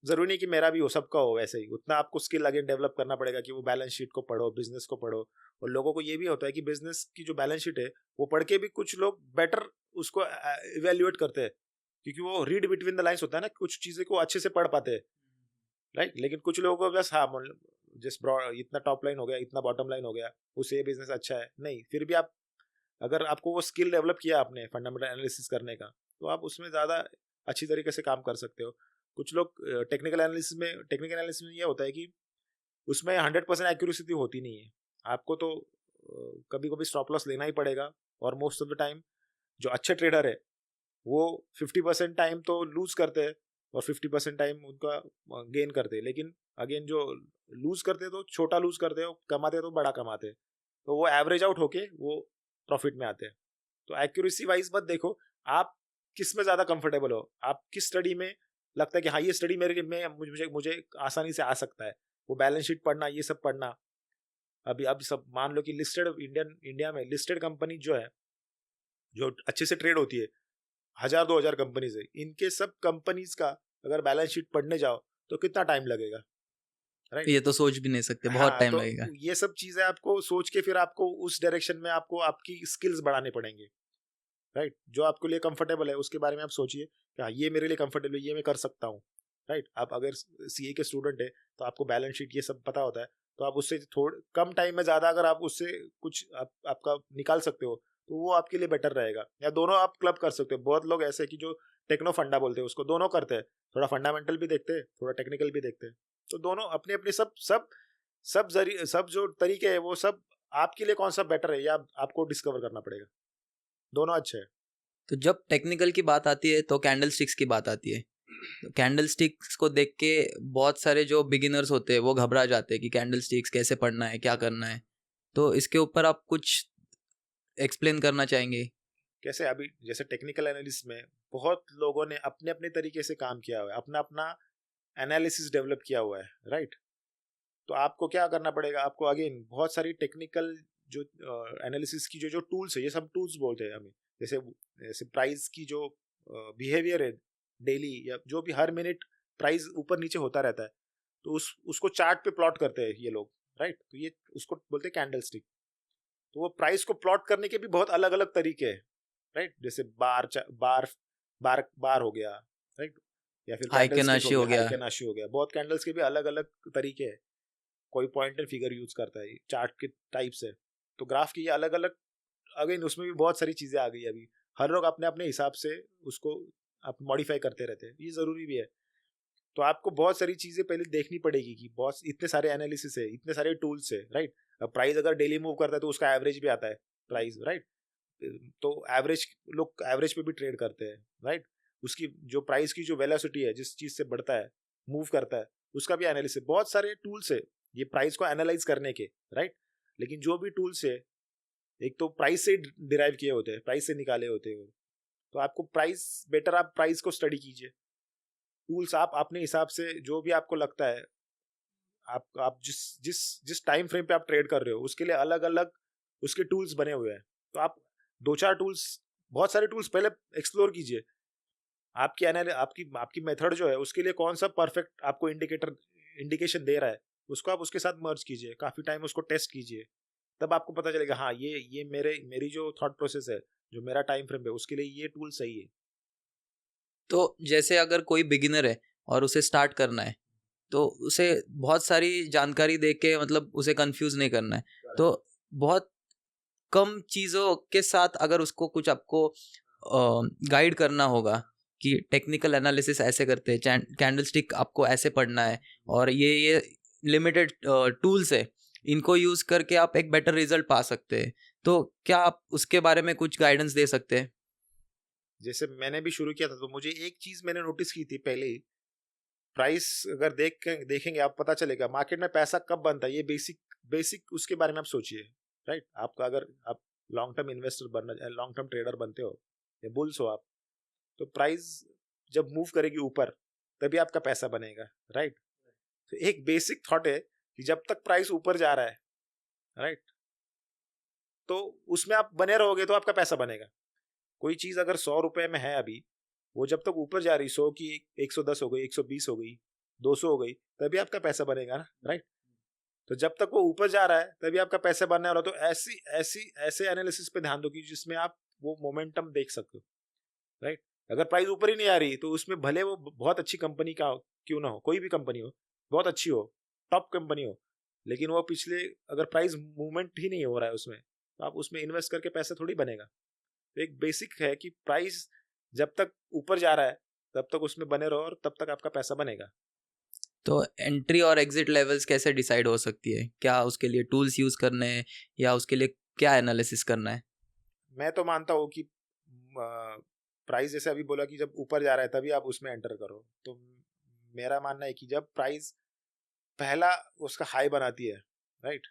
ज़रूरी नहीं कि मेरा भी हो, सबका हो वैसे ही। उतना आपको स्किल अगेन डेवलप करना पड़ेगा कि वो बैलेंस शीट को पढ़ो, बिजनेस को पढ़ो। और लोगों को ये भी होता है कि बिजनेस की जो बैलेंस शीट है वो पढ़ के भी कुछ लोग बेटर उसको इवेल्युएट करते हैं, क्योंकि वो रीड बिटवीन द लाइन्स होता है ना, कुछ चीज़ें को अच्छे से पढ़ पाते हैं, राइट। लेकिन कुछ लोगों को बस हाँ जिस इतना टॉप लाइन हो गया, इतना बॉटम लाइन हो गया, उससे ये बिजनेस अच्छा है नहीं। फिर भी आप, अगर आपको वो स्किल डेवलप किया आपने फंडामेंटल एनालिसिस करने का, तो आप उसमें ज़्यादा अच्छी तरीके से काम कर सकते हो। कुछ लोग टेक्निकल एनालिसिस में ये होता है कि उसमें 100% एक्यूरेसी होती नहीं है। आपको तो कभी कभी स्टॉप लॉस लेना ही पड़ेगा, और मोस्ट ऑफ द टाइम जो अच्छे ट्रेडर है वो 50% टाइम तो लूज करते हैं और 50% टाइम उनका गेन करते हैं। लेकिन अगेन जो लूज करते हैं तो छोटा लूज करते हैं, कमाते तो बड़ा कमाते हैं, तो वो एवरेज आउट होके वो प्रॉफिट में आते हैं। तो एक्यूरेसी वाइज मत देखो, आप किस में ज़्यादा कंफर्टेबल हो, आप किस स्टडी में लगता है कि हाँ ये स्टडी मेरे में मुझे आसानी से आ सकता है, वो बैलेंस शीट पढ़ना, ये सब पढ़ना। अब सब मान लो कि लिस्टेड इंडिया में लिस्टेड कंपनी जो है, जो अच्छे से ट्रेड होती है, 1000-2000 कंपनीज है, इनके सब कंपनीज का अगर बैलेंस शीट पढ़ने जाओ तो कितना टाइम लगेगा, राइट। ये तो सोच भी नहीं सकते, बहुत हाँ, टाइम तो लगेगा। ये सब चीजें आपको सोच के फिर आपको उस डायरेक्शन में आपको आपकी स्किल्स बढ़ाने पड़ेंगे, राइट। जो आपके लिए कंफर्टेबल है उसके बारे में आप सोचिए कि हाँ ये मेरे लिए कंफर्टेबल है, ये मैं कर सकता हूँ, राइट। आप अगर सीए के स्टूडेंट है तो आपको बैलेंस शीट ये सब पता होता है, तो आप उससे थोड़ा कम टाइम में ज़्यादा अगर आप उससे कुछ आपका निकाल सकते हो तो वो आपके लिए बेटर रहेगा। या दोनों आप क्लब कर सकते हो। बहुत लोग ऐसे कि जो टेक्नो फंडा बोलते हैं उसको, दोनों करते हैं, थोड़ा फंडामेंटल भी देखते हैं, थोड़ा टेक्निकल भी देखते हैं। तो दोनों अपने अपने सब जो तरीके हैं वो सब आपके लिए कौन सा बेटर है या आपको डिस्कवर करना पड़ेगा। दोनों अच्छे हैं। तो जब टेक्निकल की बात आती है तो कैंडल स्टिक्स की बात आती है। तो कैंडल स्टिक्स को देख के बहुत सारे जो बिगिनर्स होते हैं वो घबरा जाते हैं कि कैंडल स्टिक्स कैसे पढ़ना है, क्या करना है। तो इसके ऊपर आप कुछ एक्सप्लेन करना चाहेंगे? कैसे, अभी जैसे टेक्निकल एनालिसिस में बहुत लोगों ने अपने अपने तरीके से काम किया हुआ है, अपना अपना एनालिसिस डेवलप किया हुआ है, राइट। तो आपको क्या करना पड़ेगा, आपको अगेन बहुत सारी टेक्निकल जो एनालिसिस की जो टूल्स है, ये सब टूल्स बोलते हैं हमें। जैसे जैसे प्राइस की जो बिहेवियर है डेली, या जो भी हर मिनट प्राइस ऊपर नीचे होता रहता है, तो उसको चार्ट पे प्लॉट करते हैं ये लोग, राइट। तो ये उसको बोलते हैं कैंडल स्टिक। तो वो प्राइस को प्लॉट करने के भी बहुत अलग अलग तरीके हैं, राइट। जैसे बार बार बार हो गया, राइट, या फिर कैंडल स्टिक हो हाइकेनाशी हो गया, गया। हाइकेनाशी हो गया। बहुत कैंडल्स के भी अलग अलग तरीके हैं। कोई पॉइंट एंड फिगर यूज करता है, चार्ट के टाइप्स है। तो ग्राफ की ये अलग अलग, अगेन उसमें भी बहुत सारी चीजें आ गई अभी। हर लोग अपने अपने हिसाब से उसको आप मॉडिफाई करते रहते हैं, ये जरूरी भी है। तो आपको बहुत सारी चीजें पहले देखनी पड़ेगी कि बहुत इतने सारे एनालिसिस है, इतने सारे टूल्स है, राइट। अब प्राइस अगर डेली मूव करता है तो उसका एवरेज भी आता है प्राइस, राइट। तो एवरेज, लोग एवरेज पे भी ट्रेड करते हैं, राइट। उसकी जो प्राइस की जो वेलोसिटी है, जिस चीज से बढ़ता है, मूव करता है, उसका भी एनालिसिस। बहुत सारे टूल्स है ये प्राइस को एनालाइज करने के, राइट। लेकिन जो भी टूल्स है, एक तो प्राइस से डिराइव किए होते हैं, प्राइस से निकाले होते हैं। तो आपको प्राइस बेटर, आप प्राइस को स्टडी कीजिए। टूल्स आप अपने हिसाब से जो भी आपको लगता है, आप जिस जिस जिस टाइम फ्रेम पे आप ट्रेड कर रहे हो उसके लिए अलग अलग उसके टूल्स बने हुए हैं। तो आप दो चार टूल्स, बहुत सारे टूल्स पहले एक्सप्लोर कीजिए। आपकी आपकी आपकी मेथड जो है उसके लिए कौन सा परफेक्ट आपको इंडिकेशन दे रहा है, उसको आप उसके साथ मर्ज कीजिए, काफी टाइम उसको टेस्ट कीजिए। तब आपको पता चलेगा हाँ ये मेरी जो थॉट प्रोसेस है, जो मेरा टाइम फ्रेम है, उसके लिए ये टूल सही है। तो जैसे अगर कोई बिगिनर है और उसे स्टार्ट करना है, तो उसे बहुत सारी जानकारी दे के मतलब उसे कंफ्यूज नहीं करना है। तो बहुत कम चीज़ों के साथ अगर उसको कुछ आपको गाइड करना होगा, कि टेक्निकल एनालिसिस ऐसे करते हैं, कैंडलस्टिक आपको ऐसे पढ़ना है, और ये लिमिटेड टूल्स है, इनको यूज करके आप एक बेटर रिजल्ट पा सकते हैं। तो क्या आप उसके बारे में कुछ गाइडेंस दे सकते हैं? जैसे मैंने भी शुरू किया था तो मुझे एक चीज मैंने नोटिस की थी पहले ही, प्राइस अगर देखेंगे आप, पता चलेगा मार्केट में पैसा कब बनता है। ये बेसिक उसके बारे में आप सोचिए, राइट। आपका अगर आप लॉन्ग टर्म इन्वेस्टर बनना, लॉन्ग टर्म ट्रेडर बनते हो या बुल्स हो आप, तो प्राइस जब मूव करेगी ऊपर तभी आपका पैसा बनेगा, राइट। तो एक बेसिक थॉट है कि जब तक प्राइस ऊपर जा रहा है, राइट, तो उसमें आप बने रहोगे तो आपका पैसा बनेगा। कोई चीज अगर 100 रुपए में है अभी, वो जब तक ऊपर जा रही, 100 की 110 हो गई, 120 हो गई, 200 हो गई, तभी आपका पैसा बनेगा ना, राइट। तो जब तक वो ऊपर जा रहा है तभी आपका पैसा बनने वाला। तो ऐसे एनालिसिस पे ध्यान दो कि जिसमें आप वो मोमेंटम देख सकते हो, राइट। अगर प्राइस ऊपर ही नहीं आ रही तो उसमें भले वो बहुत अच्छी कंपनी का क्यों ना हो, कोई भी कंपनी हो, बहुत अच्छी हो, टॉप कंपनी हो, लेकिन वो पिछले अगर प्राइस मूवमेंट ही नहीं हो रहा है उसमें, तो आप उसमें इन्वेस्ट करके पैसा थोड़ी बनेगा। तो एक बेसिक है कि प्राइस जब तक ऊपर जा रहा है तब तक उसमें बने रहो और तब तक आपका पैसा बनेगा। तो एंट्री और एग्जिट लेवल्स कैसे डिसाइड हो सकती है? क्या उसके लिए टूल्स यूज करने हैं, या उसके लिए क्या एनालिसिस करना है? मैं तो मानता हूँ कि प्राइस जैसे अभी बोला कि जब ऊपर जा रहा है तभी आप उसमें एंटर करो। तो मेरा मानना है कि जब प्राइस पहला उसका हाई बनाती है, राइट,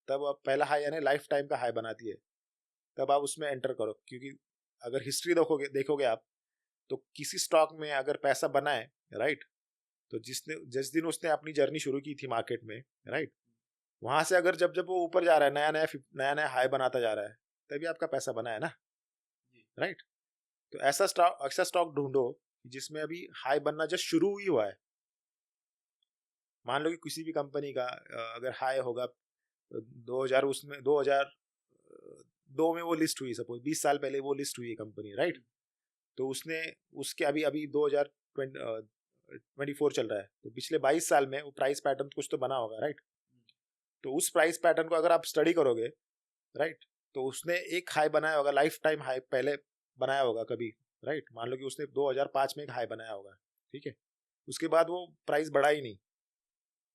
तब आप पहला हाई यानी लाइफ टाइम का हाई बनाती है, तब आप उसमें एंटर करो। क्योंकि अगर हिस्ट्री देखोगे आप, तो किसी स्टॉक में अगर पैसा बना है, राइट, तो जिस दिन उसने अपनी जर्नी शुरू की थी मार्केट में, राइट, वहां से अगर जब जब वो ऊपर जा रहा है, नया नया हाई बनाता जा रहा है, तभी आपका पैसा बना है ना, राइट। तो ऐसा स्टॉक ढूंढो जिसमें अभी हाई बनना जस्ट शुरू ही हुआ है। मान लो कि किसी भी कंपनी का अगर हाई होगा 2000, उसमें 2002 में वो लिस्ट हुई, सपोज 20 साल पहले वो लिस्ट हुई है कंपनी, राइट। तो उसने उसके अभी अभी 2024 चल रहा है, तो पिछले 22 साल में वो प्राइस पैटर्न कुछ तो बना होगा, राइट। तो उस प्राइस पैटर्न को अगर आप स्टडी करोगे, राइट, तो उसने एक हाई बनाया होगा, लाइफ टाइम हाई पहले बनाया होगा कभी, राइट। मान लो कि उसने 2005 में एक हाई बनाया होगा, ठीक है, उसके बाद वो प्राइस बढ़ा ही नहीं,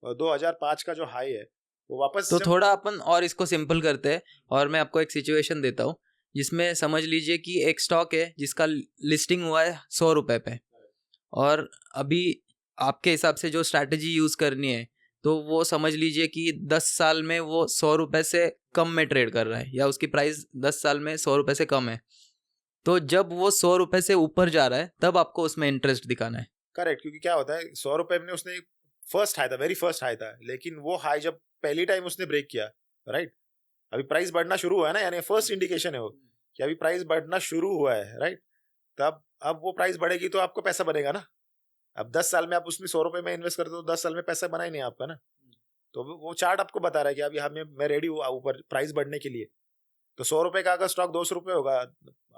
और 2005 का जो हाई है वो वापस तो थोड़ा अपन और इसको सिंपल करते हैं, और मैं आपको एक सिचुएशन देता हूँ जिसमें समझ लीजिए कि एक स्टॉक है जिसका लिस्टिंग हुआ है 100 रुपए पे, और अभी आपके हिसाब से जो स्ट्रैटेजी यूज करनी है, तो वो समझ लीजिए कि 10 साल में वो 100 रुपए से कम में ट्रेड कर रहा है, या उसकी प्राइस 10 साल में 100 रुपए से कम है। तो जब वो 100 रुपए से ऊपर जा रहा है तब आपको उसमें इंटरेस्ट दिखाना है। करेक्ट। क्योंकि क्या होता है, 100 रुपए में उसने फर्स्ट हाई था, वेरी फर्स्ट हाई था, लेकिन वो हाई जब पहली टाइम उसने ब्रेक किया, राइट, अभी प्राइस बढ़ना शुरू हुआ है ना, यानी फर्स्ट इंडिकेशन है वो कि अभी प्राइस बढ़ना शुरू हुआ है, राइट। तब अब वो प्राइस बढ़ेगी तो आपको पैसा बनेगा ना। अब 10 साल में आप उसमें 100 रुपए में इन्वेस्ट करते हो, 10 साल में पैसा बना ही नहीं आपका ना। तो वो चार्ट आपको बता रहा है कि अभी मैं रेडी हूँ ऊपर प्राइस बढ़ने के लिए। तो 100 रुपए का अगर स्टॉक 200 रुपए होगा,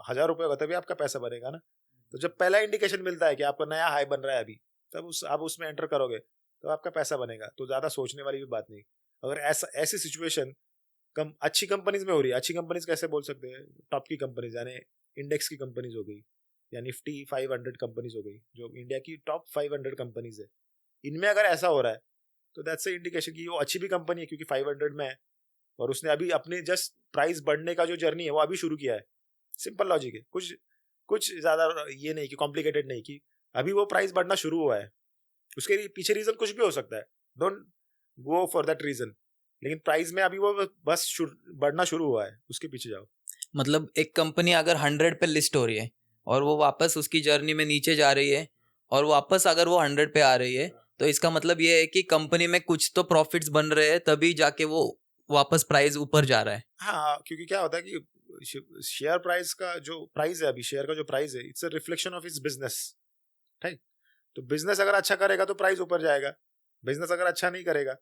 1000 रुपए होगा, तभी आपका पैसा बनेगा ना। तो जब पहला इंडिकेशन मिलता है कि आपका नया हाई बन रहा है अभी, तब आप उसमें एंटर करोगे तो आपका पैसा बनेगा। तो ज्यादा सोचने वाली भी बात नहीं। अगर ऐसी सिचुएशन अच्छी कंपनीज में हो रही है, अच्छी कंपनीज कैसे बोल सकते हैं, टॉप की कंपनीज यानी इंडेक्स की कंपनीज हो गई, या निफ्टी 500 कंपनीज हो गई, जो इंडिया की टॉप 500 कंपनीज है, इनमें अगर ऐसा हो रहा है तो दैट्स अ इंडिकेशन कि वो अच्छी भी कंपनी है, क्योंकि 500 में है और उसने अभी अपने जस्ट प्राइस बढ़ने का जो जर्नी है वो अभी शुरू किया है। सिंपल लॉजिक है, कुछ ज्यादा ये नहीं कि कॉम्प्लिकेटेड नहीं, कि अभी वो प्राइस बढ़ना शुरू हुआ है। उसके पीछे रीजन कुछ भी हो सकता है, don't go for that reason, लेकिन प्राइस में अभी वो बस बढ़ना शुरू हुआ है, उसके पीछे जाओ। मतलब एक कंपनी अगर 100 पे लिस्ट हो रही है और वो वापस उसकी जर्नी में नीचे जा रही है, और वापस अगर वो 100 पे आ रही है, तो इसका मतलब ये है कि कंपनी में कुछ तो प्रॉफिट्स बन रहे हैं, तभी जाके वो वापस प्राइस ऊपर जा रहा है। हाँ, क्योंकि क्या होता है कि शेयर प्राइस का जो प्राइस है, अभी शेयर का जो प्राइस है, it's a reflection of its business, right. तो बिजनेस अगर अच्छा करेगा तो प्राइस ऊपर जाएगा, बिजनेस अगर अच्छा नहीं करेगा,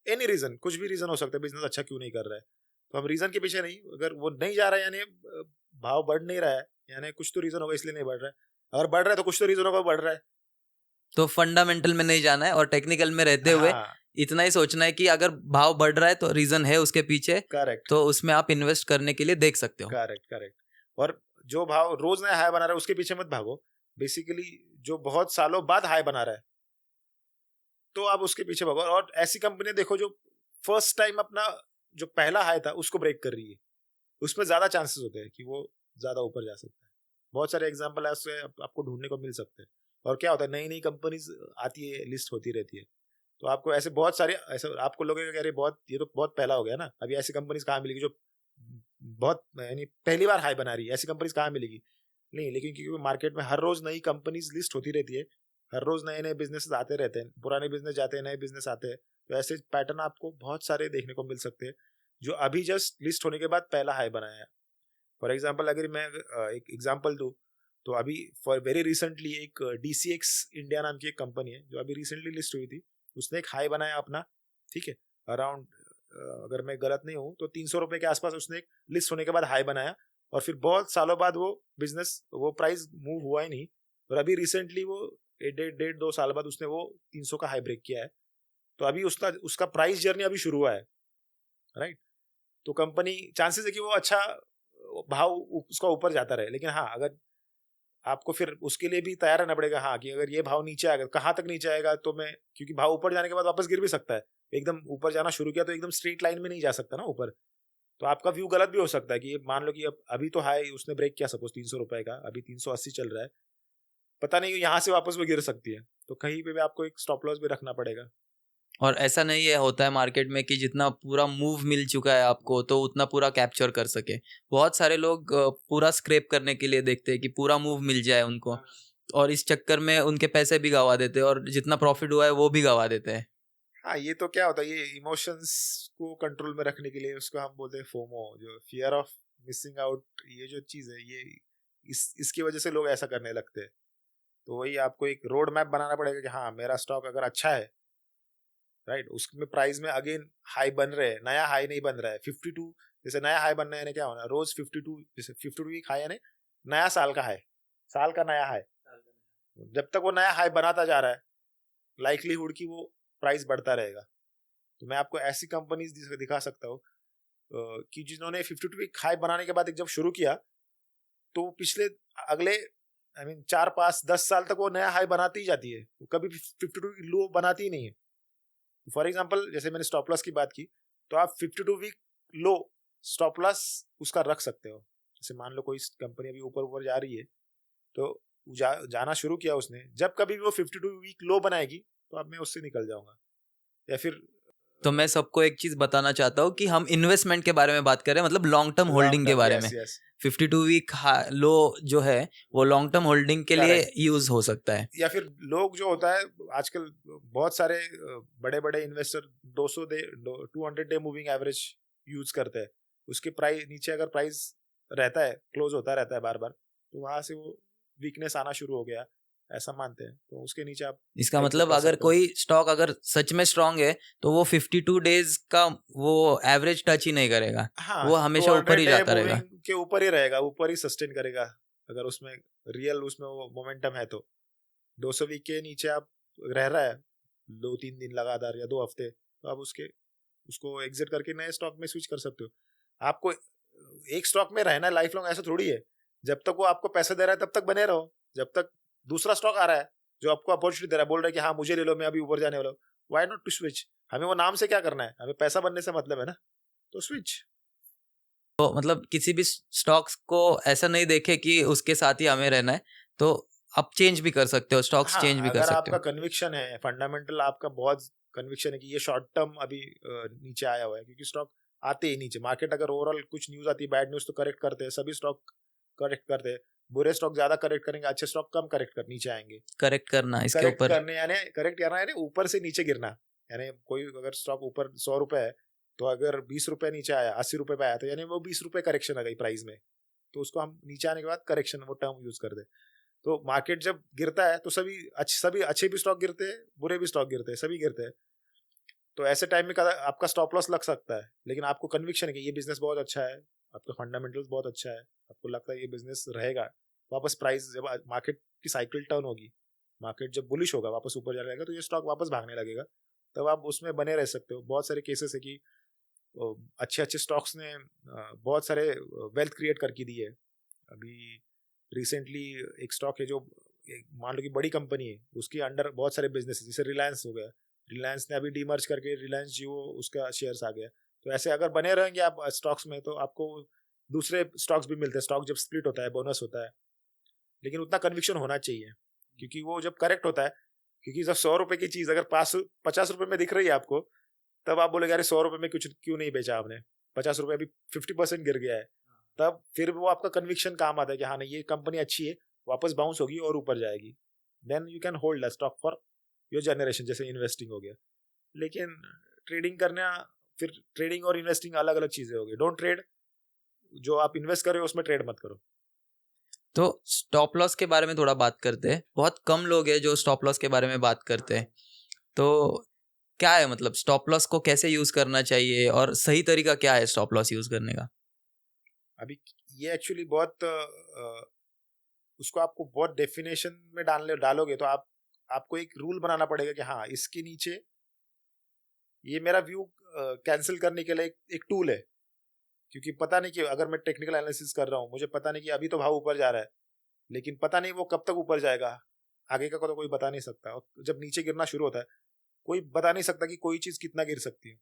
एनी रीजन, कुछ भी रीजन हो सकता है बिजनेस अच्छा क्यों नहीं कर रहा है, तो हम रीजन के पीछे नहीं, अगर वो नहीं जा रहा है यानी भाव बढ़ नहीं रहा है, यानी कुछ तो रीजन होगा इसलिए नहीं बढ़ रहा है। अगर बढ़ रहा है तो कुछ तो रीजन होगा बढ़ रहा है। तो फंडामेंटल में नहीं जाना है, और टेक्निकल में रहते हुए हाँ, इतना ही सोचना है कि अगर भाव बढ़ रहा है तो रीजन है उसके पीछे, करेक्ट, तो उसमें आप इन्वेस्ट करने के लिए देख सकते हो। Correct, correct. और जो भाव रोज नया हाई बना रहा है उसके पीछे मत भागो, बेसिकली जो बहुत सालों बाद हाई बना रहा है तो आप उसके पीछे भागो। और ऐसी कंपनी देखो जो फर्स्ट टाइम अपना जो पहला हाई था उसको ब्रेक कर रही है, उसमें ज्यादा चांसेस होते हैं कि वो ज्यादा ऊपर जा सकता है। बहुत सारे एग्जांपल है उससे आपको ढूंढने को मिल सकते हैं। और क्या होता है, नई नई कंपनीज आती है, लिस्ट होती रहती है, तो आपको ऐसे बहुत सारे ऐसे आपको लगेगा कि अरे बहुत ये तो बहुत पहला हो गया ना, अभी ऐसी कंपनीज कहाँ मिलेगी जो बहुत यानी पहली बार हाई बना रही है, ऐसी कंपनीज कहाँ मिलेगी? नहीं, लेकिन क्योंकि मार्केट में हर रोज नई कंपनीज लिस्ट होती रहती है, हर रोज नए नए बिजनेस आते रहते हैं, पुराने बिजनेस जाते हैं, नए बिजनेस आते हैं, तो ऐसे पैटर्न आपको बहुत सारे देखने को मिल सकते हैं जो अभी जस्ट लिस्ट होने के बाद पहला हाई बनाया है। फॉर एग्जाम्पल अगर मैं एक एग्जाम्पल दूँ तो अभी फॉर वेरी रिसेंटली एक DCX इंडिया नाम की एक कंपनी है जो अभी रिसेंटली लिस्ट हुई थी, उसने एक हाई बनाया अपना, ठीक है, अराउंड अगर मैं गलत नहीं हूँ तो 300 रुपए के आसपास उसने एक लिस्ट होने के बाद हाई बनाया, और फिर बहुत सालों बाद वो बिजनेस वो प्राइस मूव हुआ ही नहीं, और अभी रिसेंटली वो डेढ़ 2 साल बाद उसने वो 300 का हाई ब्रेक किया है। तो अभी उसका उसका प्राइस जर्नी अभी शुरू हुआ है, राइट। तो कंपनी चांसेस है कि वो अच्छा भाव उसका ऊपर जाता रहे, लेकिन हाँ अगर आपको फिर उसके लिए भी तैयार रहना पड़ेगा, हाँ कि अगर ये भाव नीचे आएगा कहाँ तक नीचे आएगा, तो मैं क्योंकि भाव ऊपर जाने के बाद वापस गिर भी सकता है, एकदम ऊपर जाना शुरू किया तो एकदम स्ट्रेट लाइन में नहीं जा सकता ना ऊपर, तो आपका व्यू गलत भी हो सकता है कि मान लो कि अब अभी तो हाई उसने ब्रेक किया सपोज 300 रुपए का, अभी 380 चल रहा है, पता नहीं यहाँ से वापस वो गिर सकती है, तो कहीं पे भी आपको एक स्टॉप लॉस भी रखना पड़ेगा। और ऐसा नहीं है होता है मार्केट में कि जितना पूरा मूव मिल चुका है आपको तो उतना पूरा कैप्चर कर सके। बहुत सारे लोग पूरा स्क्रैप करने के लिए देखते हैं कि पूरा मूव मिल जाए उनको, और इस चक्कर में उनके पैसे भी गवा देते हैं और जितना प्रॉफिट हुआ है वो भी गवा देते हैं। हाँ, ये तो क्या होता है, ये इमोशंस को कंट्रोल में रखने के लिए उसको हम बोलते हैं फोमो, जो फियर ऑफ मिसिंग आउट, ये जो चीज है ये इसकी वजह से लोग ऐसा करने लगते हैं। तो वही आपको एक रोड मैप बनाना पड़ेगा कि हाँ मेरा स्टॉक अगर अच्छा है, राइट, उसमें प्राइस में अगेन हाई बन रहे हैं, नया हाई नहीं बन रहा है 52, जैसे नया हाई बनना है क्या होना, रोज 52, जैसे 52 वीक हाई है, नया साल का हाई, साल का नया हाई, जब तक वो नया हाई बनाता जा रहा है लाइकलीहुड की वो प्राइस बढ़ता रहेगा। तो मैं आपको ऐसी कंपनीज दिखा सकता हूँ कि जिन्होंने 52 वीक हाई बनाने के बाद एक जब शुरू किया तो पिछले अगले आई मीन 4 5 10 साल तक वो नया हाई बनाती ही जाती है, वो कभी 52 लो बनाती ही नहीं है। फॉर एग्जाम्पल जैसे मैंने स्टॉप लॉस की बात की, तो आप 52 वीक लो स्टॉप लॉस उसका रख सकते हो। जैसे मान लो कोई कंपनी अभी ऊपर ऊपर जा रही है तो जाना शुरू किया उसने, जब कभी भी वो 52 वीक लो बनाएगी तो अब मैं उससे निकल जाऊंगा। या फिर तो मैं सबको एक चीज बताना चाहता हूँ कि हम इन्वेस्टमेंट के बारे में बात करें, मतलब लॉन्ग टर्म लॉन्ग होल्डिंग के टर्म, बारे में। यस यस 52 वीक लो जो है वो लॉन्ग टर्म होल्डिंग के लिए करेक्ट। यूज हो सकता है। या फिर लोग जो होता है आजकल बहुत सारे बड़े बड़े investor 200 day moving average use करते हैं, उसके प्राइस नीचे अगर प्राइस रहता है क्लोज होता रहता है बार बार, तो वहां से वो वीकनेस आना शुरू हो गया ऐसा मानते हैं, तो उसके नीचे आप इसका एग्जिट मतलब कर अगर सकते हो। कोई स्टॉक अगर सच में स्ट्रांग है तो वो 52 डेज का वो एवरेज टच ही नहीं करेगा, हाँ, वो हमेशा ऊपर 200 ही डे जाता रहेगा। मूविंग के ऊपर ही रहेगा, ऊपर ही सस्टेन करेगा, अगर उसमें रियल उसमें वो मोमेंटम है तो। 200 वीक के नीचे आप रह रहा है 2 3 दिन लगातार या 2 हफ्ते, तो आप उसको एग्जिट करके नए स्टॉक में स्विच कर सकते हो। आपको एक स्टॉक में रहना है लाइफ लॉन्ग ऐसा थोड़ी है, जब तक वो आपको पैसे दे रहा है तब तक बने रहो, जब तक दूसरा स्टॉक आ रहा है जो आपको अपॉर्चुनिटी दे रहा है, बोल रहा है कि हाँ मुझे ले लो मैं अभी ऊपर जाने वाला हूँ, व्हाई नॉट टू स्विच? हमें वो नाम से क्या करना है, हमें पैसा बनने से मतलब है ना, तो स्विच। तो मतलब किसी भी स्टॉक्स को ऐसा नहीं देखे कि उसके साथ ही हमें रहना है, तो आप चेंज भी कर सकते हो, स्टॉक्स चेंज हाँ, भी कर अगर सकते आपका हो। कन्विक्शन है फंडामेंटल, आपका बहुत कन्विक्शन है कि ये शॉर्ट टर्म अभी नीचे आया हुआ है, क्योंकि स्टॉक आते ही नीचे, मार्केट अगर ओवरऑल कुछ न्यूज आती है बैड न्यूज तो करेक्ट करते हैं, सभी स्टॉक करेक्ट करते हैं, बुरे स्टॉक ज्यादा करेक्ट करेंगे, अच्छे स्टॉक कम करेक्ट कर नीचे आएंगे। करेक्ट करना इसके करेक्ट ऊपर। करने यानी करेक्ट करना यानी ऊपर से नीचे गिरना, यानी कोई अगर स्टॉक ऊपर 100 रुपए है तो अगर 20 रुपए नीचे आया 80 रुपए पे आया तो यानी वो 20 रुपए करेक्शन आ गई प्राइस में, तो उसको हम नीचे आने के बाद करेक्शन वो टर्म यूज करते हैं। तो मार्केट जब गिरता है तो सभी अच्छे भी स्टॉक गिरते हैं, बुरे भी स्टॉक गिरते हैं, सभी गिरते हैं। तो ऐसे टाइम में आपका स्टॉप लॉस लग सकता है, लेकिन आपको कन्विक्शन है कि ये बिजनेस बहुत अच्छा है, आपका फंडामेंटल्स बहुत अच्छा है, आपको लगता है ये बिजनेस रहेगा, वापस प्राइस जब मार्केट की साइकिल टर्न होगी, मार्केट जब बुलिश होगा वापस ऊपर जाने लगेगा तो ये स्टॉक वापस भागने लगेगा, तब आप उसमें बने रह सकते हो। बहुत सारे केसेस है कि अच्छे अच्छे स्टॉक्स ने बहुत सारे वेल्थ क्रिएट करके दी है, अभी रिसेंटली एक स्टॉक है जो मान लो कि बड़ी कंपनी है, उसके अंडर बहुत सारे बिजनेस है, जैसे रिलायंस हो गया, रिलायंस ने अभी डीमर्ज करके रिलायंस जियो उसका शेयर्स आ गया। तो ऐसे अगर बने रहेंगे आप स्टॉक्स में तो आपको दूसरे स्टॉक्स भी मिलते हैं। स्टॉक जब स्प्लिट होता है बोनस होता है, लेकिन उतना कन्विक्शन होना चाहिए, क्योंकि वो जब करेक्ट होता है, क्योंकि जब 100 रुपए की चीज अगर 50 रुपए में दिख रही है आपको, तब आप बोलेगे अरे 100 रुपए में कुछ क्यों नहीं बेचा आपने, 50 रुपए अभी 50% गिर गया है, तब फिर वो आपका कन्विक्शन काम आता है कि हाँ नहीं ये कंपनी अच्छी है, वापस बाउंस होगी और ऊपर जाएगी, then you can hold the stock for your generation, जैसे इन्वेस्टिंग हो गया। लेकिन ट्रेडिंग करना, फिर ट्रेडिंग और इन्वेस्टिंग अलग अलग चीजें हो गई। डोंट ट्रेड, जो आप इन्वेस्ट कर रहे हो उसमें ट्रेड मत करो। तो स्टॉप लॉस के बारे में थोड़ा बात करते हैं। बहुत कम लोग हैं जो स्टॉप लॉस के बारे में बात करते हैं। तो क्या है मतलब स्टॉप लॉस को कैसे यूज करना चाहिए और सही तरीका क्या है स्टॉप लॉस यूज करने का? अभी ये एक्चुअली बहुत उसको आपको बहुत डेफिनेशन में डालोगे तो आपको एक रूल बनाना पड़ेगा कि हाँ इसके नीचे ये मेरा व्यू कैंसिल करने के लिए एक टूल है। क्योंकि पता नहीं कि अगर मैं टेक्निकल एनालिसिस कर रहा हूँ, मुझे पता नहीं कि अभी तो भाव ऊपर जा रहा है, लेकिन पता नहीं वो कब तक ऊपर जाएगा, आगे का तो कोई बता नहीं सकता। और जब नीचे गिरना शुरू होता है, कोई बता नहीं सकता कि कोई चीज कितना गिर सकती है।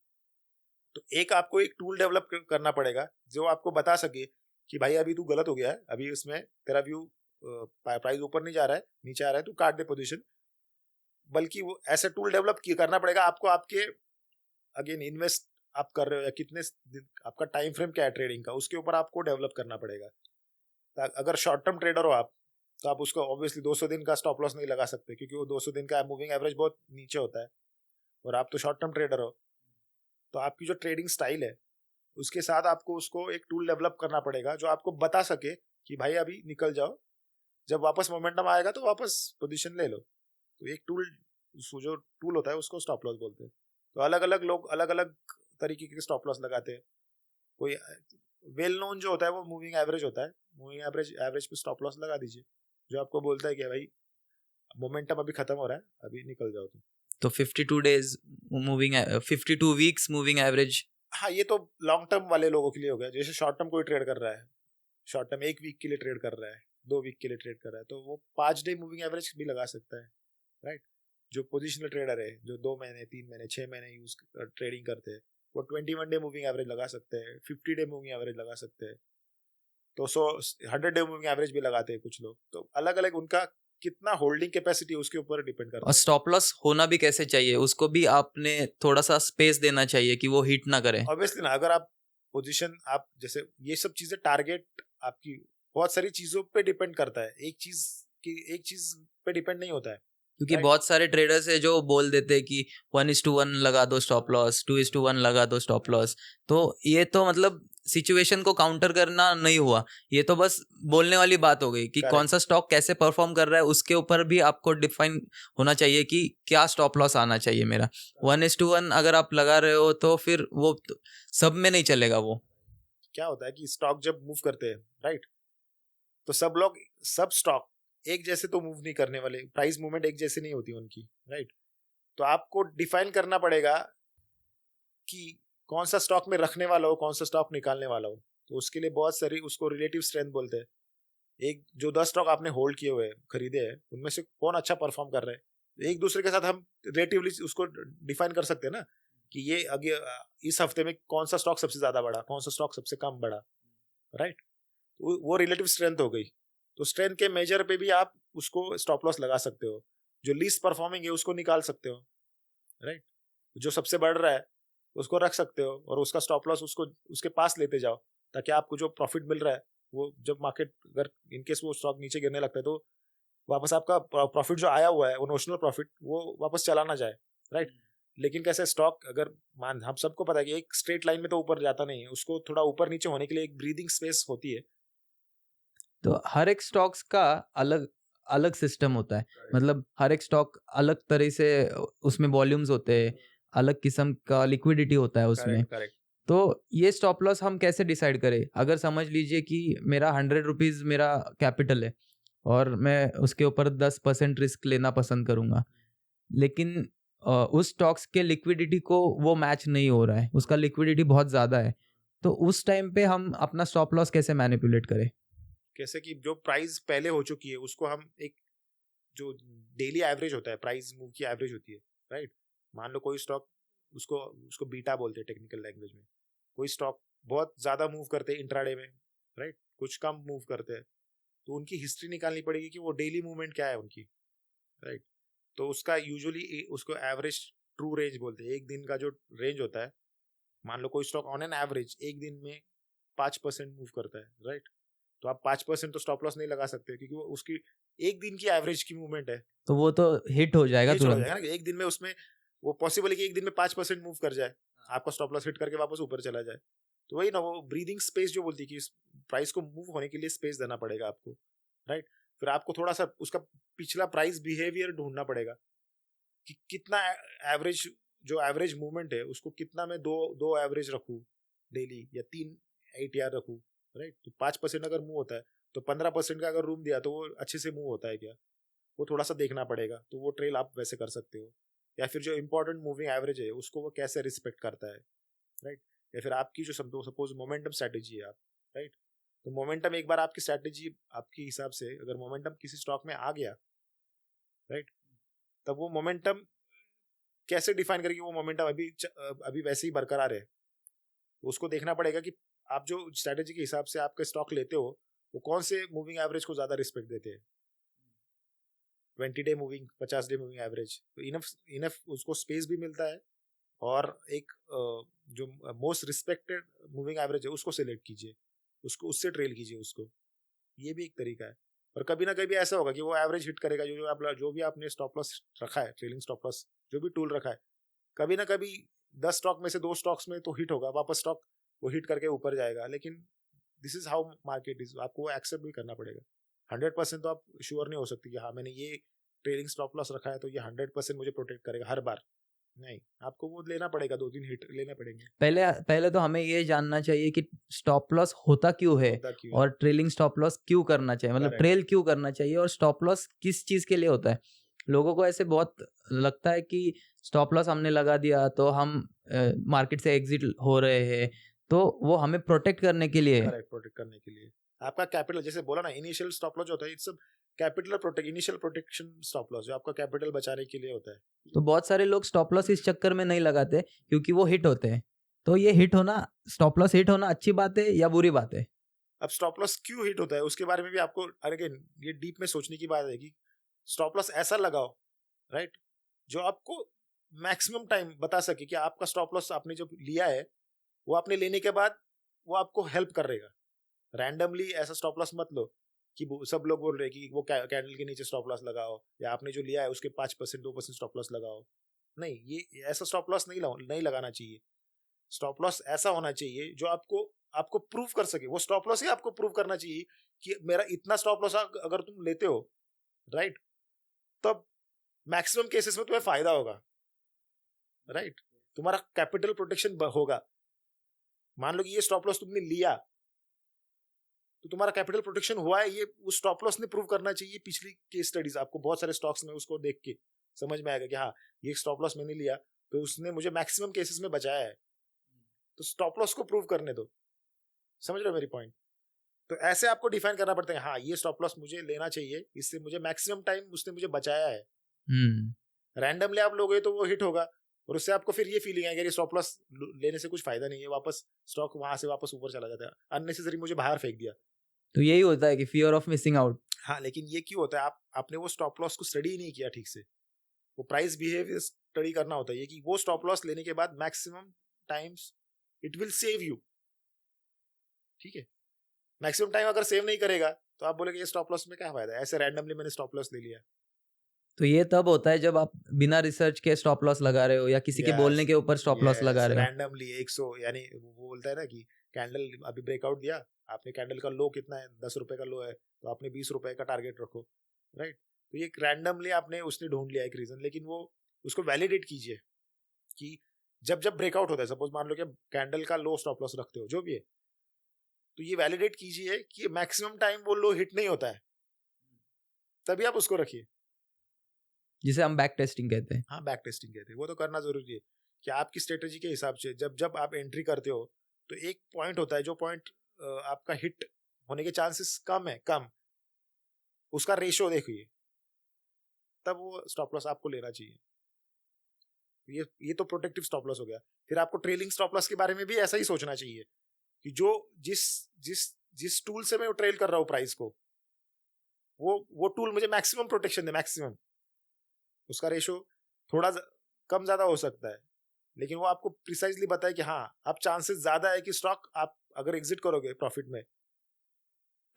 तो एक आपको एक टूल डेवलप करना पड़ेगा जो आपको बता सके कि भाई अभी तू गलत हो गया है, अभी उसमें तेरा व्यू प्राइस ऊपर नहीं जा रहा है, नीचे आ रहा है, तू काट दे पोजीशन। बल्कि वो ऐसा टूल डेवलप करना पड़ेगा आपको। आपके अगेन इन्वेस्ट आप कर रहे हो या कितने दिन, आपका टाइम फ्रेम क्या है ट्रेडिंग का, उसके ऊपर आपको डेवलप करना पड़ेगा। अगर शॉर्ट टर्म ट्रेडर हो आप, तो आप उसको ऑब्वियसली 200 दिन का स्टॉप लॉस नहीं लगा सकते, क्योंकि वो 200 दिन का मूविंग एवरेज बहुत नीचे होता है, और आप तो शॉर्ट टर्म ट्रेडर हो। तो आपकी जो ट्रेडिंग स्टाइल है उसके साथ आपको उसको एक टूल डेवलप करना पड़ेगा जो आपको बता सके कि भाई अभी निकल जाओ, जब वापस मोमेंटम आएगा तो वापस पोजीशन ले लो। तो एक टूल, जो टूल होता है उसको स्टॉप लॉस बोलते हैं। तो अलग अलग लोग अलग अलग तरीके के स्टॉप लॉस लगाते हैं। कोई वेल नोन जो होता है वो मूविंग एवरेज होता है, मूविंग एवरेज पे स्टॉप लॉस लगा दीजिए, जो आपको बोलता है कि भाई मोमेंटम अभी खत्म हो रहा है, अभी निकल जाओ तुम। तो 52 days moving 52 weeks moving average. हाँ ये तो लॉन्ग टर्म वाले लोगों के लिए हो गया। जैसे शॉर्ट टर्म कोई ट्रेड कर रहा है, शॉर्ट टर्म 1 वीक के लिए ट्रेड कर रहा है, 2 वीक के लिए ट्रेड कर रहा है, तो वो 5 डे मूविंग एवरेज भी लगा सकता है, राइट। जो पोजिशनल ट्रेडर है, जो 2 महीने 3 महीने 6 महीने यूज ट्रेडिंग करते हैं, वो 21 डे मूविंग एवरेज लगा सकते हैं, 50 डे मूविंग एवरेज लगा सकते हैं, तो 100 डे मूविंग एवरेज भी लगाते हैं कुछ लोग। तो अलग अलग उनका कितना होल्डिंग कैपेसिटी उसके ऊपर डिपेंड करता और है। स्टॉप लॉस होना भी कैसे चाहिए, उसको भी आपने थोड़ा सा स्पेस देना चाहिए कि वो हिट ना करे। ऑब्वियसली ना, अगर आप पोजीशन, आप जैसे ये सब चीजें टारगेट आपकी बहुत सारी चीजों पे डिपेंड करता है, एक चीज पे डिपेंड नहीं होता है, क्योंकि right? बहुत सारे ट्रेडर्स है जो बोल देते हैं कि 1:1 लगा दो स्टॉप लॉस, 2:1 लगा दो स्टॉप लॉस। तो ये तो मतलब सिचुएशन को काउंटर करना नहीं हुआ, ये तो बस बोलने वाली बात हो गई कि Correct. कौन सा स्टॉक कैसे परफॉर्म कर रहा है, उसके ऊपर भी आपको डिफाइन होना चाहिए कि क्या स्टॉप लॉस आना चाहिए मेरा। 1:1 अगर आप लगा रहे हो तो फिर वो सब में नहीं चलेगा। वो क्या होता है कि स्टॉक जब मूव करते हैं, राइट, तो सब स्टॉक एक जैसे तो मूव नहीं करने वाले, प्राइस मूवमेंट एक जैसे नहीं होती उनकी, राइट। तो आपको डिफाइन करना पड़ेगा कि कौन सा स्टॉक में रखने वाला हो, कौन सा स्टॉक निकालने वाला हो। तो उसके लिए बहुत सारी, उसको रिलेटिव स्ट्रेंथ बोलते हैं। एक जो 10 स्टॉक आपने होल्ड किए हुए खरीदे हैं, उनमें से कौन अच्छा परफॉर्म कर रहा है, एक दूसरे के साथ हम रिलेटिवली उसको डिफाइन कर सकते हैं ना, कि ये आगे इस हफ्ते में कौन सा स्टॉक सबसे ज्यादा बढ़ा, कौन सा स्टॉक सबसे कम बढ़ा, राइट। वो रिलेटिव स्ट्रेंथ हो गई। तो स्ट्रेंथ के मेजर पे भी आप उसको स्टॉप लॉस लगा सकते हो। जो लीस्ट परफॉर्मिंग है उसको निकाल सकते हो, राइट। जो सबसे बढ़ रहा है उसको रख सकते हो, और उसका स्टॉप लॉस उसको उसके पास लेते जाओ, ताकि आपको जो प्रॉफिट मिल रहा है वो जब मार्केट, अगर इनकेस वो स्टॉक नीचे गिरने लगता है, तो वापस आपका प्रॉफिट जो आया हुआ है, वो नोशनल प्रॉफिट, वो वापस चला ना जाए, राइट। लेकिन कैसे स्टॉक, अगर मान, हम सबको पता है कि एक स्ट्रेट लाइन में तो ऊपर जाता नहीं है, उसको थोड़ा ऊपर नीचे होने के लिए एक ब्रीदिंग स्पेस होती है। तो हर एक स्टॉक्स का अलग अलग सिस्टम होता है, मतलब हर एक स्टॉक अलग तरह से उसमें वॉल्यूम्स होते हैं, अलग किस्म का लिक्विडिटी होता है उसमें। करेक्ट। तो ये स्टॉप लॉस हम कैसे डिसाइड करें? अगर समझ लीजिए कि मेरा 100 रुपीज़ मेरा कैपिटल है और मैं उसके ऊपर 10% रिस्क लेना पसंद करूंगा, लेकिन उस स्टॉक्स के लिक्विडिटी को वो मैच नहीं हो रहा है, उसका लिक्विडिटी बहुत ज़्यादा है, तो उस टाइम पे हम अपना स्टॉप लॉस कैसे मैनिपुलेट करें? कैसे कि जो प्राइस पहले हो चुकी है उसको हम एक जो डेली एवरेज होता है, प्राइस मूव की एवरेज होती है, राइट। मान लो कोई स्टॉक, उसको उसको बीटा बोलते हैं टेक्निकल लैंग्वेज में। कोई स्टॉक बहुत ज़्यादा मूव करते हैं इंट्राडे में, राइट, कुछ कम मूव करते हैं, तो उनकी हिस्ट्री निकालनी पड़ेगी कि वो डेली मूवमेंट क्या है उनकी, राइट। तो उसका यूजुअली उसको एवरेज ट्रू रेंज बोलते हैं। एक दिन का जो रेंज होता है, मान लो कोई स्टॉक ऑन एन एवरेज एक दिन में 5% मूव करता है, राइट, तो आप 5% तो स्टॉप लॉस नहीं लगा सकते क्योंकि वो उसकी एक दिन की एवरेज की मूवमेंट है। तो वो तो हिट हो जाएगा ये हो तुरंत। जाएगा ना कि एक दिन में उसमें वो पॉसिबल है कि एक दिन में 5% मूव कर जाए, आपका स्टॉप लॉस हिट करके वापस ऊपर चला जाए। तो वही ना, वो ब्रीदिंग स्पेस जो बोलती है कि प्राइस को मूव होने के लिए स्पेस देना पड़ेगा आपको, राइट। फिर आपको थोड़ा सा उसका पिछला प्राइस बिहेवियर ढूंढना पड़ेगा कि कितना एवरेज, जो एवरेज मूवमेंट है उसको कितना मैं दो एवरेज रखूँ डेली, या 3 ATR रखूँ, राइट। तो 5% अगर मूव होता है तो 15% का अगर रूम दिया तो वो अच्छे से मूव होता है क्या, वो थोड़ा सा देखना पड़ेगा। तो वो ट्रेल आप वैसे कर सकते हो। या फिर जो इंपॉर्टेंट मूविंग एवरेज है उसको वो कैसे रिस्पेक्ट करता है, राइट। या फिर आपकी जो सपोज मोमेंटम स्ट्रैटेजी है आप, राइट, तो मोमेंटम एक बार आपकी स्ट्रैटेजी आपके हिसाब से अगर मोमेंटम किसी स्टॉक में आ गया, राइट, तब वो मोमेंटम कैसे डिफाइन करेगी, वो मोमेंटम अभी वैसे ही बरकरार है। उसको देखना पड़ेगा कि आप जो स्ट्रैटेजी के हिसाब से आपके स्टॉक लेते हो वो कौन से मूविंग एवरेज को ज्यादा रिस्पेक्ट देते हैं। 20 day moving, 50 day moving average, तो इनफ उसको स्पेस भी मिलता है, और एक जो मोस्ट रिस्पेक्टेड मूविंग एवरेज है उसको सिलेक्ट कीजिए, उसको उससे ट्रेल कीजिए उसको। ये भी एक तरीका है। और कभी ना कभी ऐसा होगा कि वो एवरेज हिट करेगा, जो भी आपने स्टॉप लॉस रखा है, ट्रेलिंग स्टॉप लॉस जो भी टूल रखा है, कभी ना कभी 10 स्टॉक में से 2 स्टॉक्स में तो हिट होगा, वापस स्टॉक वो हिट करके ऊपर जाएगा। लेकिन this is how market is, आपको वो एक्सेप्ट भी करना पड़ेगा। 100% तो आप श्योर नहीं हो सकती कि हाँ मैंने ये ट्रेलिंग स्टॉप लॉस रखा है तो ये 100% मुझे प्रोटेक्ट करेगा हर बार, नहीं, आपको वो लेना पड़ेगा, 2-3 हिट लेने पड़ेंगे। पहले तो हमें ये जानना चाहिए कि स्टॉप लॉस होता क्यों है, होता क्यों है? और ट्रेलिंग स्टॉप लॉस क्यों करना चाहिए, मतलब Correct. ट्रेल क्यों करना चाहिए, और स्टॉप लॉस किस चीज के लिए होता है। लोगों को ऐसे बहुत लगता है कि स्टॉप लॉस हमने लगा दिया तो हम मार्केट से एग्जिट हो रहे हैं, तो वो हमें प्रोटेक्ट करने के लिए है। करेक्ट, प्रोटेक्ट करने के लिए आपका कैपिटल, जैसे बोला ना इनिशियल स्टॉप लॉस होता है, it's capital protect, initial protection stop loss जो आपका कैपिटल बचाने के लिए होता है। तो बहुत सारे लोग स्टॉप लॉस इस चक्कर में नहीं लगाते क्योंकि वो हिट होते हैं। तो ये हिट होना, स्टॉप लॉस हिट होना अच्छी बात है या बुरी बात है? अब स्टॉप लॉस क्यों हिट होता है उसके बारे में भी आपको अगेन ये डीप में सोचने की बात है कि स्टॉप लॉस ऐसा लगाओ, राइट, जो आपको मैक्सिमम टाइम बता सके कि आपका स्टॉप लॉस आपने जो लिया है वो आपने लेने के बाद वो आपको हेल्प करेगा। रैंडमली ऐसा स्टॉप लॉस मत लो कि सब लोग बोल रहे हैं कि वो कैंडल के नीचे स्टॉप लॉस लगाओ, या आपने जो लिया है उसके 5% 2% स्टॉप लॉस लगाओ। नहीं, ये ऐसा स्टॉप लॉस नहीं लगाना चाहिए। स्टॉप लॉस ऐसा होना चाहिए जो आपको आपको प्रूव कर सके, वो स्टॉप लॉस ही आपको प्रूव करना चाहिए कि मेरा इतना स्टॉप लॉस अगर तुम लेते हो, राइट, तब मैक्सिमम केसेस में तुम्हें फायदा होगा, राइट, तुम्हारा कैपिटल प्रोटेक्शन होगा। मान लो कि ये स्टॉप लॉस तुमने लिया तो तुम्हारा कैपिटल प्रोटेक्शन हुआ है, ये उस स्टॉप लॉस ने प्रूव करना चाहिए। पिछली केस स्टडीज आपको बहुत सारे स्टॉक्स में उसको देख के समझ में आएगा कि हाँ ये स्टॉप लॉस मैंने लिया तो उसने मुझे मैक्सिमम केसेस में बचाया है, तो स्टॉप लॉस को प्रूव करने दो। समझ रहे हो मेरी पॉइंट? तो ऐसे आपको डिफाइन करना पड़ता है, हाँ ये स्टॉप लॉस मुझे लेना चाहिए, इससे मुझे मैक्सिमम टाइम उसने मुझे बचाया है। रैंडमली आप लोगे तो वो हिट होगा, और उससे आपको फिर ये फीलिंग आएगी स्टॉप लॉस लेने से कुछ फायदा नहीं है, वापस स्टॉक वहां से वापस ऊपर चला जाता है, अननेसेसरी मुझे बाहर फेंक दिया। तो यही होता है कि फियर ऑफ मिसिंग आउट। हाँ, लेकिन ये क्यों होता है? आपने वो स्टॉप लॉस को स्टडी नहीं किया ठीक से। वो प्राइस बिहेवियर स्टडी करना होता है, ये कि वो स्टॉप लॉस लेने के बाद maximum times it will save you, ठीक है। मैक्सिमम टाइम अगर सेव नहीं करेगा तो आप बोलेगे ये स्टॉप लॉस में क्या फायदा है, ऐसे रैंडमली मैंने स्टॉप लॉस ले लिया। तो ये तब होता है जब आप बिना रिसर्च के स्टॉप लॉस लगा रहे हो या किसी के बोलने के ऊपर स्टॉप लॉस लगा रहे हो। रैंडमली 100, यानी वो बोलता है ना कि कैंडल अभी ब्रेकआउट दिया आपने, कैंडल का लो कितना है, 10 रुपए का लो है, तो आपने 20 रुपए का टारगेट रखो, राइट। तो ये रैंडमली आपने उसने ढूंढ लिया एक रीजन, लेकिन वो उसको वैलिडेट कीजिए कि जब जब ब्रेकआउट होता है, सपोज मान लो कि कैंडल का लो स्टॉप लॉस रखते हो जो भी है, तो ये वैलिडेट कीजिए कि मैक्सिमम टाइम वो लो हिट नहीं होता है, तभी आप उसको रखिए, जिसे हम बैक टेस्टिंग कहते हैं। हाँ बैक टेस्टिंग कहते हैं। वो तो करना जरूरी है कि आपकी स्ट्रेटेजी के हिसाब से जब जब आप एंट्री करते हो तो एक पॉइंट होता है जो पॉइंट आपका हिट होने के चांसेस कम है, कम, उसका रेशियो देखिए, तब वो स्टॉप लॉस आपको लेना चाहिए। ये तो प्रोटेक्टिव स्टॉप लॉस हो गया। फिर आपको ट्रेलिंग स्टॉप लॉस के बारे में भी ऐसा ही सोचना चाहिए कि जो जिस जिस जिस टूल से मैं ट्रेल कर रहा हूँ प्राइस को, वो टूल मुझे मैक्सिमम प्रोटेक्शन दे, मैक्सिमम। उसका रेशियो थोड़ा कम ज्यादा हो सकता है, लेकिन वो आपको प्रिसाइजली बताए कि हाँ, आप चांसेस ज्यादा है कि स्टॉक आप अगर एग्जिट करोगे प्रॉफिट में,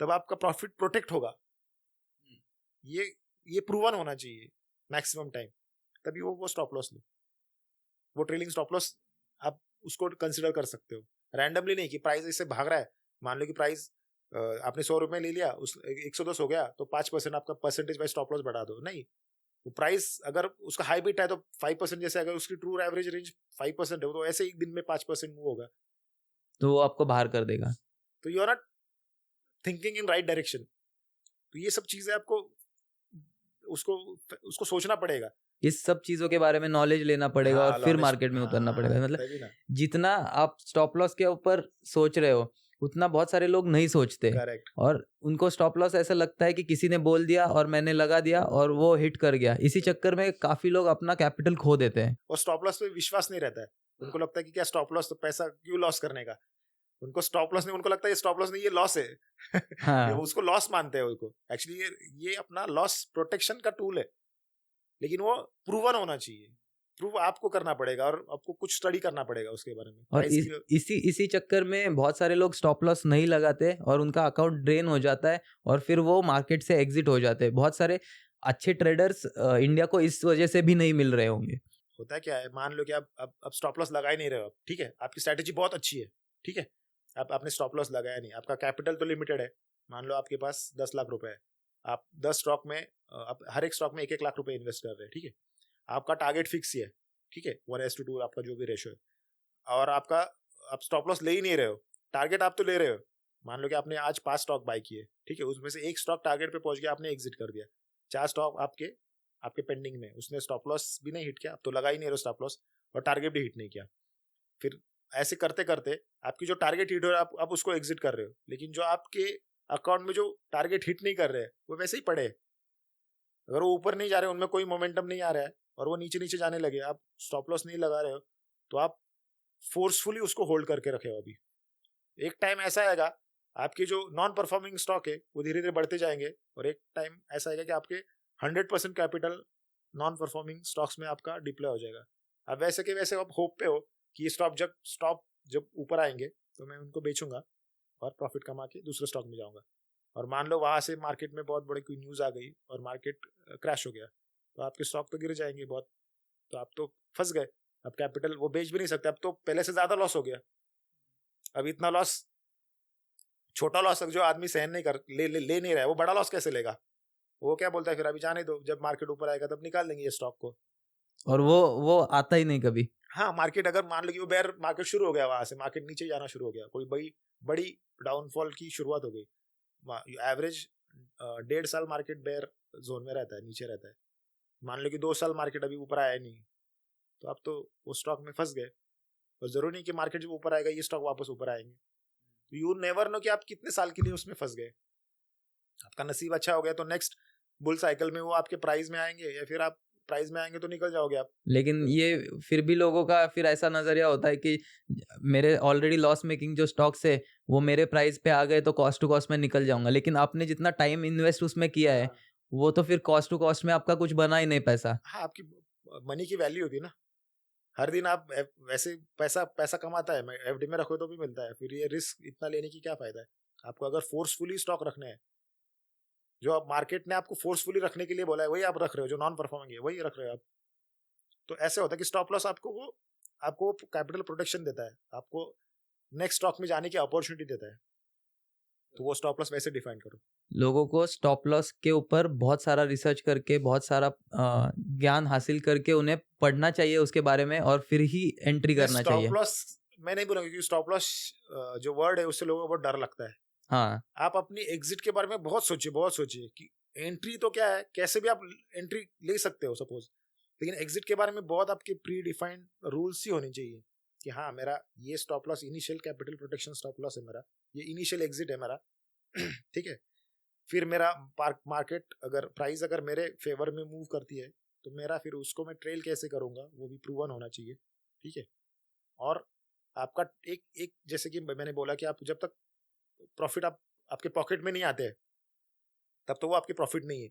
तब आपका प्रॉफिट प्रोटेक्ट होगा। ये प्रूवन होना चाहिए मैक्सिमम टाइम, तभी वो स्टॉप लॉस लो। वो ट्रेलिंग स्टॉप लॉस आप उसको कंसिडर कर सकते हो, रैंडमली नहीं कि प्राइस इससे भाग रहा है। मान लो कि प्राइस आपने 100 रुपए ले लिया, उस 110 हो गया तो 5% आपका परसेंटेज वाइज स्टॉप लॉस बढ़ा दो, नहीं। वो प्राइस अगर उसका हाई बीट है तो 5%, जैसे अगर उसकी ट्रू एवरेज रेंज 5% है तो ऐसे एक दिन में 5% मूव होगा, तो वो आपको बाहर कर देगा। तो you are not thinking in right direction. तो ये सब चीजें आपको उसको सोचना पड़ेगा। इस सब चीजों के बारे में नॉलेज लेना पड़ेगा, हाँ, और फिर knowledge, मार्केट में उतरना पड़ेगा। मतलब तभी ना। जितना आप स्टॉप लॉस के ऊपर सोच रहे हो, उतना बहुत सारे लोग नहीं सोचते। करेक्ट। और उनको स्टॉप लॉस ऐसा लगता है कि किसी ने बोल दिया और मैंने लगा दिया और वो हिट कर गया। इसी चक्कर में काफी लोग अपना कैपिटल खो देते हैं। और स्टॉप लॉस पे विश्वास नहीं रहता है, उनको लगता है कि क्या स्टॉप लॉस, तो पैसा क्यों लॉस करने का। उनको स्टॉप लॉस नहीं, उनको लगता है ये स्टॉप लॉस नहीं, ये लॉस है। ये हाँ। उसको लॉस मानते हैं उनको। एक्चुअली ये अपना लॉस प्रोटेक्शन का टूल है, लेकिन वो प्रूवन होना चाहिए। प्रूव आपको करना पड़ेगा और आपको कुछ स्टडी करना पड़ेगा उसके बारे में। और इसी चक्कर में बहुत सारे लोग स्टॉप लॉस नहीं लगाते और उनका अकाउंट ड्रेन हो जाता है और फिर वो मार्केट से एग्जिट हो जाते हैं। बहुत सारे अच्छे ट्रेडर्स इंडिया को इस वजह से भी नहीं मिल रहे होंगे। होता क्या है, मान लो कि आप अब स्टॉप लॉस लगा ही नहीं रहे हो, ठीक है, आपकी स्ट्रैटेजी बहुत अच्छी है, ठीक है, आपने स्टॉप लॉस लगाया नहीं, आपका कैपिटल तो लिमिटेड है। मान लो आपके पास 10 लाख रुपए है, आप 10 स्टॉक में, आप हर एक स्टॉक में 1-1 लाख रुपए इन्वेस्ट कर रहे हैं, ठीक है। आपका टारगेट फिक्स ही है, ठीक है, 1:2 आपका जो भी रेशियो है, और आपका आप स्टॉप लॉस ले ही नहीं रहे हो, टारगेट आप तो ले रहे हो। मान लो कि आपने आज 5 स्टॉक बाय किए, ठीक है, उसमें से एक स्टॉक टारगेट पे पहुंच गया, आपने एग्जिट कर दिया। 4 स्टॉक आपके पेंडिंग में, उसने स्टॉप लॉस भी नहीं हिट किया, आप तो लगा ही नहीं रहे स्टॉप लॉस, और टारगेट भी हिट नहीं किया। फिर ऐसे करते करते आपकी जो टारगेट हिट हो रहा है, आप उसको एग्जिट कर रहे हो, लेकिन जो आपके अकाउंट में जो टारगेट हिट नहीं कर रहे हैं वो वैसे ही पड़े हैं। अगर वो ऊपर नहीं जा रहे, उनमें कोई मोमेंटम नहीं आ रहा है और वो नीचे नीचे जाने लगे, आप स्टॉप लॉस नहीं लगा रहे हो, तो आप फोर्सफुली उसको होल्ड करके रखे हो। अभी एक टाइम ऐसा आएगा, आपके जो नॉन परफॉर्मिंग स्टॉक है वो धीरे धीरे बढ़ते जाएंगे, और एक टाइम ऐसा आएगा कि आपके 100% कैपिटल नॉन परफॉर्मिंग स्टॉक्स में आपका डिप्लॉय हो जाएगा। अब वैसे के वैसे आप होप पे हो कि ये स्टॉक जब ऊपर आएंगे तो मैं उनको बेचूंगा और प्रॉफिट कमा के दूसरे स्टॉक में जाऊंगा। और मान लो वहां से मार्केट में बहुत बड़ी कोई न्यूज आ गई और मार्केट क्रैश हो गया, तो आपके स्टॉक तो गिर जाएंगे बहुत, तो आप तो फंस गए। अब कैपिटल वो बेच भी नहीं सकते, अब तो पहले से ज्यादा लॉस हो गया। अब इतना लॉस, छोटा लॉस जो आदमी सहन नहीं कर ले नहीं रहा है, वो बड़ा लॉस कैसे लेगा। वो क्या बोलता है, फिर अभी जाने दो, जब मार्केट ऊपर आएगा तब निकाल देंगे ये स्टॉक को। और वो आता ही नहीं कभी। हाँ, मार्केट अगर मान लो कि वो बेयर मार्केट शुरू हो गया, वहां से मार्केट नीचे जाना शुरू हो गया, कोई बड़ी बड़ी डाउनफॉल की शुरुआत हो गई, एवरेज 1.5 साल मार्केट बेयर जोन में रहता है, नीचे रहता है। मान लो कि 2 साल मार्केट अभी ऊपर आया नहीं, तो आप तो वो स्टॉक में फंस गए। और जरूरी नहीं कि मार्केट जब ऊपर आएगा ये स्टॉक वापस ऊपर आएंगे, तो यू नेवर नो कि आप कितने साल के लिए उसमें फंस गए। आपका नसीब अच्छा हो गया तो नेक्स्ट बुल साइकिल में वो आपके प्राइस में आएंगे, या फिर आप प्राइस में आएंगे तो निकल जाओगे आप। लेकिन ये फिर भी लोगों का फिर ऐसा नजरिया होता है कि मेरे ऑलरेडी लॉस मेकिंग जो स्टॉक्स है वो मेरे प्राइस पे आ गए तो कॉस्ट टू कॉस्ट में निकल जाऊंगा। लेकिन आपने जितना टाइम इन्वेस्ट उसमें किया है, वो तो फिर कॉस्ट टू कॉस्ट में आपका कुछ बना ही नहीं पैसा। हाँ, आपकी मनी की वैल्यू होती है ना। हर दिन आप वैसे पैसा कमाता है, एफडी में रखो तो भी मिलता है, फिर ये रिस्क इतना लेने की क्या फायदा है। आपको अगर फोर्सफुली स्टॉक रखने हैं, जो आप मार्केट ने आपको फोर्सफुली रखने के लिए बोला है वही आप रख रहे हो, जो नॉन परफॉर्मिंग है वही रख रहे हो आप। तो ऐसे होता है कि स्टॉप लॉस आपको कैपिटल प्रोटेक्शन देता है, आपको नेक्स्ट स्टॉक में जाने की अपॉर्चुनिटी देता है, तो वो स्टॉप लॉस वैसे डिफाइन करो। लोगों को स्टॉप लॉस के ऊपर बहुत सारा रिसर्च करके, बहुत सारा ज्ञान हासिल करके उन्हें पढ़ना चाहिए उसके बारे में, और फिर ही एंट्री करना चाहिए। स्टॉप लॉस मैं नहीं बोलूंगा, क्योंकि स्टॉप लॉस जो वर्ड है उससे लोगों को बहुत डर लगता है। हाँ, आप अपनी एग्जिट के बारे में बहुत सोचिए कि एंट्री तो क्या है, कैसे भी आप एंट्री ले सकते हो सपोज, लेकिन एग्जिट के बारे में बहुत आपके प्री डिफाइंड रूल्स ही होने चाहिए कि हाँ, मेरा ये stop loss initial capital protection stop loss है, मेरा ये इनिशियल एग्जिट है मेरा, ठीक है, फिर मेरा मार्केट अगर प्राइस अगर मेरे फेवर में मूव करती है तो मेरा फिर उसको मैं ट्रेल कैसे करूंगा वो भी प्रूवन होना चाहिए, ठीक है। और आपका एक एक जैसे कि मैंने बोला कि आप जब तक प्रॉफिट आप आपके पॉकेट में नहीं आते हैं तब तो वो आपके प्रॉफिट नहीं है।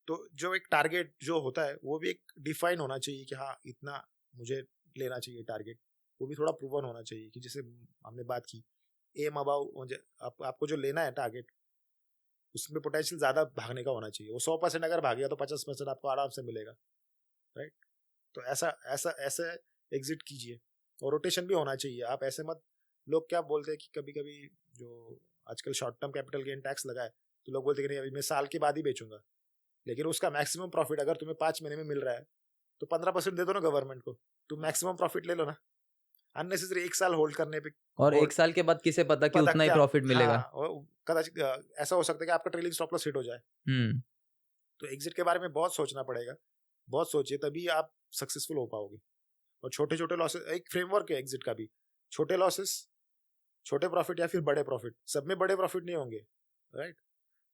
तो जो एक टारगेट जो होता है वो भी एक डिफाइन होना चाहिए कि हाँ इतना मुझे लेना चाहिए टारगेट, वो भी थोड़ा प्रूवन होना चाहिए कि जैसे हमने बात की एम अबाउ आपको जो लेना है टारगेट उसमें पोटेंशियल ज्यादा भागने का होना चाहिए। वो 100% अगर भागेगा तो 50% आपको आराम से मिलेगा, राइट। तो ऐसा ऐसा ऐसे एग्जिट कीजिए और रोटेशन भी होना चाहिए। आप ऐसे मत, लोग क्या बोलते हैं कि कभी कभी जो आजकल short term capital gain tax लगा है तो लोग बोलते हैं कि नहीं अभी मैं साल के बाद ही बेचूंगा, लेकिन उसका मैक्सिमम प्रॉफिट अगर तुम्हें 5 महीने में मिल रहा है तो 15% दे दो ना गवर्नमेंट को, तुम मैक्सिमम प्रॉफिट ले लो ना। अननेसेसरी 1 साल होल्ड करने पे और 1 साल के बाद किसे पता कि उतना ही क्या, प्रॉफिट मिलेगा। हाँ कदाचित ऐसा हो सकता है कि आपका ट्रेलिंग स्टॉप लॉस हिट हो जाए। तो एग्जिट के बारे में बहुत सोचना पड़ेगा, बहुत सोचिए तभी आप सक्सेसफुल हो पाओगे। और छोटे छोटे लॉसेस एक फ्रेमवर्क है एग्जिट का भी, छोटे लॉसेस छोटे प्रॉफिट या फिर बड़े प्रॉफिट, सब में बड़े प्रॉफिट नहीं होंगे, राइट।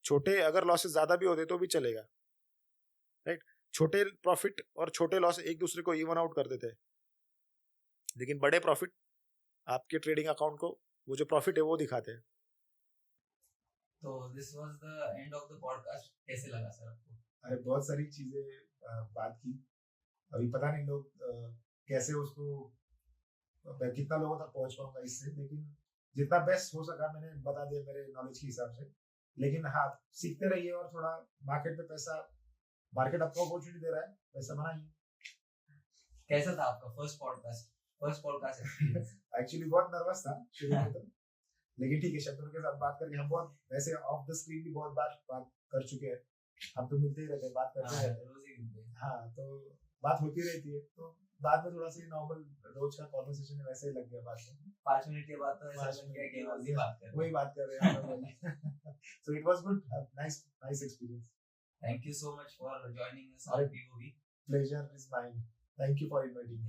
छोटे अगर लॉसेस ज्यादा भी होते तो भी चलेगा, राइट। छोटे प्रॉफिट और छोटे लॉस एक दूसरे को इवन आउट कर देते हैं, लेकिन बड़े प्रॉफिट आपके ट्रेडिंग अकाउंट को वो जो प्रॉफिट है वो दिखाते हैं। तो this was the end of the podcast. कैसे लगा सर आपको? अरे बहुत सारी चीजें बात की, अभी पता नहीं लोग कैसे उसको मैं कितना लोगों तक पहुंच पाऊंगा इससे, लेकिन जितना बेस्ट हो सका मैंने बता दिया मेरे नॉलेज के हिसाब से। लेकिन हाँ सीखते रहिए और थोड़ा मार्केट में पैसा, मार्केट आपको अपॉर्चुनिटी दे रहा है, पैसा बनाइए। कैसा था आपका फर्स्ट पॉडकास्ट एक्सपीरियंस? एक्चुअली बहुत नर्वस था शुरू में तो, लेकिन ठीक है शब्दों के साथ बात करके हम बहुत वैसे ऑफ द स्क्रीन भी बहुत बात कर चुके हैं, हम तो मिलते ही रहते हैं, बात करते रहते हैं, रोज ही मिलते हैं। हाँ तो बात होती रहती है, तो बाद में थोड़ा सा नॉर्मल रोज का कॉन्वर्सेशन वैसे ही लग गया बात में। 5 मिनट के बाद तो ऐसा लग गया कि वही बात कर रहे हैं। So it was good, nice experience. Thank you so much for joining us on POV. Pleasure is mine, thank you for inviting me.